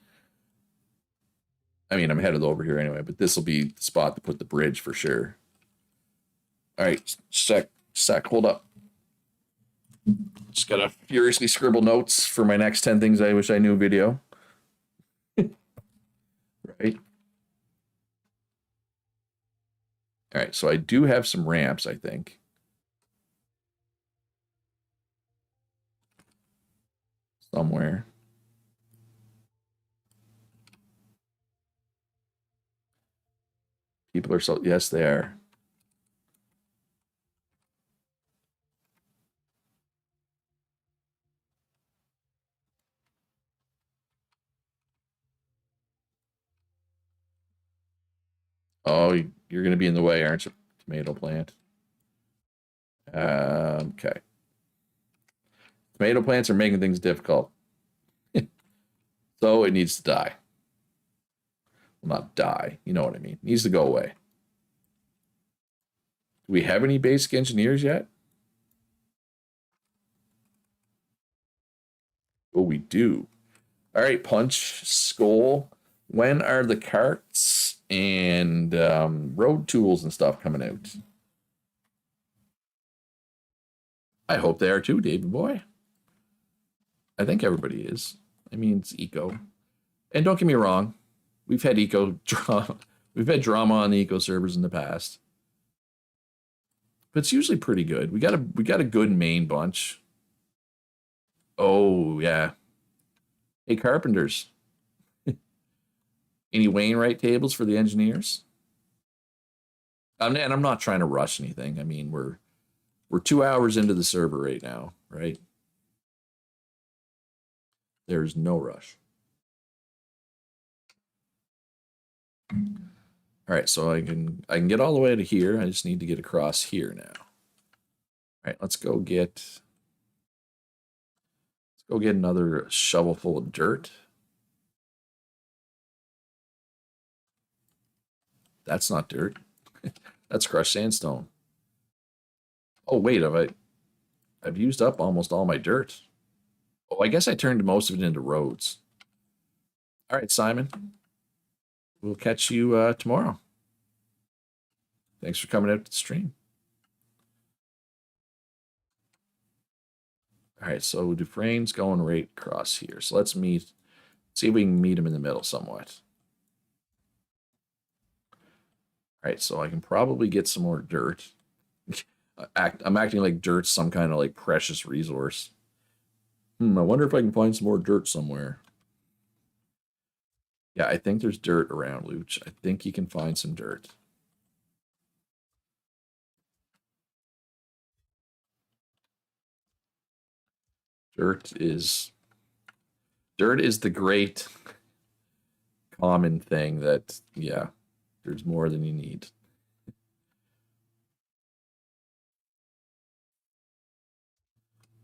I mean, I'm headed over here anyway, but this will be the spot to put the bridge for sure. All right, sec, hold up. Just gotta furiously scribble notes for my next 10 things I wish I knew video. Right. All right, so I do have some ramps, I think. Somewhere. People are so, yes, they are. Oh, you're going to be in the way, aren't you? Tomato plant. Okay. Tomato plants are making things difficult. So it needs to die. Well, not die. You know what I mean. It needs to go away. Do we have any basic engineers yet? Oh, we do. All right, Punch, Skull. When are the carts and road tools and stuff coming out? I hope they are too, David boy. I think everybody is. I mean, it's eco. And don't get me wrong, we've had eco drama. We've had drama on the eco servers in the past. But it's usually pretty good. We got a good main bunch. Oh, yeah. Hey, carpenters. Any Wainwright tables for the engineers? And I'm not trying to rush anything. I mean, we're 2 hours into the server right now, right? There's no rush. All right, so I can get all the way to here. I just need to get across here now. All right, let's go get another shovel full of dirt. That's not dirt. That's crushed sandstone. Oh wait, I've used up almost all my dirt. Oh, I guess I turned most of it into roads. All right, Simon. We'll catch you tomorrow. Thanks for coming out to the stream. All right, so Dufresne's going right across here. So let's see if we can meet him in the middle somewhat. All right, so I can probably get some more dirt. I'm acting like dirt's some kind of like precious resource. I wonder if I can find some more dirt somewhere. Yeah, I think there's dirt around, Luch. I think you can find some dirt. Dirt is the great common thing that, yeah, there's more than you need.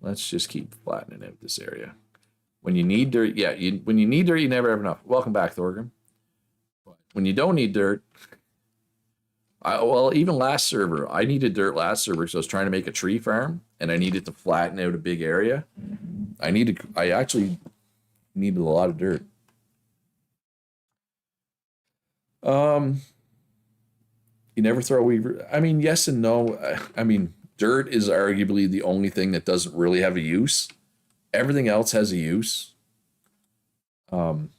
Let's just keep flattening out this area. When you need dirt, yeah, when you need dirt, you never have enough. Welcome back, Thorgrim. When you don't need dirt, well, even last server, I needed dirt last server because I was trying to make a tree farm and I needed to flatten out a big area. I actually needed a lot of dirt. You never throw weaver. I mean, yes and no. I mean, dirt is arguably the only thing that doesn't really have a use. Everything else has a use. Um,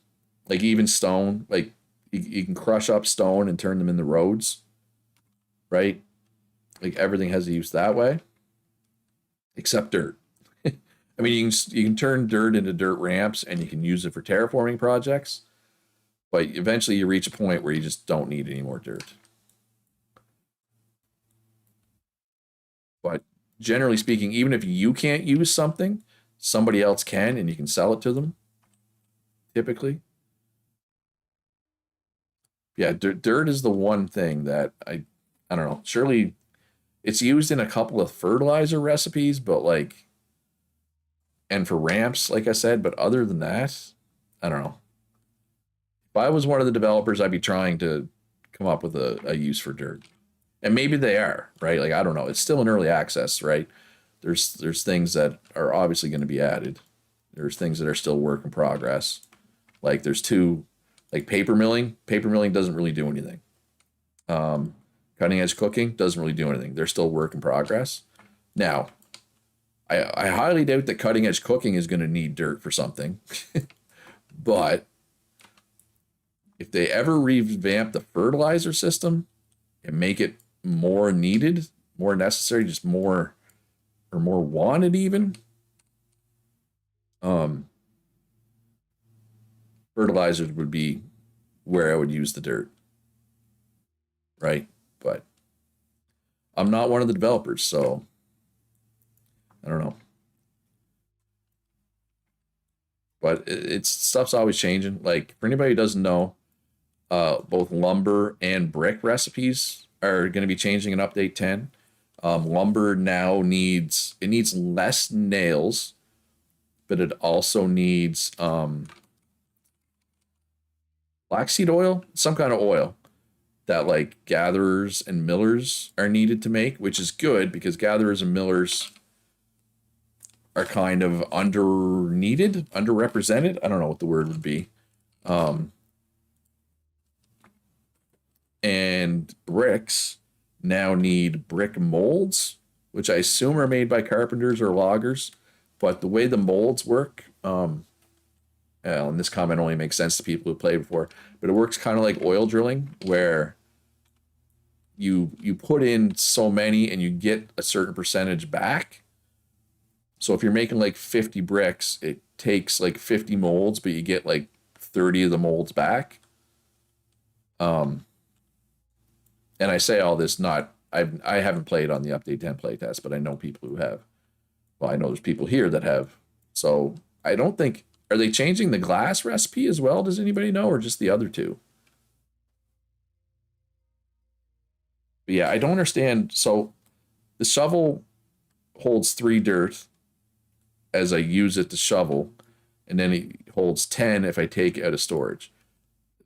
like even stone, like you can crush up stone and turn them into roads, right? Like everything has a use that way, except dirt. I mean, you can turn dirt into dirt ramps, and you can use it for terraforming projects. But eventually, you reach a point where you just don't need any more dirt. But generally speaking, even if you can't use something, somebody else can, and you can sell it to them. Typically, yeah, dirt is the one thing that I don't know. Surely, it's used in a couple of fertilizer recipes, but like, and for ramps, like I said. But other than that, I don't know. If I was one of the developers, I'd be trying to come up with a use for dirt. And maybe they are, right? Like I don't know. It's still in early access, right? There's things that are obviously going to be added. There's things that are still work in progress. Like there's two, like paper milling. Paper milling doesn't really do anything. Um, Cutting edge cooking doesn't really do anything. They're still work in progress. Now, I highly doubt that cutting edge cooking is going to need dirt for something. But if they ever revamp the fertilizer system and make it more needed, more necessary, just more or more wanted even, um, fertilizers would be where I would use the dirt, right? But I'm not one of the developers, so I don't know. But it's stuff's always changing. Like for anybody who doesn't know, both lumber and brick recipes are going to be changing in update 10. Lumber now needs less nails, but it also needs flaxseed oil, some kind of oil that like gatherers and millers are needed to make, which is good because gatherers and millers are kind of under needed, underrepresented. I don't know what the word would be. Um, and bricks now need brick molds, which I assume are made by carpenters or loggers. But the way the molds work, and this comment only makes sense to people who played before, but it works kind of like oil drilling, where you put in so many and you get a certain percentage back. So if you're making like 50 bricks, it takes like 50 molds, but you get like 30 of the molds back. Um, and I say all this not I haven't played on the update 10 playtest, but I know people who have. Well, I know there's people here that have. So I don't think are they changing the glass recipe as well? Does anybody know, or just the other two? But yeah, I don't understand. So the shovel holds 3 dirt as I use it to shovel, and then it holds 10 if I take it out of storage.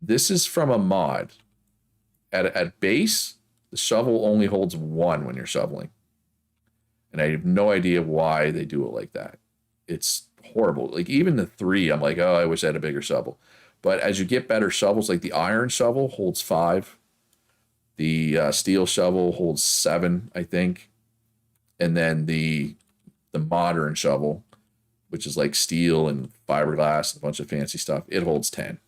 This is from a mod. At base, the shovel only holds 1 when you're shoveling. And I have no idea why they do it like that. It's horrible. Like even the 3, I'm like, oh, I wish I had a bigger shovel. But as you get better shovels, like the iron shovel holds 5, the steel shovel holds 7, I think, and then the modern shovel, which is like steel and fiberglass and a bunch of fancy stuff, it holds 10.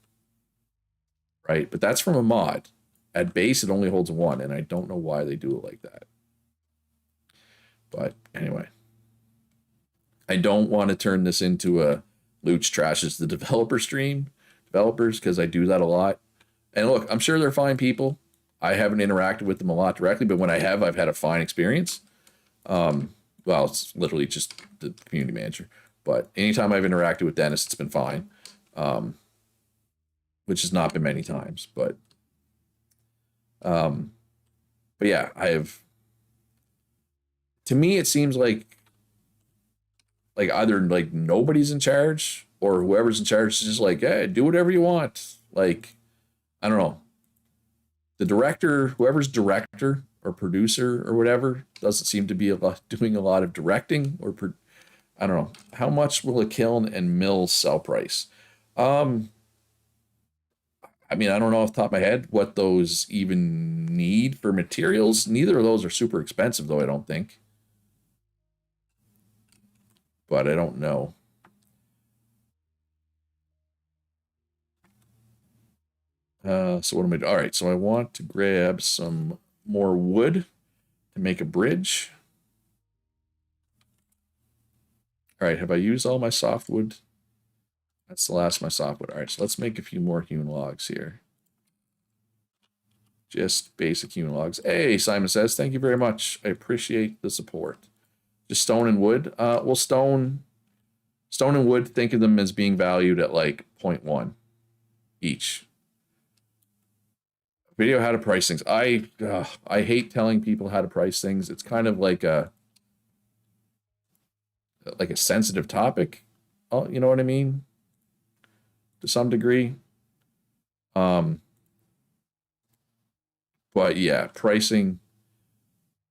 Right? But that's from a mod. At base, it only holds 1, and I don't know why they do it like that. But anyway, I don't want to turn this into a Luch trashes the developer stream, developers, because I do that a lot. And look, I'm sure they're fine people. I haven't interacted with them a lot directly, but when I have, I've had a fine experience. Well, it's literally just the community manager. But anytime I've interacted with Dennis, it's been fine, which has not been many times. Um, but yeah, I have. To me, it seems like either like nobody's in charge or whoever's in charge is just like, hey, do whatever you want. Like, I don't know. The director, whoever's director or producer or whatever, doesn't seem to be doing a lot of directing or I don't know. How much will a kiln and mill sell price? Um, I mean, I don't know off the top of my head what those even need for materials. Neither of those are super expensive, though, I don't think. But I don't know. So what am I doing? All right, so I want to grab some more wood to make a bridge. All right, have I used all my softwood? That's the last of my softwood. All right, so let's make a few more hewn logs here. Just basic hewn logs. Hey, Simon says, thank you very much. I appreciate the support. Just stone and wood. Well, stone and wood, think of them as being valued at like 0.1 each. Video how to price things. I hate telling people how to price things. It's kind of like a sensitive topic. Oh, you know what I mean? To some degree. But yeah, pricing,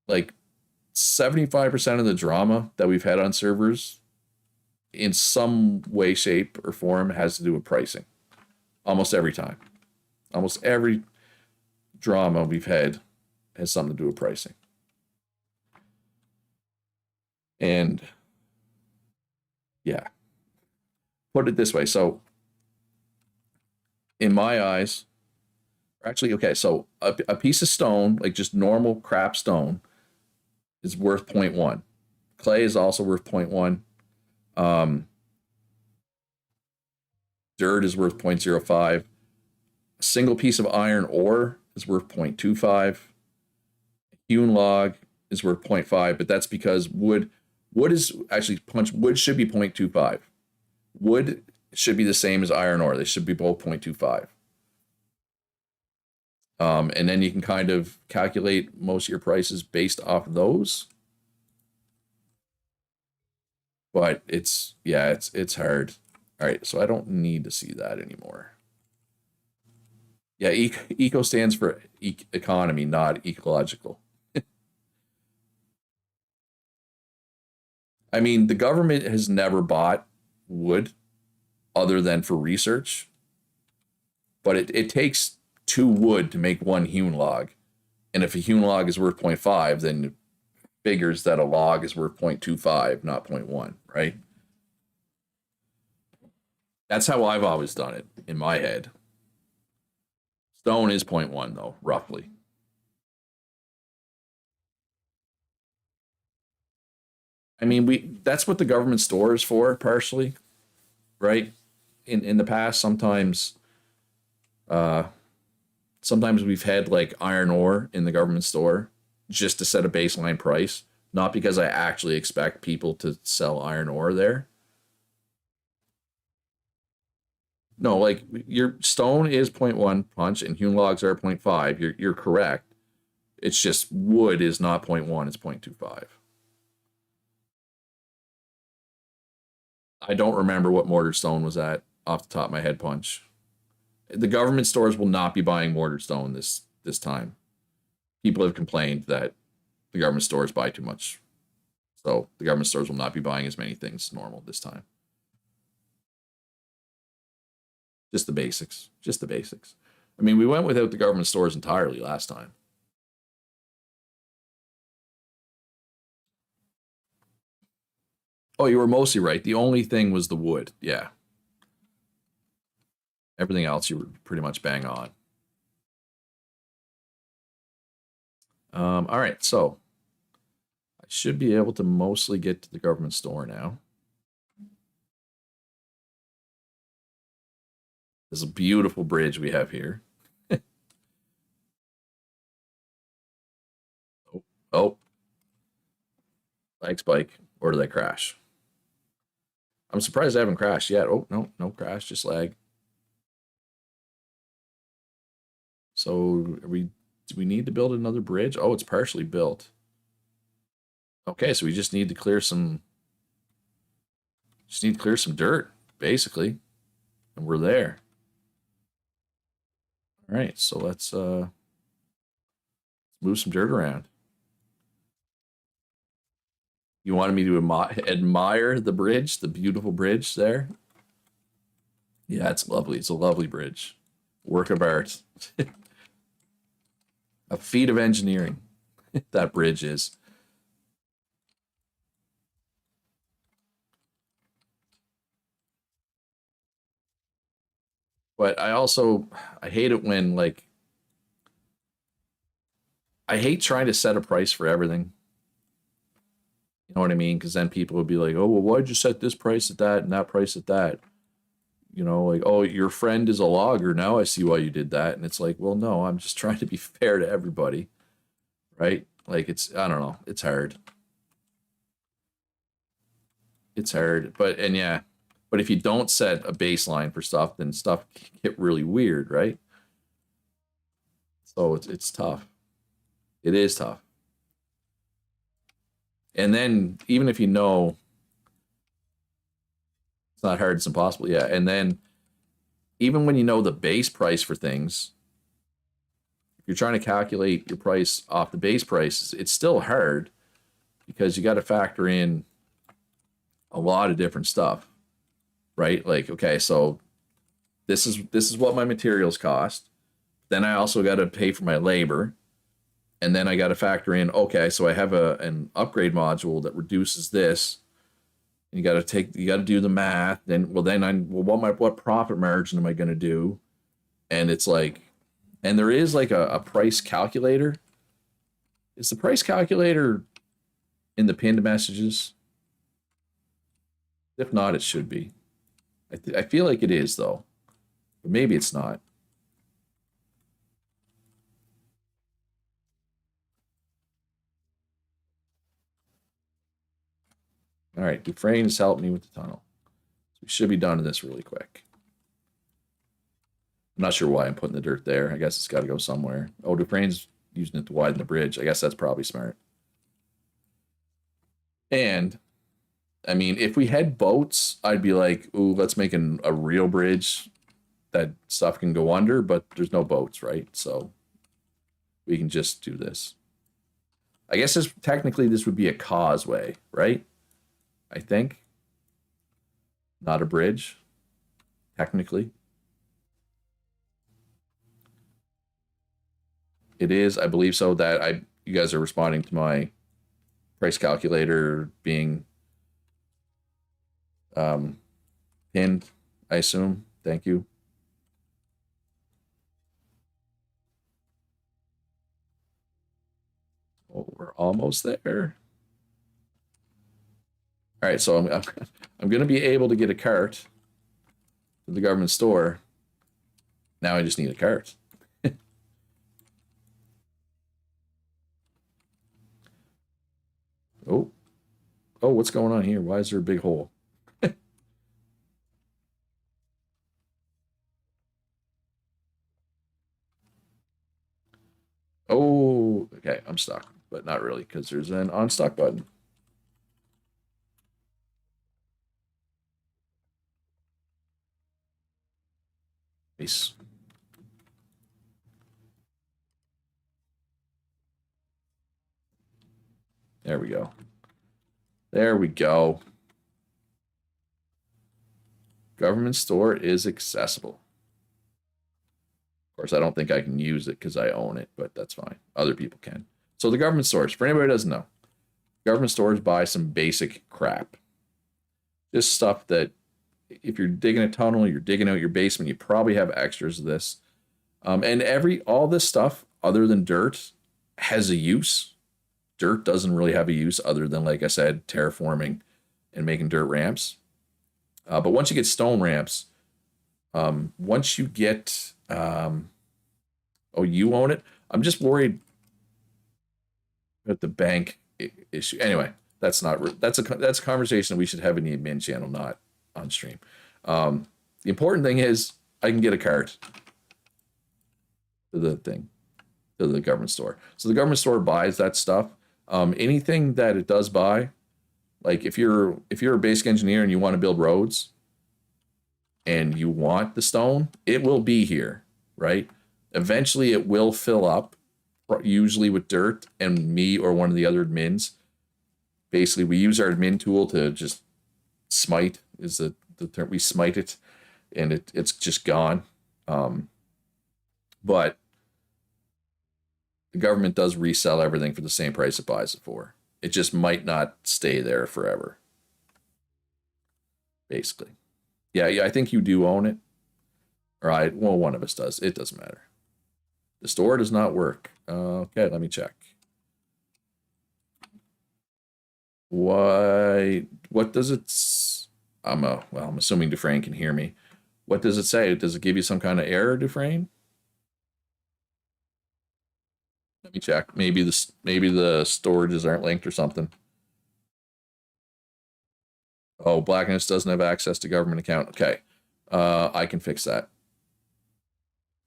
like 75% of the drama that we've had on servers in some way, shape, or form has to do with pricing. Almost every time. Almost every drama we've had has something to do with pricing. And yeah, put it this way. So, in my eyes, actually, okay, so a piece of stone, like just normal crap stone, is worth 0.1. Clay is also worth 0.1. Dirt is worth 0.05. A single piece of iron ore is worth 0.25. Hewn log is worth 0.5, but that's because wood is actually wood should be 0.25. Wood should be the same as iron ore. They should be both 0.25. And then you can kind of calculate most of your prices based off of those. But it's hard. All right, so I don't need to see that anymore. Yeah, eco stands for economy, not ecological. I mean, the government has never bought wood other than for research, but it takes 2 wood to make 1 hewn log. And if a hewn log is worth 0.5, then it figures that a log is worth 0.25, not 0.1, right? That's how I've always done it in my head. Stone is 0.1, though, roughly. I mean, that's what the government store is for, partially, right? In the past, uh, sometimes we've had like iron ore in the government store just to set a baseline price, not because I actually expect people to sell iron ore there. No, like your stone is 0.1 punch and hewn logs are 0.5. You're correct. It's just wood is not 0.1, it's 0.25. I don't remember what mortar stone was at off the top of my head, punch. The government stores will not be buying mortar stone this time. People have complained that the government stores buy too much. So the government stores will not be buying as many things as normal this time. Just the basics. Just the basics. I mean, we went without the government stores entirely last time. Oh, you were mostly right. The only thing was the wood. Yeah. Everything else you were pretty much bang on. All right, so I should be able to mostly get to the government store now. This is a beautiful bridge we have here. Oh, oh, thanks, bike. Or did I crash? I'm surprised I haven't crashed yet. Oh, no, no crash, just lag. So do we need to build another bridge? Oh, it's partially built. Okay, so we just need to clear some dirt, basically. And we're there. All right, so let's move some dirt around. You wanted me to admire the bridge, the beautiful bridge there? Yeah, it's lovely. It's a lovely bridge. Work of art. A feat of engineering. That bridge is. But I hate it when like I hate trying to set a price for everything. You know what I mean? Because then people would be like, "Oh, well, why'd you set this price at that and that price at that?" You know, like, "Oh, your friend is a logger. Now I see why you did that." And it's like, "Well, no, I'm just trying to be fair to everybody, right?" Like I don't know, it's hard. It's hard, but and yeah, but if you don't set a baseline for stuff, then stuff get really weird, right? So it's tough. It is tough. And then even if you know it's not hard, it's impossible. Yeah. And then even when you know the base price for things, if you're trying to calculate your price off the base price, it's still hard because you got to factor in a lot of different stuff, right? Like, okay, so this is what my materials cost. Then I also got to pay for my labor, and then I got to factor in, okay, so I have an upgrade module that reduces this. And you got to do the math. What profit margin am I going to do? And it's like, and there is like a price calculator. Is the price calculator in the pinned messages? If not, it should be. I feel like it is though, but maybe it's not. All right, Dufresne's helped me with the tunnel. So we should be done in this really quick. I'm not sure why I'm putting the dirt there. I guess it's got to go somewhere. Oh, Dufresne's using it to widen the bridge. I guess that's probably smart. And I mean, if we had boats, I'd be like, ooh, let's make a real bridge that stuff can go under, but there's no boats, right? So we can just do this. I guess technically this would be a causeway, right? I think. Not a bridge, technically. It is, I believe so, that you guys are responding to my price calculator being pinned, I assume. Thank you. Oh, we're almost there. All right, so I'm going to be able to get a cart to the government store. Now I just need a cart. Oh, oh, what's going on here? Why is there a big hole? Oh, okay, I'm stuck, but not really because there's an unstuck button. Nice. There we go. There we go. Government store is accessible. Of course, I don't think I can use it because I own it, but that's fine. Other people can. So the government stores, for anybody who doesn't know, government stores buy some basic crap. Just stuff that if you're digging a tunnel, you're digging out your basement, you probably have extras of this. And all this stuff other than dirt has a use. Dirt doesn't really have a use other than, like I said, terraforming and making dirt ramps. But once you get stone ramps, once you get, oh, you own it. I'm just worried about the bank issue. Anyway, that's a conversation we should have in the admin channel, not on stream. The important thing is I can get a cart to the government store. So the government store buys that stuff. Anything that it does buy, like if you're a basic engineer and you want to build roads and you want the stone, it will be here, right? Eventually it will fill up, usually with dirt, and me or one of the other admins. Basically, we use our admin tool to just smite is the term. We smite it and it's just gone. But the government does resell everything for the same price it buys it for. It just might not stay there forever. Basically. Yeah, I think you do own it. All right, well, one of us does. It doesn't matter. The store does not work. Okay, let me check. Why? What does it? I'm assuming Dufresne can hear me. What does it say? Does it give you some kind of error, Dufresne? Let me check. Maybe the storages aren't linked or something. Oh, Blackness doesn't have access to government account. Okay. I can fix that.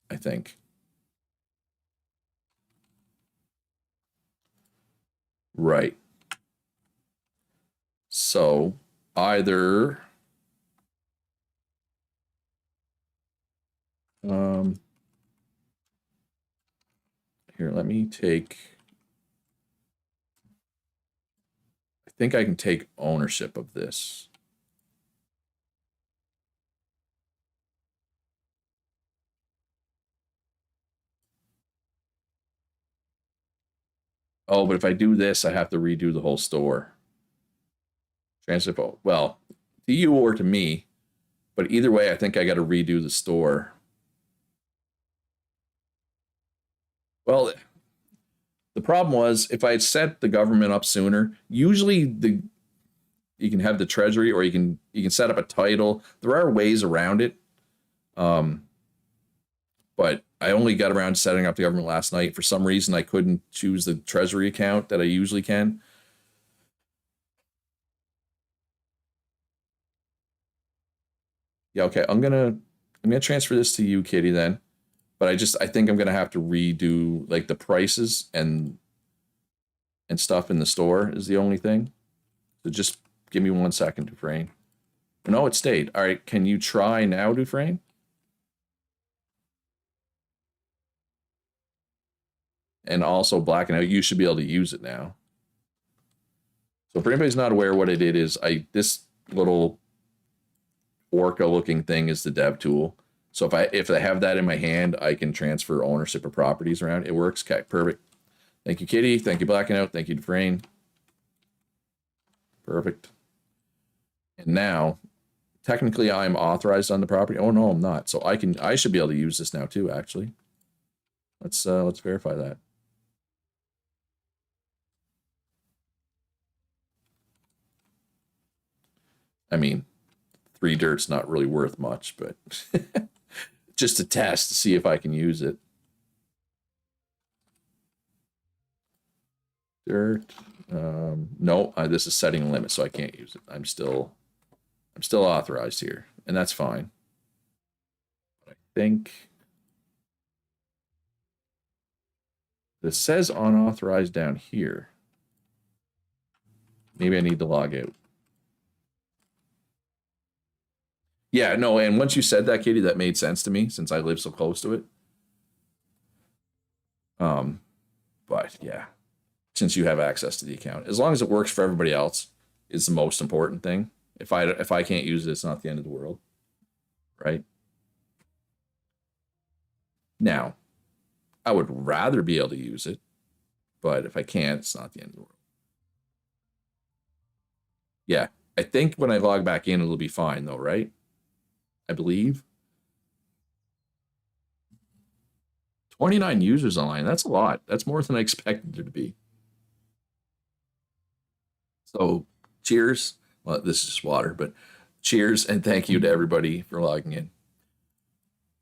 I think. Right. So either here, let me take. I think I can take ownership of this. Oh, but if I do this, I have to redo the whole store. Transfer, well, to you or to me, but either way, I think I got to redo the store. Well, the problem was if I had set the government up sooner, usually you can have the treasury or you can set up a title. There are ways around it. Um, but I only got around to setting up the government last night. For some reason, I couldn't choose the treasury account that I usually can. Yeah, okay. I'm gonna transfer this to you, Kitty, then. But I think I'm gonna have to redo like the prices and stuff in the store is the only thing. So just give me 1 second, Dufresne. No, it stayed. All right, can you try now, Dufresne? And also black and out. You should be able to use it now. So for anybody's not aware what it is, this little orca looking thing is the dev tool. So if I have that in my hand, I can transfer ownership of properties around. It works. Okay, perfect. Thank you, Kitty. Thank you, Black and Out. Thank you, Dufresne. Perfect. And now, technically, I'm authorized on the property. Oh no, I'm not. So I should be able to use this now too. Actually, let's verify that. I mean, 3 dirt's not really worth much, but just to test to see if I can use it. Dirt. No, this is setting a limit, so I can't use it. I'm still authorized here, and that's fine. I think this says unauthorized down here. Maybe I need to log out. Yeah, no, and once you said that, Katie, that made sense to me since I live so close to it. But yeah, since you have access to the account, as long as it works for everybody else, is the most important thing. If I can't use it, it's not the end of the world, right? Now, I would rather be able to use it, but if I can't, it's not the end of the world. Yeah, I think when I log back in, it'll be fine though, right? I believe 29 users online. That's a lot. That's more than I expected there to be. So, cheers. Well, this is just water, but cheers and thank you to everybody for logging in.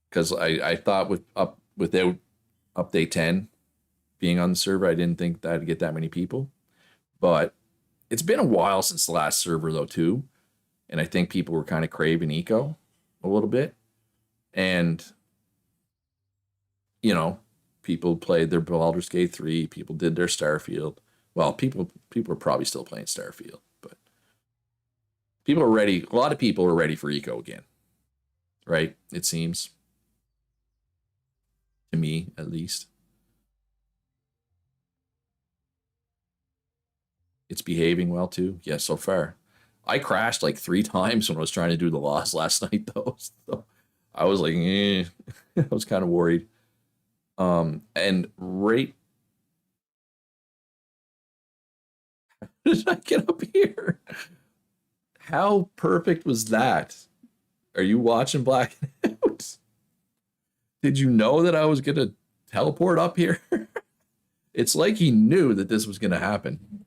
Because I thought without update 10 being on the server, I didn't think that I'd get that many people. But it's been a while since the last server though too, and I think people were kind of craving eco a little bit, and you know, people played their Baldur's Gate 3, people did their Starfield. Well, people are probably still playing Starfield, but people are ready. A lot of people are ready for eco again, right? It seems to me, at least. It's behaving well too. Yeah, so far. I crashed like 3 times when I was trying to do the loss last night, though. So I was like, eh. I was kind of worried. And right, did I get up here? How perfect was that? Are you watching Black and Out? Did you know that I was gonna teleport up here? It's like he knew that this was gonna happen.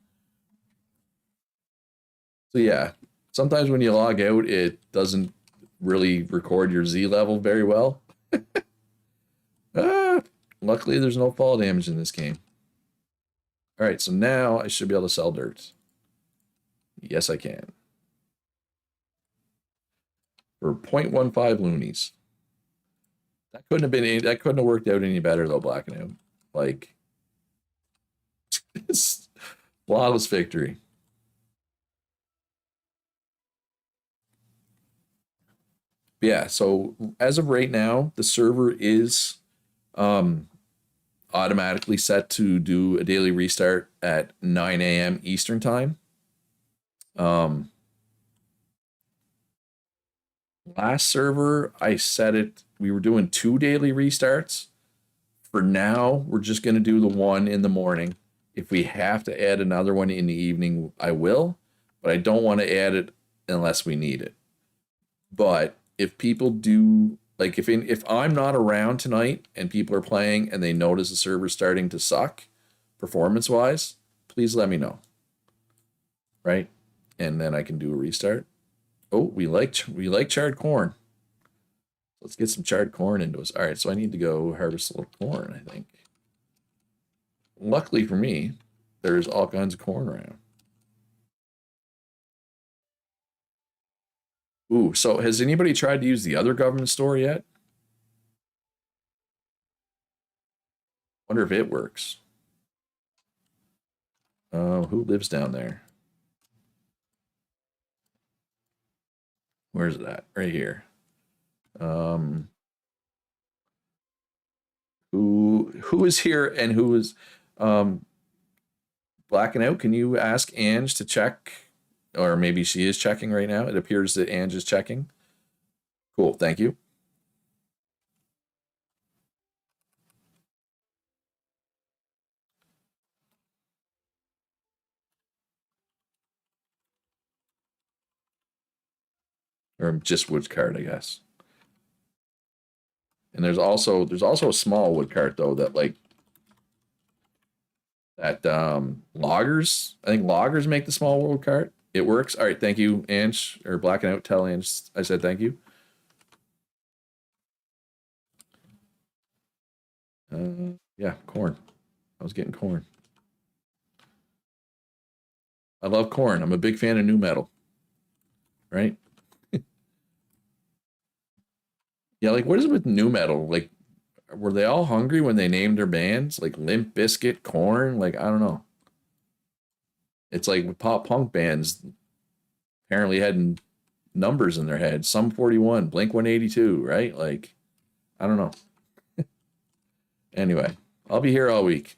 So yeah, sometimes when you log out, it doesn't really record your Z level very well. Ah, luckily there's no fall damage in this game. All right, so now I should be able to sell dirt. Yes, I can. For 0.15 loonies. That couldn't have worked out any better though, Blacking Out. Like it's flawless victory. Yeah, so as of right now, the server is um automatically set to do a daily restart at 9 a.m. Eastern time. Um Last server I set it, we were doing 2 daily restarts. For now, we're just going to do the one in the morning. If we have to add another one in the evening, I will, but I don't want to add it unless we need it. But if people do, like if I'm not around tonight and people are playing and they notice the server's starting to suck performance wise, please let me know. Right? And then I can do a restart. Oh, we like charred corn. Let's get some charred corn into us. All right, so I need to go harvest a little corn, I think. Luckily for me, there's all kinds of corn around. Ooh, so has anybody tried to use the other government store yet? Wonder if it works. Who lives down there? Where's it at? Right here. Um, who is here and who is Blacking Out? Can you ask Ange to check, or maybe she is checking right now? It appears that Ange is checking. Cool, thank you. Or just wood card, I guess. And there's also a small wood cart though that like that loggers. I think loggers make the small wood cart. It works. All right, thank you, Ange, or Blacking Out. Tell Ange I said thank you. Yeah, corn. I was getting corn. I love corn. I'm a big fan of new metal. Right? Yeah, like what is it with new metal? Like, were they all hungry when they named their bands? Like Limp Biscuit, Corn? Like, I don't know. It's like with pop punk bands apparently had numbers in their head. Some 41, Blink 182, right? Like, I don't know. Anyway, I'll be here all week.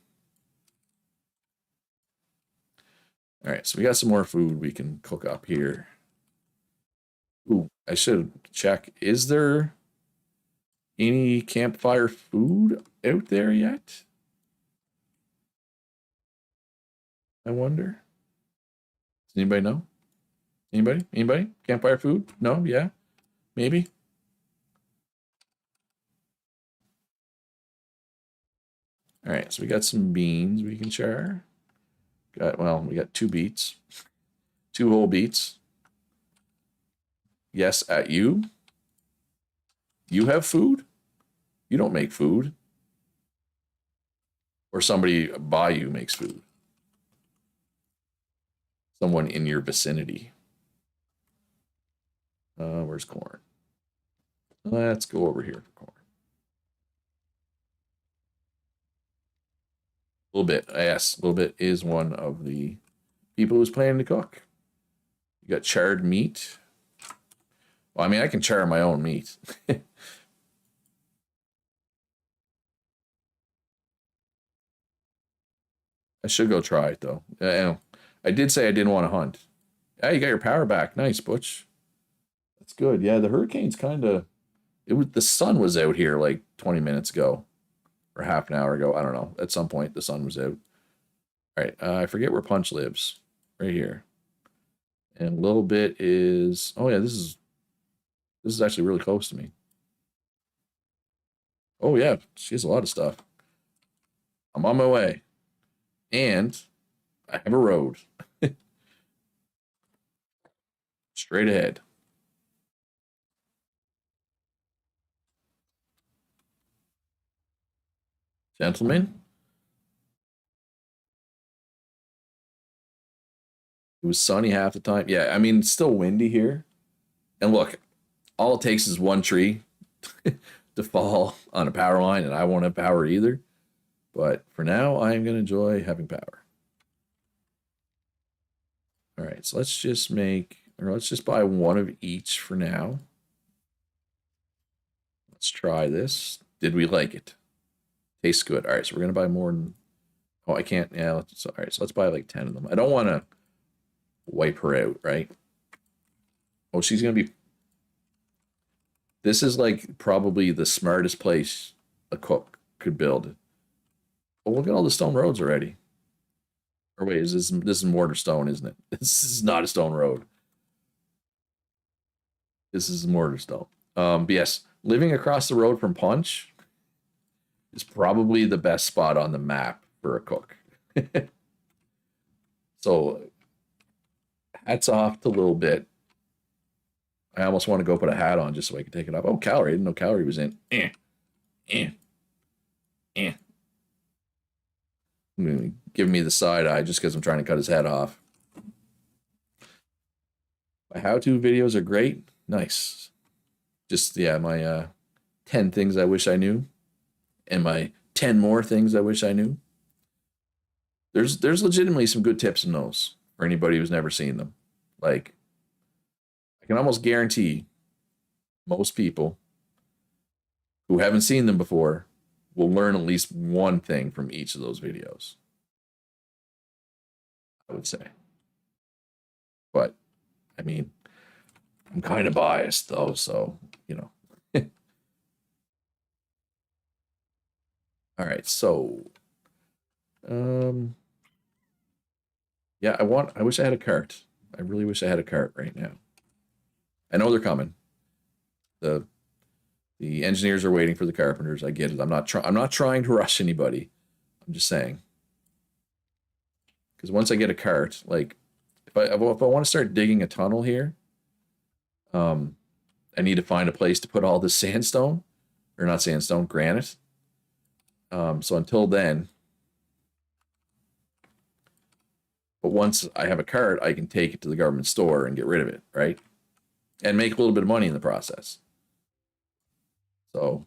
All right, so we got some more food we can cook up here. Ooh, I should check. Is there any campfire food out there yet? I wonder. Does anybody know? Anybody? Anybody? Campfire food? No? Yeah? Maybe? All right, so we got some beans we can share. We got 2 beets, 2 whole beets. Yes, at you. You have food? You don't make food. Or somebody by you makes food. Someone in your vicinity. Where's corn? Let's go over here for corn. A little bit, yes, a little bit is one of the people who's planning to cook. You got charred meat. Well, I mean, I can char my own meat. I should go try it though. I did say I didn't want to hunt. Yeah, you got your power back. Nice, Butch. That's good. Yeah, the hurricane's kind of. It was the sun was out here like 20 minutes ago, or half an hour ago. I don't know. At some point, the sun was out. All right, I forget where Punch lives. Right here, and a little bit is. Oh yeah, this is actually really close to me. Oh, yeah. She has a lot of stuff. I'm on my way. And I have a road straight ahead. Gentlemen, it was sunny half the time. Yeah, I mean, it's still windy here. And look, all it takes is one tree to fall on a power line, and I won't have power either. But for now, I am going to enjoy having power. All right, so let's just let's just buy one of each for now. Let's try this. Did we like it? Tastes good. All right, so we're going to buy more than, oh, I can't. Yeah, all right, so let's buy like 10 of them. I don't want to wipe her out, right? Oh, she's going to be, this is like probably the smartest place a cook could build. Oh, look at all the stone roads already. Or wait, this is mortar stone, isn't it? This is not a stone road. This is mortar stone. But yes, living across the road from Punch is probably the best spot on the map for a cook. So hats off to Little Bit. I almost want to go put a hat on just so I can take it off. Oh, Calorie. I didn't know Calorie was in. Give me the side eye just because I'm trying to cut his head off. My how-to videos are great. Nice. Just, yeah, my 10 things I wish I knew and my 10 more things I wish I knew. There's legitimately some good tips in those for anybody who's never seen them. Like, I can almost guarantee most people who haven't seen them before will learn at least one thing from each of those videos. I would say. But, I mean, I'm kind of biased though, so, you know. All right, so yeah, I wish I had a cart. I really wish I had a cart right now. I know they're coming. The the engineers are waiting for the carpenters. I get it. I'm not trying to rush anybody. I'm just saying. Because once I get a cart, like if I want to start digging a tunnel here, um I need to find a place to put all this sandstone, or not sandstone, granite. So until then, but once I have a cart, I can take it to the government store and get rid of it, right? And make a little bit of money in the process. So,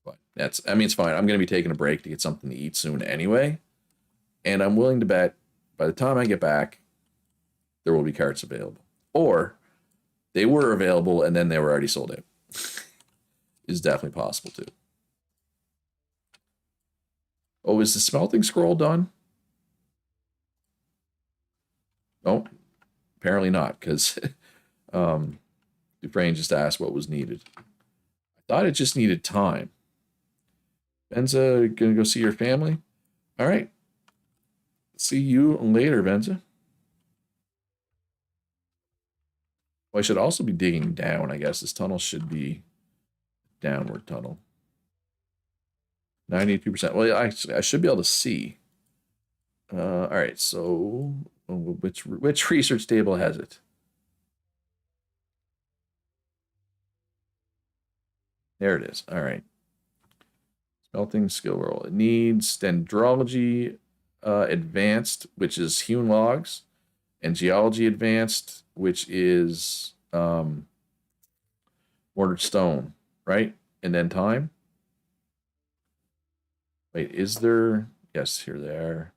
but I mean, it's fine. I'm going to be taking a break to get something to eat soon anyway. And I'm willing to bet by the time I get back, there will be carts available. Or they were available and then they were already sold out. Is definitely possible too. Oh, is the smelting scroll done? No, apparently not, because Dufresne just asked what was needed. I thought it just needed time. Venza, gonna go see your family? All right. See you later, Venza. Well, I should also be digging down, I guess. This tunnel should be downward tunnel. 92%. Well, I should be able to see. All right, so which research table has it? There it is. All right. Smelting skill roll. It needs dendrology advanced, which is hewn logs, and geology advanced, which is mortared stone, right? And then time. Wait, is there? Yes, here they are.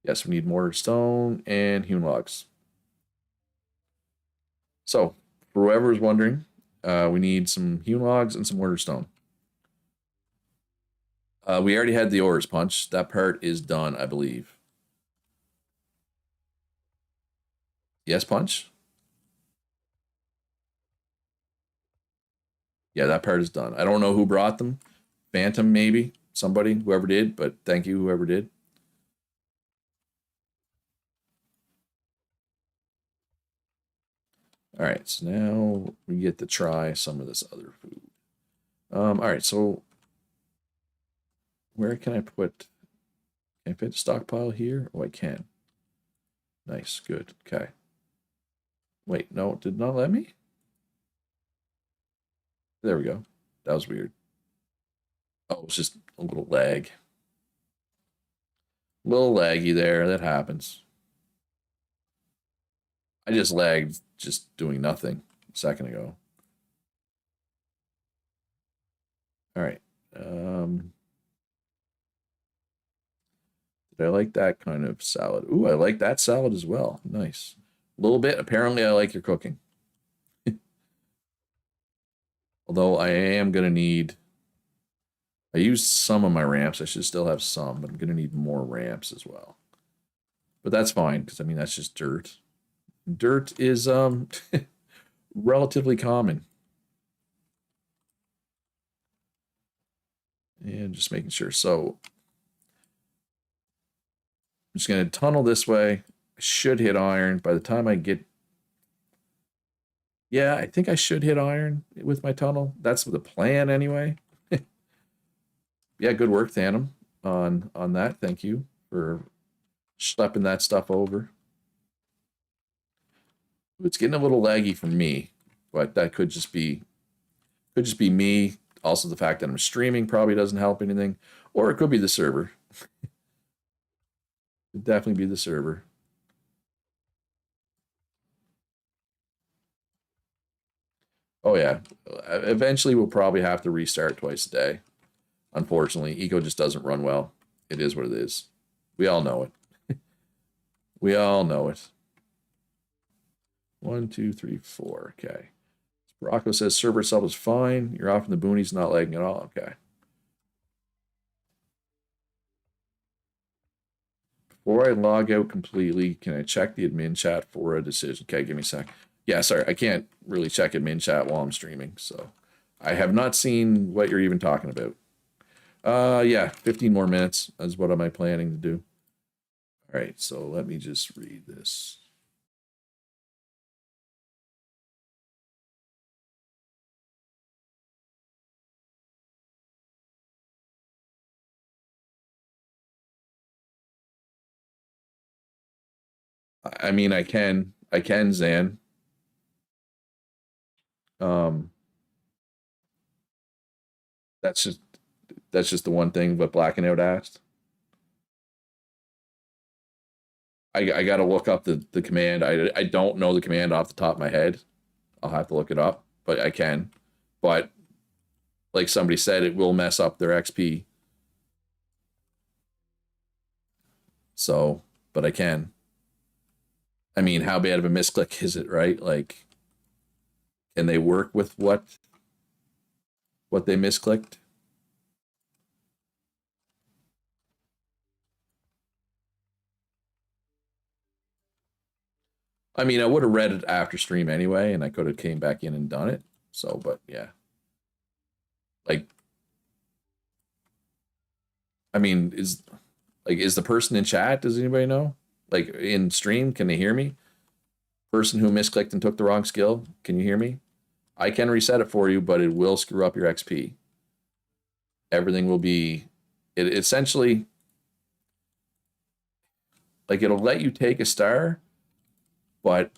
Yes, we need mortared stone and hewn logs. So, for whoever is wondering, we need some hewn logs and some mortared stone. We already had the ores punch. That part is done, I believe. Yes, punch? Yeah, that part is done. I don't know who brought them. Phantom, maybe. Somebody, whoever did, but thank you, whoever did. All right, so now we get to try some of this other food. All right, so where can I put? Can I fit a stockpile here? Oh, I can. Nice, good. Okay. Wait, no, it did not let me. There we go. That was weird. Oh, it's just a little lag. A little laggy there. That happens. I just lagged just doing nothing a second ago. All right. Did I like that kind of salad? Ooh, I like that salad as well. Nice. A little bit. Apparently, I like your cooking. Although I am going to need. I used some of my ramps. I should still have some, but I'm going to need more ramps as well. But that's fine because I mean that's just dirt. Dirt is relatively common. And just making sure. So I'm just going to tunnel this way. I should hit iron by the time I get. Yeah, I think I should hit iron with my tunnel. That's the plan anyway. Yeah, good work, Thanom, on that. Thank you for schlepping that stuff over. It's getting a little laggy for me, but that could just be me. Also, the fact that I'm streaming probably doesn't help anything, or it could be the server. Could definitely be the server. Oh yeah, eventually we'll probably have to restart twice a day. Unfortunately, Eco just doesn't run well. It is what it is. We all know it. We all know it. 1, 2, 3, 4. Okay. Rocco says server itself is fine. You're off in the boonies, not lagging at all. Okay. Before I log out completely, can I check the admin chat for a decision? Okay, give me a sec. Yeah, sorry, I can't really check admin chat while I'm streaming, so I have not seen what you're even talking about. Yeah, 15 more minutes is what am I planning to do. All right, so let me just read this. I mean, I can, Zan. Um, that's just that's just the one thing. But Blacking Out asked. I got to look up the command. I don't know the command off the top of my head. I'll have to look it up, but I can. But like somebody said, it will mess up their XP. So, but I can. I mean, how bad of a misclick is it, right? Like, can they work with what they misclicked? I mean, I would have read it after stream anyway, and I could have came back in and done it. So, but yeah, like, I mean, is the person in chat? Does anybody know? Like in stream, can they hear me? Person who misclicked and took the wrong skill, can you hear me? I can reset it for you, but it will screw up your XP. Everything will be. It essentially like it'll let you take a star, but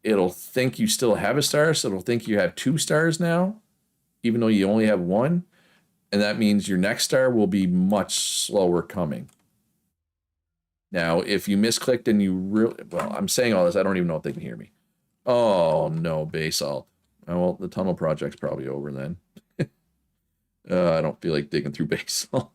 it'll think you still have a star, so it'll think you have 2 stars now, even though you only have one, and that means your next star will be much slower coming. Now, if you misclicked and you really well, I'm saying all this, I don't even know if they can hear me. Oh no, basalt. Oh, well, the tunnel project's probably over then. I don't feel like digging through basalt.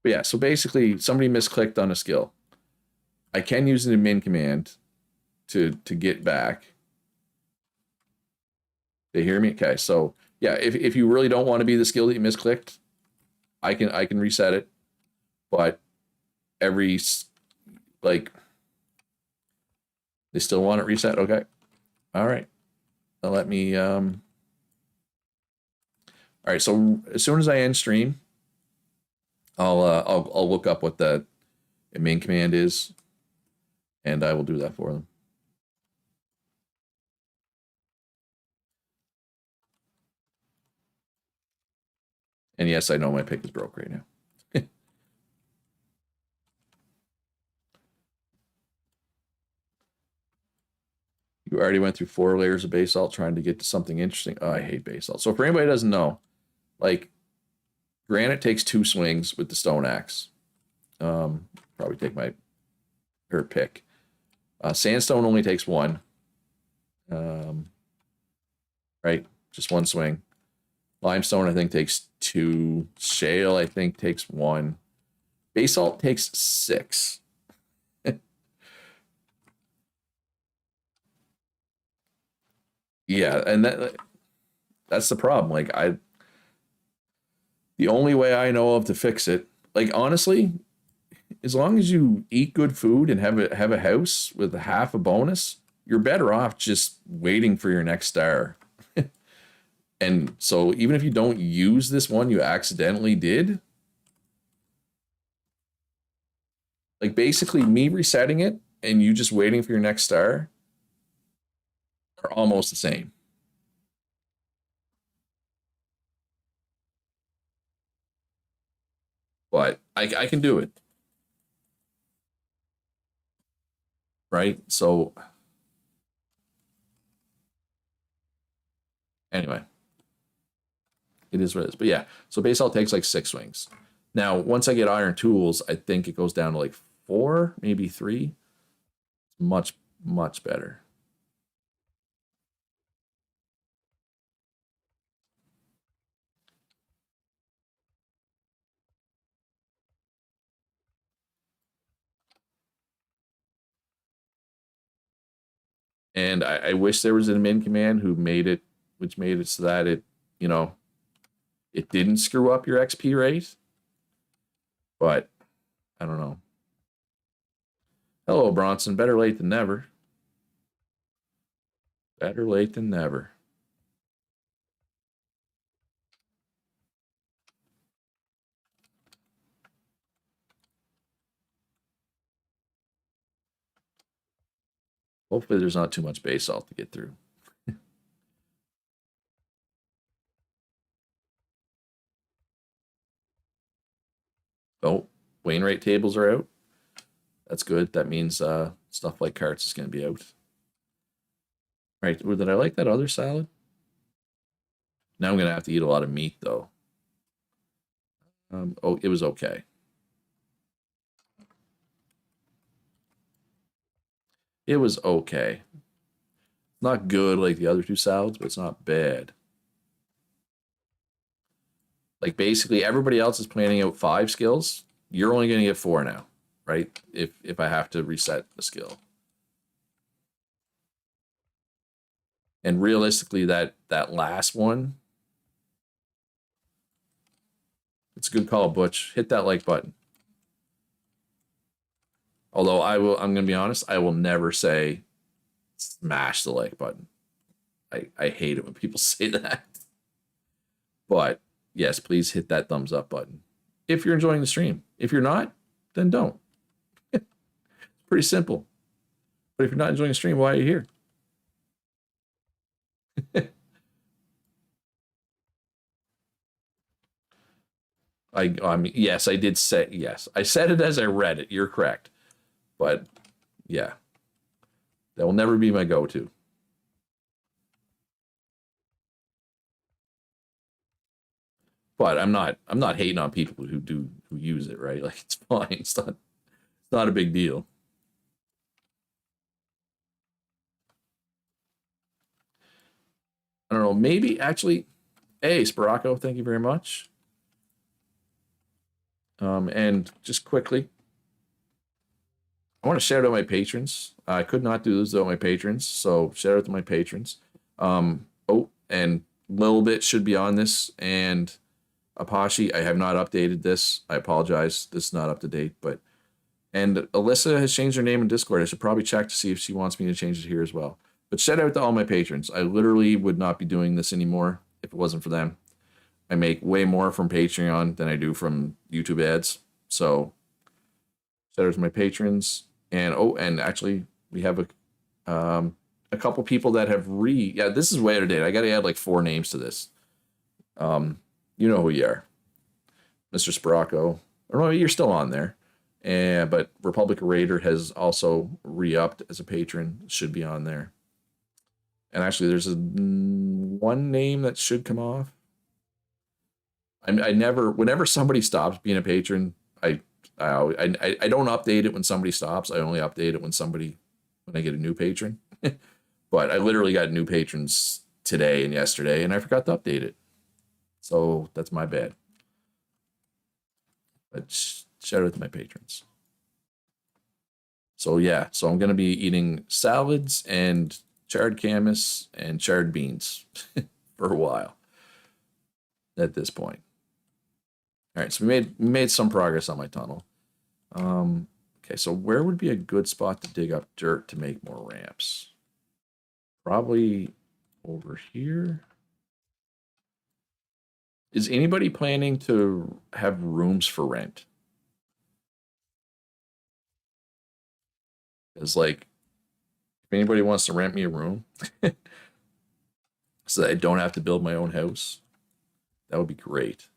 But yeah, so basically somebody misclicked on a skill. I can use an admin command to get back. They hear me? Okay, so yeah, if you really don't want to be the skill that you misclicked, I can reset it. But every like they still want it reset. Okay. All right. Now let me All right, so as soon as I end stream, I'll look up what the main command is, and I will do that for them. And yes, I know my pick is broke right now. You already went through 4 layers of basalt trying to get to something interesting. Oh, I hate basalt. So for anybody who doesn't know, like granite takes 2 swings with the stone axe. Probably take my pick. Sandstone only takes 1. Right, just 1 swing. Limestone, I think, takes 2. Shale, I think, takes 1. Basalt takes 6. Yeah, and that's the problem. Like the only way I know of to fix it, like honestly, as long as you eat good food and have a house with half a bonus, you're better off just waiting for your next star. And so even if you don't use this one you accidentally did, like basically me resetting it and you just waiting for your next star are almost the same. But I can do it. Right? So anyway, it is what it is. But yeah, so basalt takes like 6 swings. Now, once I get iron tools, I think it goes down to like 4, maybe 3. Much, much better. And I wish there was an admin command which made it so that you know, it didn't screw up your XP rate. But I don't know. Hello, Bronson. Better late than never. Better late than never. Hopefully there's not too much basalt to get through. Oh, Wainwright tables are out. That's good. That means stuff like carts is going to be out. Right. Did I like that other salad? Now I'm going to have to eat a lot of meat, though. Oh, it was okay. It was okay. Not good like the other 2 salads, but it's not bad. Like basically everybody else is planning out 5 skills. You're only going to get 4 now, right? If I have to reset the skill. And realistically, that last one, it's a good call, Butch. Hit that like button. Although I'm going to be honest, I will never say smash the like button. I hate it when people say that. But yes, please hit that thumbs up button if you're enjoying the stream. If you're not, then don't. It's pretty simple. But if you're not enjoying the stream, why are you here? I mean, yes, I did say yes. I said it as I read it. You're correct. But yeah, that will never be my go-to. But I'm not hating on people who use it, right? Like it's fine. It's not a big deal. I don't know. Maybe actually, hey, Sparaco, thank you very much. And just quickly, I want to shout out my patrons. I could not do this without my patrons, so shout out to my patrons. Oh, and Little Bit should be on this, and Apache, I have not updated this. I apologize. This is not up to date, but and Alyssa has changed her name in Discord. I should probably check to see if she wants me to change it here as well. But shout out to all my patrons. I literally would not be doing this anymore if it wasn't for them. I make way more from Patreon than I do from YouTube ads. So there's my patrons. And oh, and actually we have a couple people that have yeah, this is way out of date. I gotta add like 4 names to this. You know who you are. Mr. Spracco. Or no, you're still on there. But Republic Raider has also re-upped as a patron. Should be on there. And actually, there's one name that should come off. I never, whenever somebody stops being a patron, I don't update it when somebody stops. I only update it when I get a new patron. But I literally got new patrons today and yesterday, and I forgot to update it. So that's my bad. But shout out to my patrons. So yeah, so I'm gonna be eating salads and charred camas and charred beans for a while at this point. All right, so we made some progress on my tunnel. Okay, so where would be a good spot to dig up dirt to make more ramps? Probably over here. Is anybody planning to have rooms for rent? It's like, if anybody wants to rent me a room so that I don't have to build my own house, that would be great.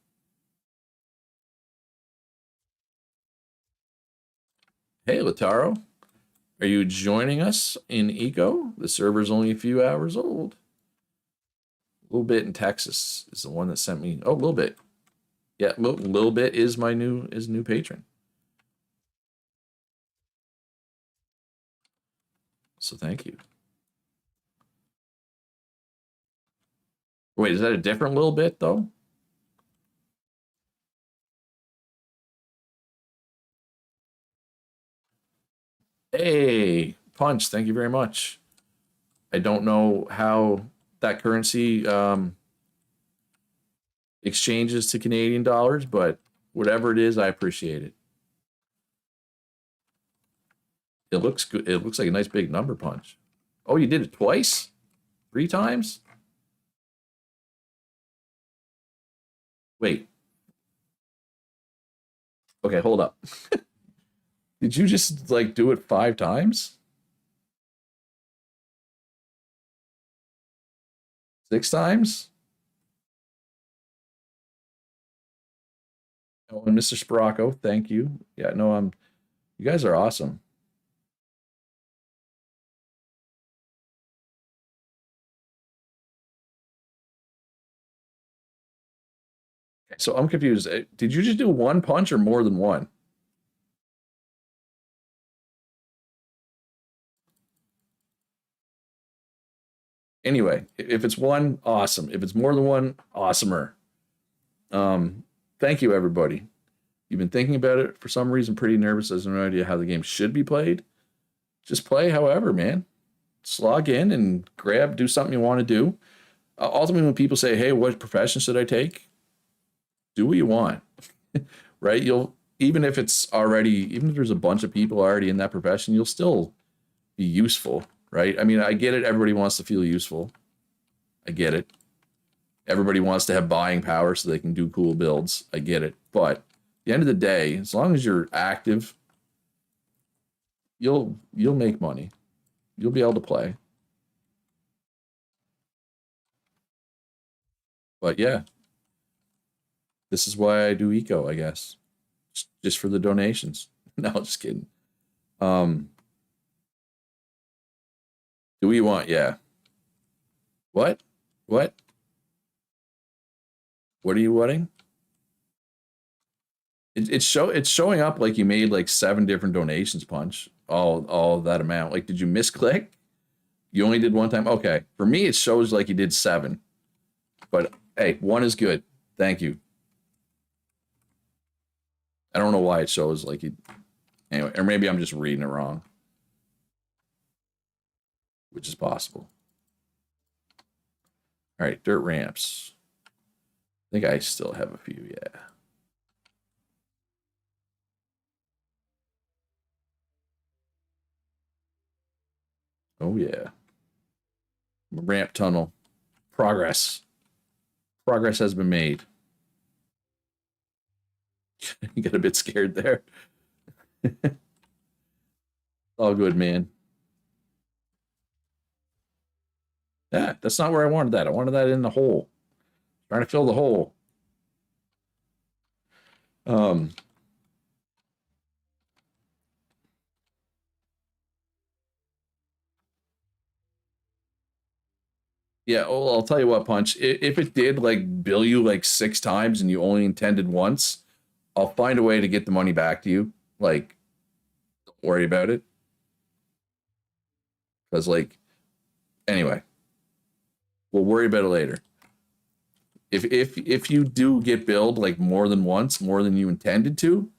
Hey, Lataro, are you joining us in Eco? The server's only a few hours old. A little bit in Texas is the one that sent me. Oh, a little bit. Yeah, little bit is my new patron. So thank you. Wait, is that a different little bit though? Hey, Punch, thank you very much. I don't know how that currency exchanges to Canadian dollars, but whatever it is, I appreciate it. It looks good. It looks like a nice big number, Punch. Oh, you did it twice? 3 times? Wait. Okay, hold up. Did you just like do it 5 times? 6 times? Oh, and Mr. Spracco, thank you. Yeah, no, you guys are awesome. So I'm confused. Did you just do 1 punch or more than 1? Anyway, if it's 1, awesome. If it's more than 1, awesomer. Thank you, everybody. You've been thinking about it for some reason, pretty nervous. There's no idea how the game should be played. Just play however, man. Slog in and do something you want to do. Ultimately, when people say, hey, what profession should I take? Do what you want, right? Even if there's a bunch of people already in that profession, you'll still be useful, right? I mean, I get it. Everybody wants to feel useful. I get it. Everybody wants to have buying power so they can do cool builds. I get it. But at the end of the day, as long as you're active, you'll make money. You'll be able to play. But yeah, this is why I do eco, I guess. Just for the donations. No, just kidding. Do what you want, yeah. What? What? What are you wanting? It's showing up like you made like 7 different donations, Punch. All that amount. Like, did you misclick? You only did 1 time? Okay. For me, it shows like you did 7. But hey, 1 is good. Thank you. I don't know why it shows like you. Anyway, or maybe I'm just reading it wrong, which is possible. All right, dirt ramps. I think I still have a few, yeah. Oh, yeah. Ramp tunnel. Progress. Progress has been made. You got a bit scared there. All good, man. Yeah, that's not where I wanted that. I wanted that in the hole. Trying to fill the hole. Um, yeah, well, I'll tell you what, Punch. If it did like bill you like 6 times and you only intended once, I'll find a way to get the money back to you. Like, don't worry about it. Because like, anyway, we'll worry about it later. If you do get billed like more than once, more than you intended to,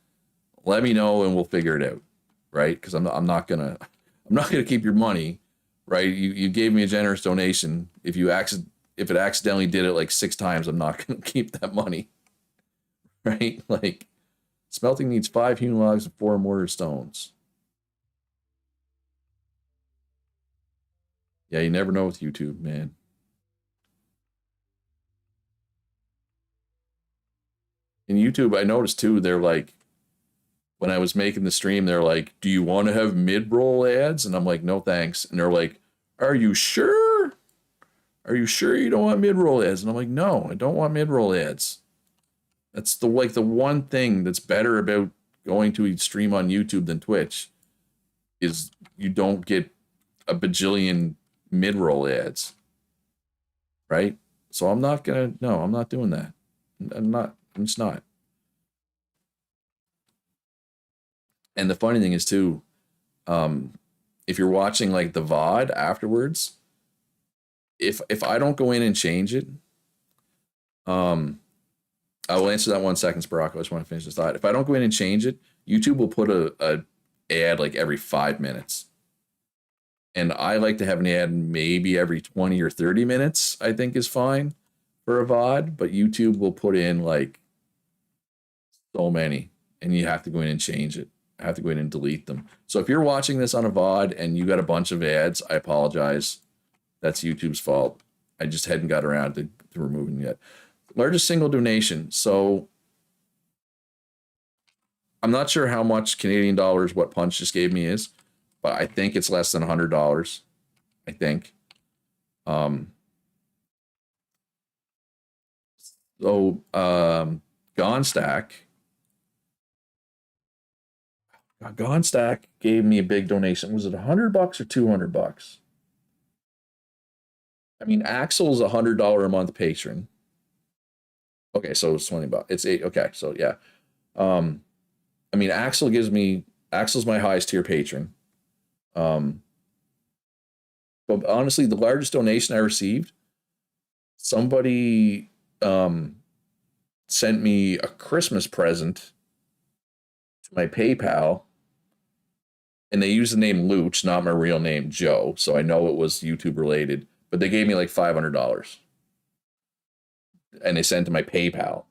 let me know and we'll figure it out, right? Because I'm not gonna keep your money, right? You gave me a generous donation. If it accidentally did it like 6 times, I'm not gonna keep that money, right? Like smelting needs 5 hewn logs and 4 mortar stones. Yeah, you never know with YouTube, man. In YouTube, I noticed too, they're like, when I was making the stream, they're like, "Do you want to have mid-roll ads?" And I'm like, "No, thanks." And they're like, "Are you sure? Are you sure you don't want mid-roll ads?" And I'm like, "No, I don't want mid-roll ads." That's the one thing that's better about going to a stream on YouTube than Twitch is you don't get a bajillion mid-roll ads, right? So I'm not gonna. No, I'm not doing that. I'm not. I'm just not. And the funny thing is too, um, if you're watching like the VOD afterwards, if I don't go in and change it, um, I will answer that 1 second, Sparrow. I just want to finish this thought. If I don't go in and change it, YouTube will put a ad like every 5 minutes, and I like to have an ad maybe every 20 or 30 minutes. I think is fine for a VOD, but YouTube will put in like so many, and you have to go in and change it. I have to go in and delete them. So if you're watching this on a VOD and you got a bunch of ads, I apologize. That's YouTube's fault. I just hadn't got around to removing it yet. Largest single donation. So I'm not sure how much Canadian dollars what Punch just gave me is, but I think it's less than $100. I think. Um, so Gonstack. Gonstack gave me a big donation. Was it $100 or $200? I mean, Axel's $100 a month patron. Okay, so it's $20. It's eight. Okay, so yeah. Um, I mean, Axel's my highest tier patron. Um, but honestly, the largest donation I received, somebody sent me a Christmas present to my PayPal, and they used the name Luch, not my real name, Joe. So I know it was YouTube related, but they gave me like $500, and they sent to my PayPal.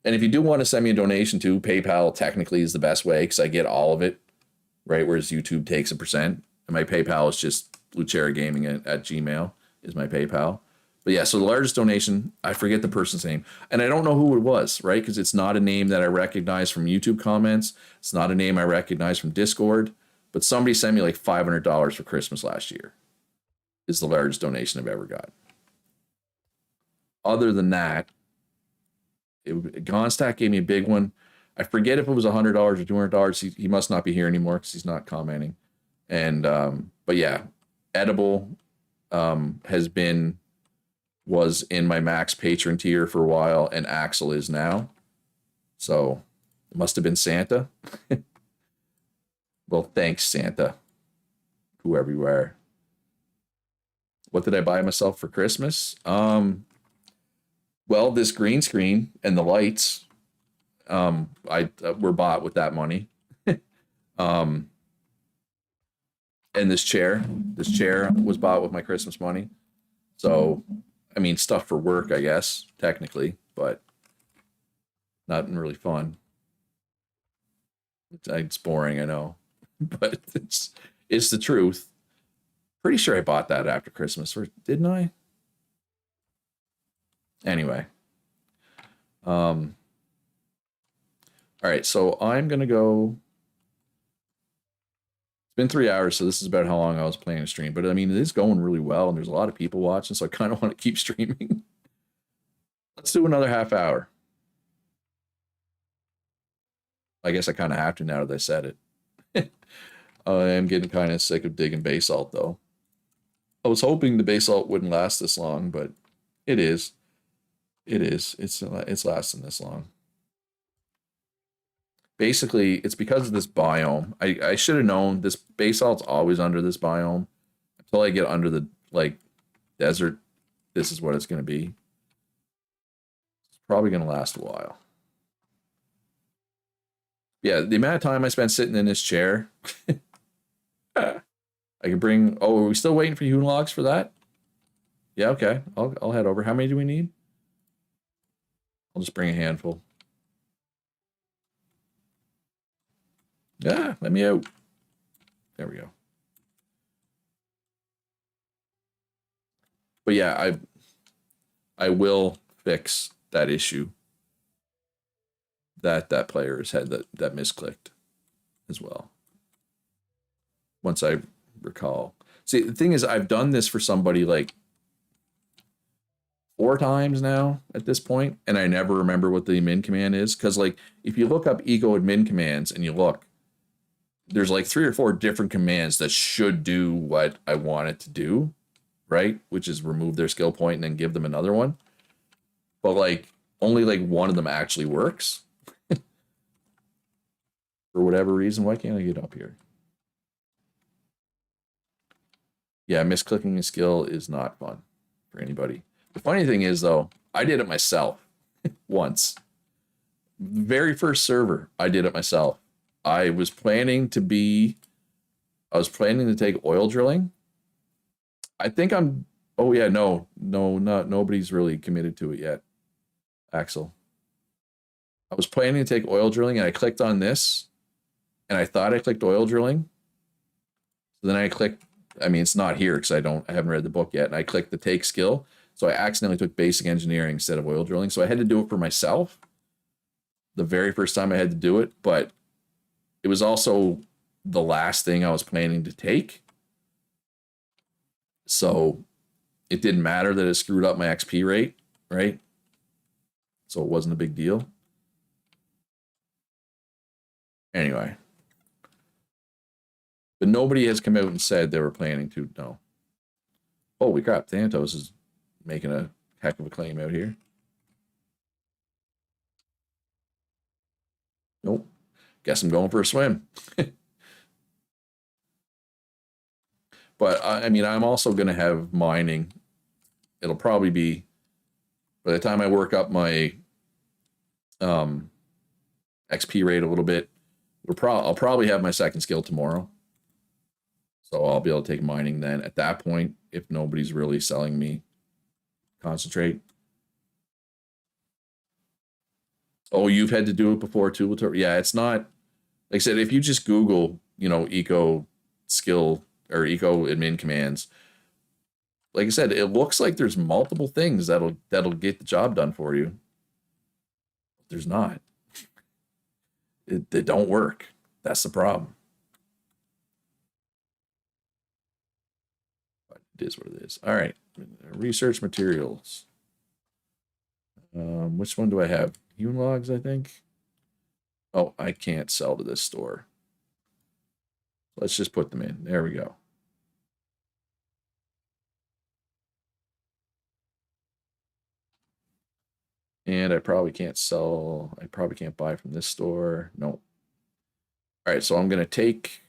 And if you do want to send me a donation to PayPal, technically is the best way because I get all of it, right? Whereas YouTube takes a percent, and my PayPal is just Lucera Gaming at Gmail is my PayPal. But yeah, so the largest donation, I forget the person's name, and I don't know who it was, right? Because it's not a name that I recognize from YouTube comments. It's not a name I recognize from Discord. But somebody sent me like $500 for Christmas last year. Is the largest donation I've ever got. Other than that, Gonstack gave me a big one. I forget if it was $100 or $200. He must not be here anymore because he's not commenting. And but yeah, Edible was in my max patron tier for a while, and Axel is now. So it must have been Santa. Well, thanks, Santa, whoever you are. What did I buy myself for Christmas? Well, this green screen and the lights, I were bought with that money. um, and this chair was bought with my Christmas money. So, I mean, stuff for work, I guess, technically, but not really fun. It's boring, I know, but it's the truth. Pretty sure I bought that after Christmas, or didn't I? Anyway, all All right, so I'm gonna go. It's been 3 hours, so this is about how long I was planning to stream. But I mean, it is going really well, and there's a lot of people watching, so I kind of want to keep streaming. Let's do another half hour. I guess I kind of have to now that I said it. I am getting kind of sick of digging basalt, though. I was hoping the basalt wouldn't last this long, but it is. It is. It's lasting this long. Basically, it's because of this biome. I should have known this basalt's always under this biome. Until I get under the like desert, this is what it's going to be. It's probably going to last a while. Yeah, the amount of time I spent sitting in this chair. I can bring. Oh, are we still waiting for hewn logs for that? Yeah, okay. I'll head over. How many do we need? I'll just bring a handful. Yeah, let me out. There we go. But yeah, I will fix that issue that player has had that misclicked as well. Once I recall. See, the thing is, I've done this for somebody like 4 times now at this point, and I never remember what the admin command is. Because like, if you look up eco admin commands and you look, there's like 3 or 4 different commands that should do what I want it to do, right? Which is remove their skill point and then give them another one. But like, only like one of them actually works. For whatever reason. Why can't I get up here? Yeah, misclicking a skill is not fun for anybody. The funny thing is, though, I did it myself once. Very first server, I did it myself. I was planning to take oil drilling. I think I'm, oh yeah, no, nobody's really committed to it yet. Axel. I was planning to take oil drilling and I clicked on this and I thought I clicked oil drilling. So then I clicked, I mean, it's not here because I haven't read the book yet. And I clicked the take skill. So I accidentally took basic engineering instead of oil drilling. So I had to do it for myself the very first time I had to do it. But it was also the last thing I was planning to take. So it didn't matter that it screwed up my XP rate, right? So it wasn't a big deal. Anyway. But nobody has come out and said they were planning to, no. Holy crap, Thanatos is making a heck of a claim out here. Nope. Guess I'm going for a swim. But I mean, I'm also going to have mining. It'll probably be, by the time I work up my XP rate a little bit, I'll probably have my second skill tomorrow. So I'll be able to take mining then at that point, if nobody's really selling me concentrate. Oh, you've had to do it before too. Yeah, it's not, like I said, if you just Google, eco skill or eco admin commands, like I said, it looks like there's multiple things that'll get the job done for you. There's not. They don't work. That's the problem. But it is what it is. All right. Research materials. Which one do I have? Hewn logs, I think. Oh, I can't sell to this store. Let's just put them in. There we go. And I probably can't buy from this store. No. All right, so I'm going to take.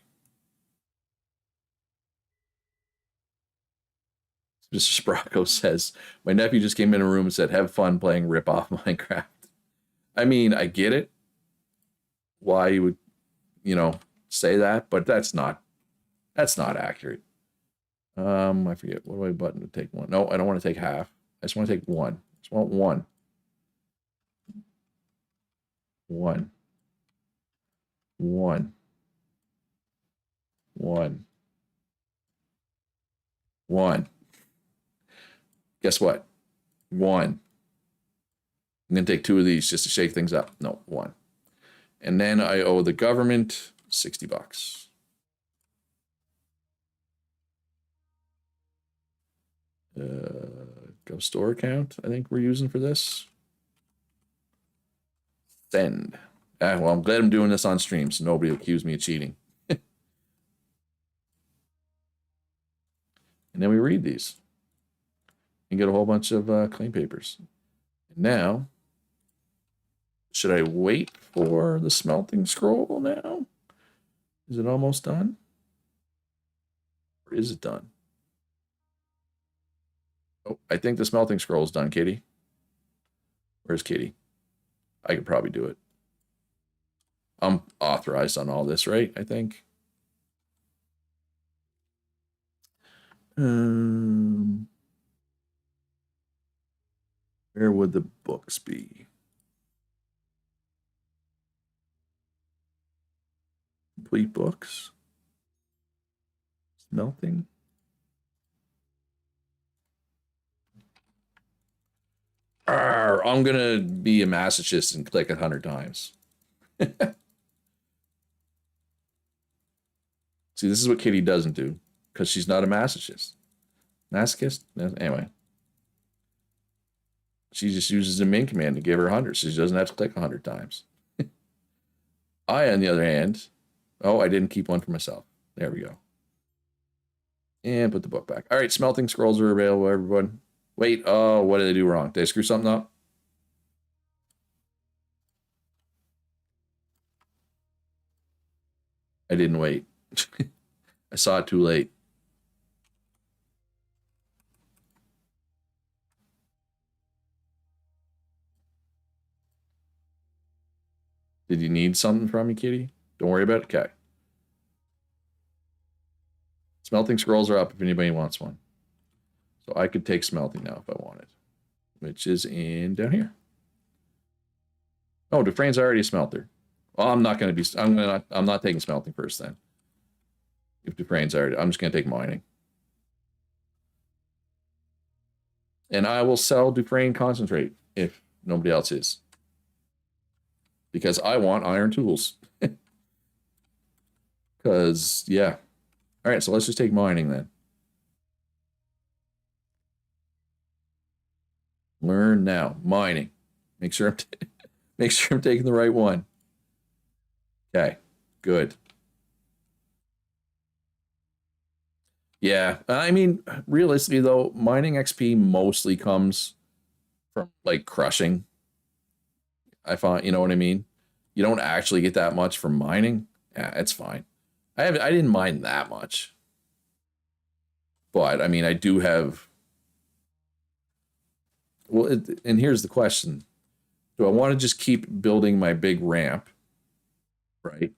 Mr. Sprocco says, my nephew just came in a room and said, have fun playing rip-off Minecraft. I mean, I get it. Why you would, say that, but that's not accurate. I forget. What do I button to take one? No, I don't want to take half. I just want to take one. I just want one. One. One. One. One. Guess what? One. I'm going to take 2 of these just to shake things up. No, one. And then I owe the government 60 bucks. Go store account, I think we're using for this. Send. Well, I'm glad I'm doing this on stream so nobody will accuse me of cheating. And then we read these and get a whole bunch of claim papers. And now, should I wait for the smelting scroll now? Is it almost done? Or is it done? Oh, I think the smelting scroll is done, Katie. Where's Katie? I could probably do it. I'm authorized on all this, right? I think. Where would the books be? Complete books. Smelting. I'm gonna be a masochist and click 100 times. See, this is what Kitty doesn't do because she's not a masochist. Masochist? Anyway. She just uses the main command to give her 100, so she doesn't have to click 100 times. I, on the other hand, I didn't keep one for myself. There we go. And put the book back. All right, smelting scrolls are available, everyone. Wait, what did I do wrong? Did I screw something up? I didn't wait. I saw it too late. Did you need something from me, Kitty? Don't worry about it. Okay. Smelting scrolls are up if anybody wants one. So I could take smelting now if I wanted, which is in down here. Oh, Dufresne's already a smelter. Well, I'm not taking smelting first then. If Dufresne's already, I'm just going to take mining. And I will sell Dufresne concentrate if nobody else is. Because I want iron tools. Because, yeah. All right, so let's just take mining then. Learn now. Mining. Make sure I'm taking the right one. Okay, good. Yeah, I mean, realistically though, mining XP mostly comes from like crushing. I find, you know what I mean? You don't actually get that much from mining. Yeah, it's fine. I didn't mine that much. But I mean, I do have. Well, and here's the question. Do I want to just keep building my big ramp? Right?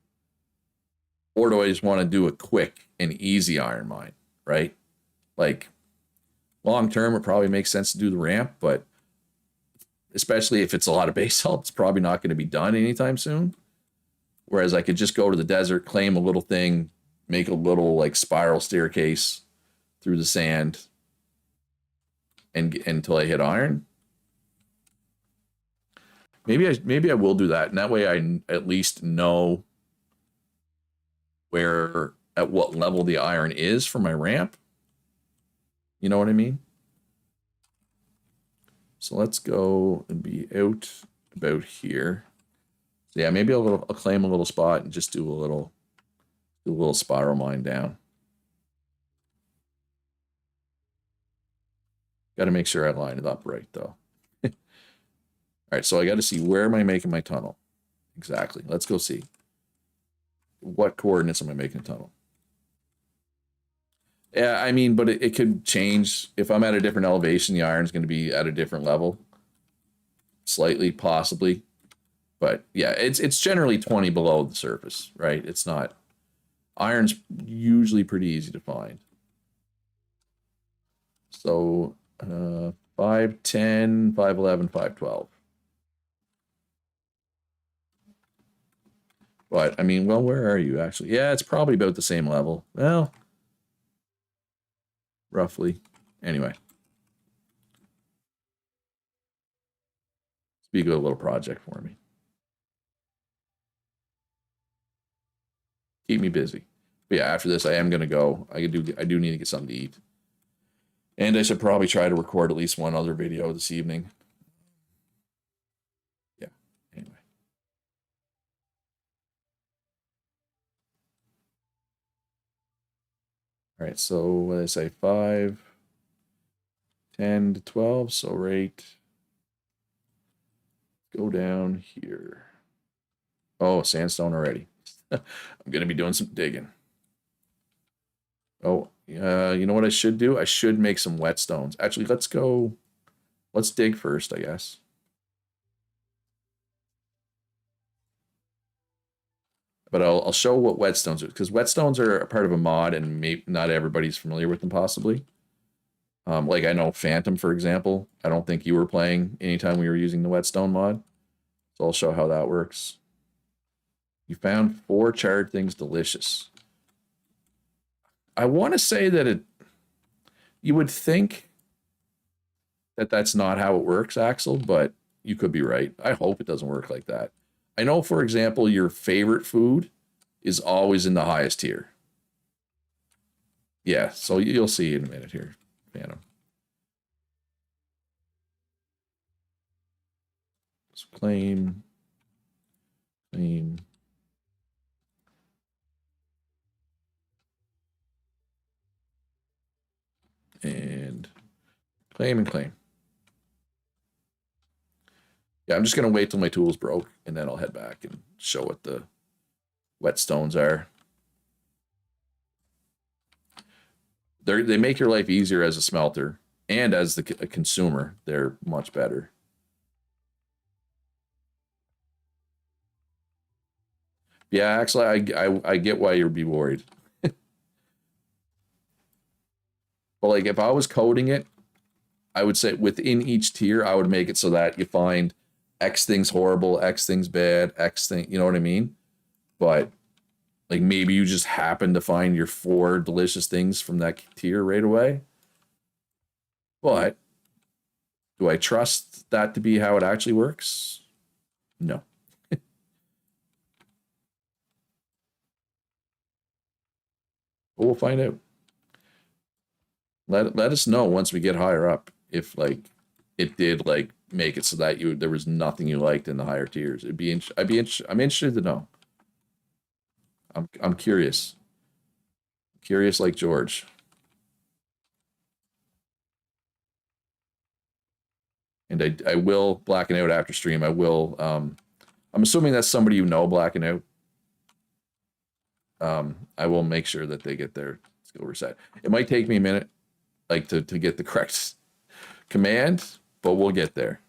Or do I just want to do a quick and easy iron mine? Right? Like long term, it probably makes sense to do the ramp, but especially if it's a lot of base health, it's probably not going to be done anytime soon. Whereas I could just go to the desert, claim a little thing, make a little like spiral staircase through the sand and until I hit iron. Maybe I will do that. And that way I at least know where at what level the iron is for my ramp. You know what I mean? So let's go and be out about here. So yeah, maybe I'll claim a little spot and just do a little spiral mine down. Got to make sure I line it up right though. All right, so I got to see where am I making my tunnel? Exactly. Let's go see. What coordinates am I making a tunnel? Yeah, I mean, but it could change. If I'm at a different elevation, the iron's going to be at a different level. Slightly, possibly. But yeah, it's generally 20 below the surface, right? It's not. Iron's usually pretty easy to find. So 510, 511, 512. But I mean, well, where are you actually? Yeah, it's probably about the same level. Well, roughly. Anyway. Be a good little project for me. Keep me busy. But yeah, after this, I am gonna go. I do need to get something to eat, and I should probably try to record at least one other video this evening. Yeah. Anyway. All right. So what did I say? 5, 10 to 12. So right. Go down here. Oh, sandstone already. I'm gonna be doing some digging. Oh, you know what I should do? I should make some whetstones. Actually, let's go. Let's dig first, I guess. But I'll show what whetstones are, because whetstones are a part of a mod, and maybe not everybody's familiar with them, possibly. Like I know Phantom, for example. I don't think you were playing anytime we were using the whetstone mod. So I'll show how that works. You found 4 charred things delicious. I want to say that you would think that that's not how it works, Axel, but you could be right. I hope it doesn't work like that. I know, for example, your favorite food is always in the highest tier. Yeah, so you'll see in a minute here, Phantom. So claim, and claim. Yeah, I'm just gonna wait till my tools broke, and then I'll head back and show what the whetstones are. They make your life easier as a smelter, and as a consumer, they're much better. Yeah, actually, I get why you'd be worried. But like, if I was coding it, I would say within each tier, I would make it so that you find X things horrible, X things bad, X thing, you know what I mean? But like maybe you just happen to find your 4 delicious things from that tier right away. But do I trust that to be how it actually works? No. But we'll find out. Let us know once we get higher up if like it did like make it so that there was nothing you liked in the higher tiers. I'm interested to know. I'm curious. Curious like George. And I will blacken out after stream. I will I'm assuming that's somebody you know blacking out. I will make sure that they get their skill reset. It might take me a minute, like to get the correct command, but we'll get there.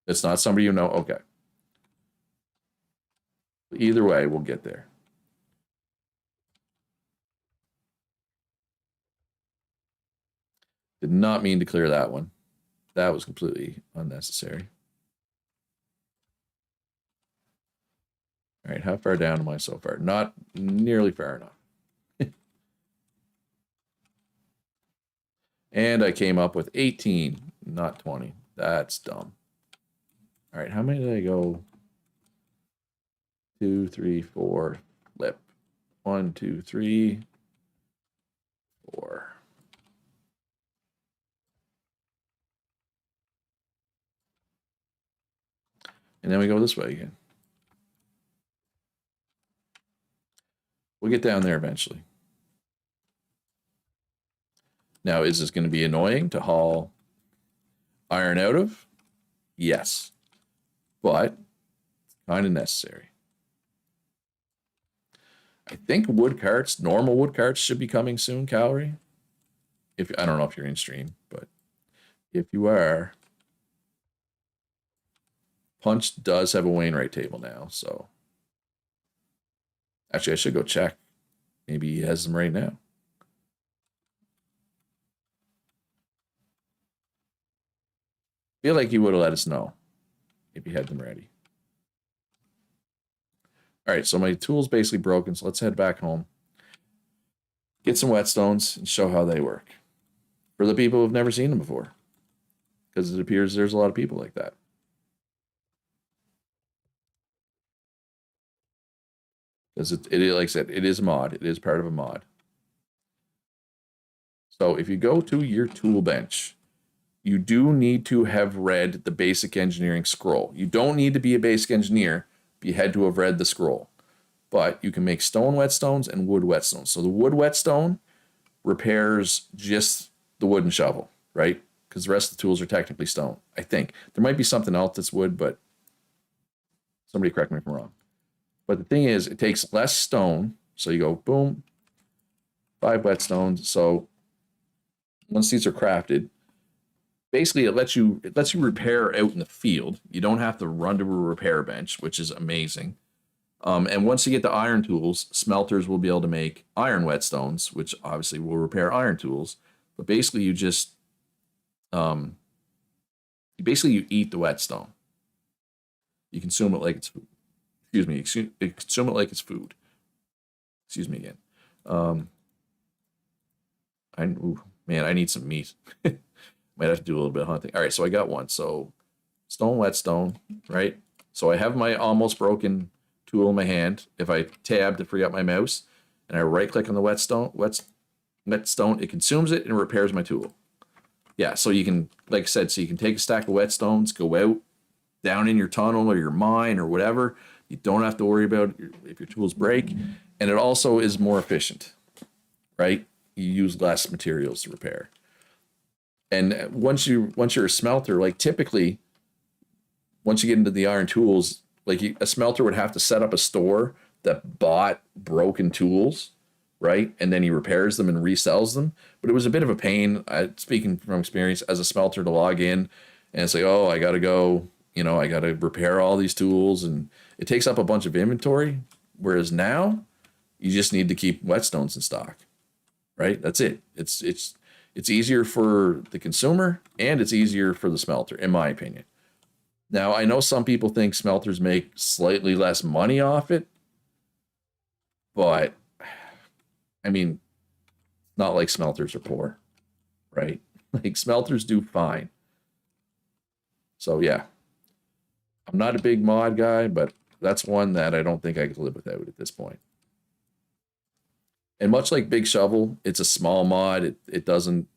It's not somebody you know. Okay. Either way, we'll get there. Did not mean to clear that one. That was completely unnecessary. All right, how far down am I so far? Not nearly far enough. And I came up with 18, not 20. That's dumb. All right, how many did I go? 2, 3, 4, flip. 1, 2, 3, 4. And then we go this way again. We'll get down there eventually. Now, is this going to be annoying to haul iron out of? Yes. But kind of necessary. I think wood carts, normal wood carts, should be coming soon, Calorie. If I don't know if you're in stream, but if you are, Punch does have a Wainwright table now, so actually I should go check. Maybe he has them right now. I feel like he would have let us know if he had them ready. All right, so my tool's basically broken, so let's head back home. Get some whetstones and show how they work. For the people who've never seen them before. Because it appears there's a lot of people like that. Because like I said, it is a mod. It is part of a mod. So if you go to your tool bench, you do need to have read the basic engineering scroll. You don't need to be a basic engineer, but you had to have read the scroll. But you can make stone whetstones and wood whetstones. So the wood whetstone repairs just the wooden shovel, right? Because the rest of the tools are technically stone, I think. There might be something else that's wood, but somebody correct me if I'm wrong. But the thing is, it takes less stone. So you go, boom, 5 whetstones. So once these are crafted, basically it lets you repair out in the field. You don't have to run to a repair bench, which is amazing. And once you get the iron tools, smelters will be able to make iron whetstones, which obviously will repair iron tools. But basically, you just you eat the whetstone. You consume it like it's food. Excuse me. You consume it like it's food. Excuse me again. I need some meat. Might have to do a little bit of hunting. All right, so I got one. So stone whetstone, right? So I have my almost broken tool in my hand. If I tab to free up my mouse and I right click on the whetstone, it consumes it and repairs my tool. Yeah, so you can, like I said, so you can take a stack of whetstones, go out down in your tunnel or your mine or whatever. You don't have to worry about if your tools break. And it also is more efficient, right? You use less materials to repair. And once you're a smelter, like typically, once you get into the iron tools, like a smelter would have to set up a store that bought broken tools, right? And then he repairs them and resells them. But it was a bit of a pain, speaking from experience, as a smelter to log in and it's like, oh, I got to go, I got to repair all these tools. And it takes up a bunch of inventory. Whereas now, you just need to keep whetstones in stock, right? That's it. It's easier for the consumer and it's easier for the smelter, in my opinion. Now, I know some people think smelters make slightly less money off it, but I mean, not like smelters are poor, right? Like smelters do fine. So yeah, I'm not a big mod guy, but that's one that I don't think I could live without at this point. And much like Big Shovel, it's a small mod. It doesn't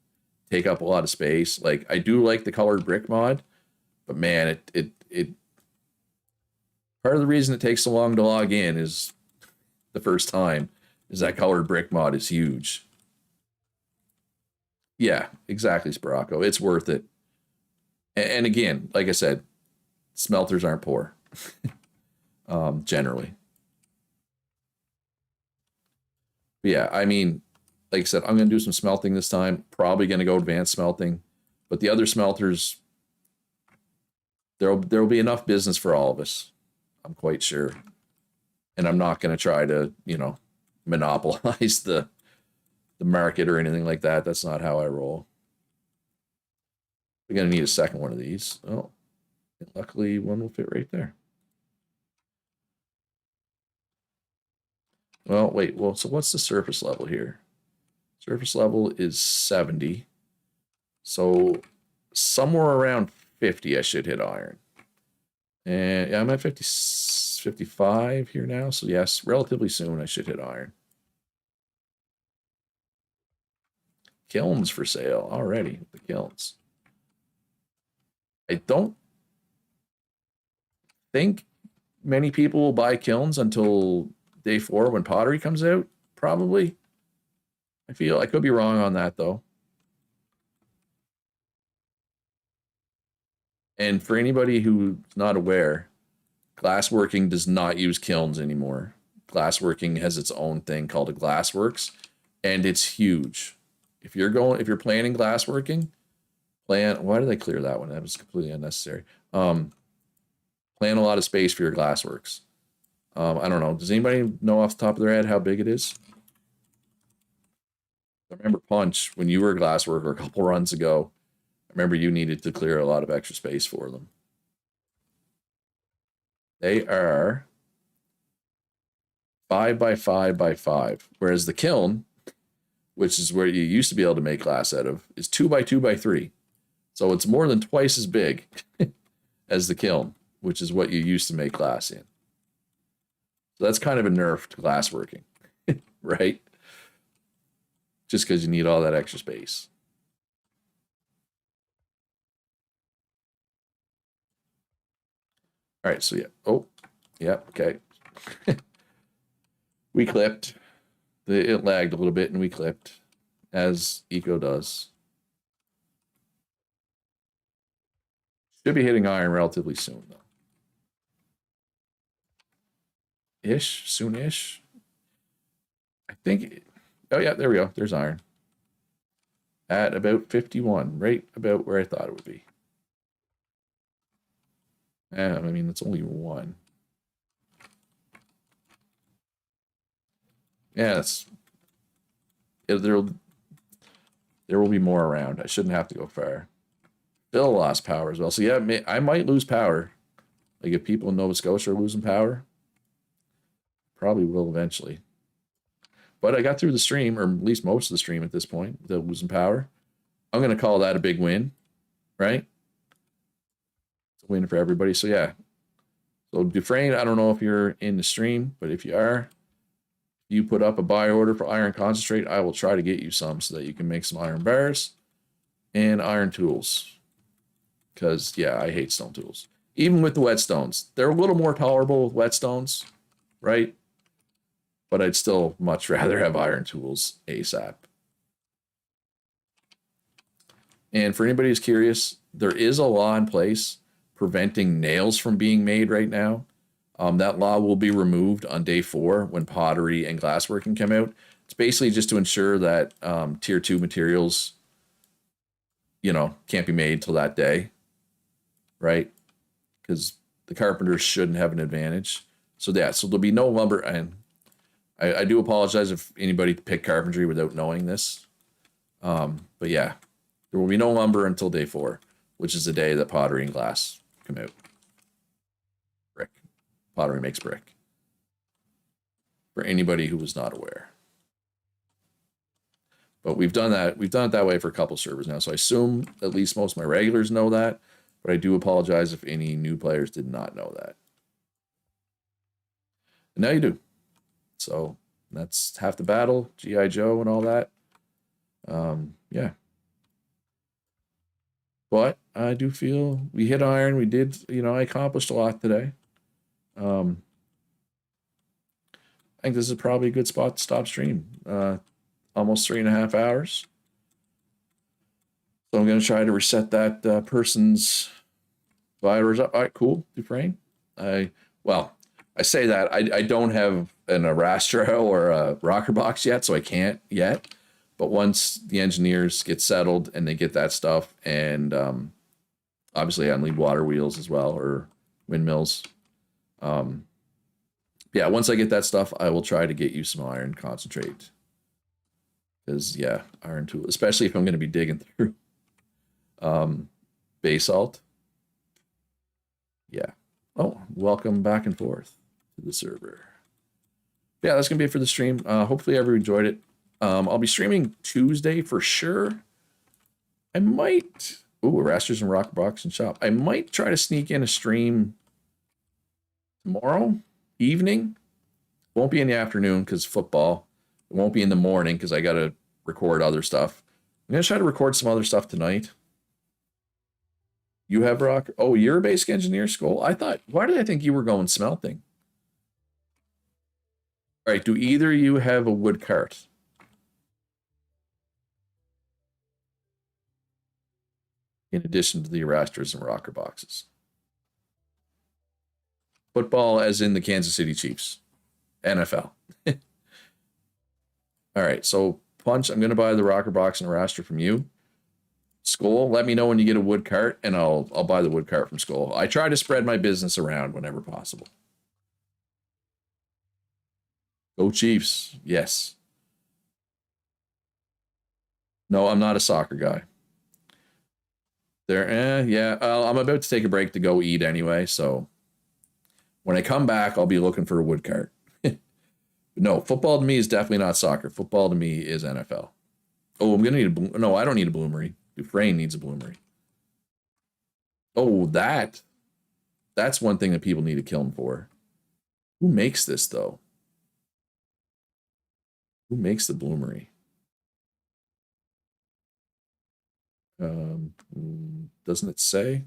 take up a lot of space. Like I do like the colored brick mod, but man, it part of the reason it takes so long to log in is the first time is that colored brick mod is huge. Yeah, exactly, Sparacco. It's worth it. And again, like I said, smelters aren't poor, generally. But yeah, I mean, like I said, I'm going to do some smelting this time. Probably going to go advanced smelting. But the other smelters, there'll be enough business for all of us. I'm quite sure. And I'm not going to try to, monopolize the market or anything like that. That's not how I roll. We're going to need a second one of these. Oh, luckily one will fit right there. Well, wait. Well, so what's the surface level here? Surface level is 70. So somewhere around 50, I should hit iron. And yeah, I'm at 55 here now. So yes, relatively soon I should hit iron. Kilns for sale already. The kilns. I don't think many people will buy kilns until day 4 when pottery comes out. Probably. I feel I could be wrong on that though. And for anybody who's not aware, glassworking does not use kilns anymore. Glassworking has its own thing called a glassworks, and it's huge. If you're planning glassworking, why did I clear that one? That was completely unnecessary. Plan a lot of space for your glassworks. I don't know. Does anybody know off the top of their head how big it is? I remember Punch, when you were a glassworker a couple runs ago, I remember you needed to clear a lot of extra space for them. They are 5 by 5 by 5, whereas the kiln, which is where you used to be able to make glass out of, is 2 by 2 by 3. So it's more than twice as big as the kiln, which is what you used to make glass in. So that's kind of a nerf to glassworking, right? Just because you need all that extra space. All right, so yeah. Oh, yeah, okay. We clipped. It lagged a little bit and we clipped, as Eco does. Should be hitting iron relatively soon, though. Soon-ish. I think, oh yeah, there we go. There's iron. At about 51, right about where I thought it would be. I mean, it's only one. Yeah, there will be more around. I shouldn't have to go far. Bill lost power as well. So yeah, I might lose power. Like if people in Nova Scotia are losing power, probably will eventually. But I got through the stream, or at least most of the stream at this point, without losing power. I'm going to call that a big win, right? It's a win for everybody. So yeah. So Dufresne, I don't know if you're in the stream, but if you are, you put up a buy order for iron concentrate, I will try to get you some so that you can make some iron bars and iron tools. Because, yeah, I hate stone tools. Even with the whetstones. They're a little more tolerable with whetstones, right? But I'd still much rather have iron tools ASAP. And for anybody who's curious, there is a law in place preventing nails from being made right now. That law will be removed on day 4 when pottery and glassworking come out. It's basically just to ensure that tier 2 materials, can't be made till that day, right? Because the carpenters shouldn't have an advantage. So yeah, so there'll be no lumber. And I do apologize if anybody picked carpentry without knowing this. But yeah, there will be no lumber until day 4, which is the day that pottery and glass come out. Brick. Pottery makes brick. For anybody who was not aware. But we've done that. We've done it that way for a couple servers now. So I assume at least most of my regulars know that. But I do apologize if any new players did not know that. And now you do. So that's half the battle, G.I. Joe and all that. Yeah. But I do feel we hit iron. We did, I accomplished a lot today. I think this is probably a good spot to stop stream. Almost 3.5 hours. So I'm going to try to reset that person's vitals up. All right, cool, Dufresne. I say that. I don't have an Arastra or a rocker box yet, so I can't yet. But once the engineers get settled and they get that stuff, and obviously I need water wheels as well, or windmills. Yeah, once I get that stuff, I will try to get you some iron concentrate. Because, yeah, iron tool, especially if I'm going to be digging through basalt. Yeah. Oh, welcome back and forth to the server. Yeah, that's going to be it for the stream. Hopefully everyone enjoyed it. I'll be streaming Tuesday for sure. I might... Ooh, Rasters and Rock Box and Shop. I might try to sneak in a stream tomorrow evening. Won't be in the afternoon because football. It won't be in the morning because I got to record other stuff. I'm going to try to record some other stuff tonight. You have rock. Oh, you're a basic engineer, Skull. Why did I think you were going smelting? All right, do either of you have a wood cart? In addition to the Arasters and rocker boxes. Football as in the Kansas City Chiefs. NFL. All right, so Punch, I'm going to buy the rocker box and Araster from you. Skull, let me know when you get a wood cart, and I'll buy the wood cart from Skull. I try to spread my business around whenever possible. Go Chiefs, yes. No, I'm not a soccer guy. Yeah, I'm about to take a break to go eat anyway, so when I come back, I'll be looking for a wood cart. No, football to me is definitely not soccer. Football to me is NFL. Oh, I'm going to need no, I don't need a bloomery. Dufresne needs a bloomery. Oh, that's one thing that people need to kill him for. Who makes this though? Who makes the bloomery? Doesn't it say?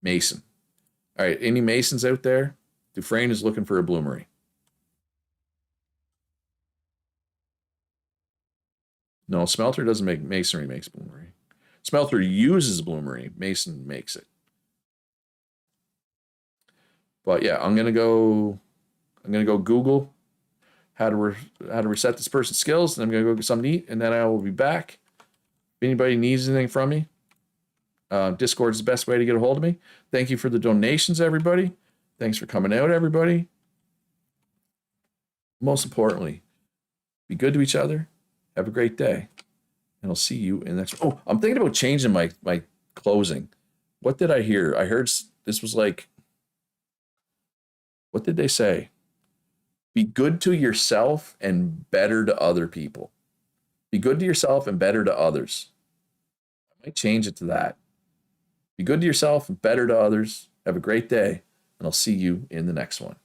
Mason. All right, any Masons out there? Dufresne is looking for a bloomery. No, Smelter doesn't make masonry, makes bloomery. Smelter uses bloomery, Mason makes it. But yeah, I'm gonna go Google how to reset this person's skills, and I'm gonna go get something to eat, and then I will be back. If anybody needs anything from me, Discord is the best way to get a hold of me. Thank you for the donations, everybody. Thanks for coming out, everybody. Most importantly, be good to each other. Have a great day. And I'll see you in the next. Oh, I'm thinking about changing my closing. What did I hear? I heard this was like, what did they say? Be good to yourself and better to other people. Be good to yourself and better to others. I might change it to that. Be good to yourself and better to others. Have a great day, and I'll see you in the next one.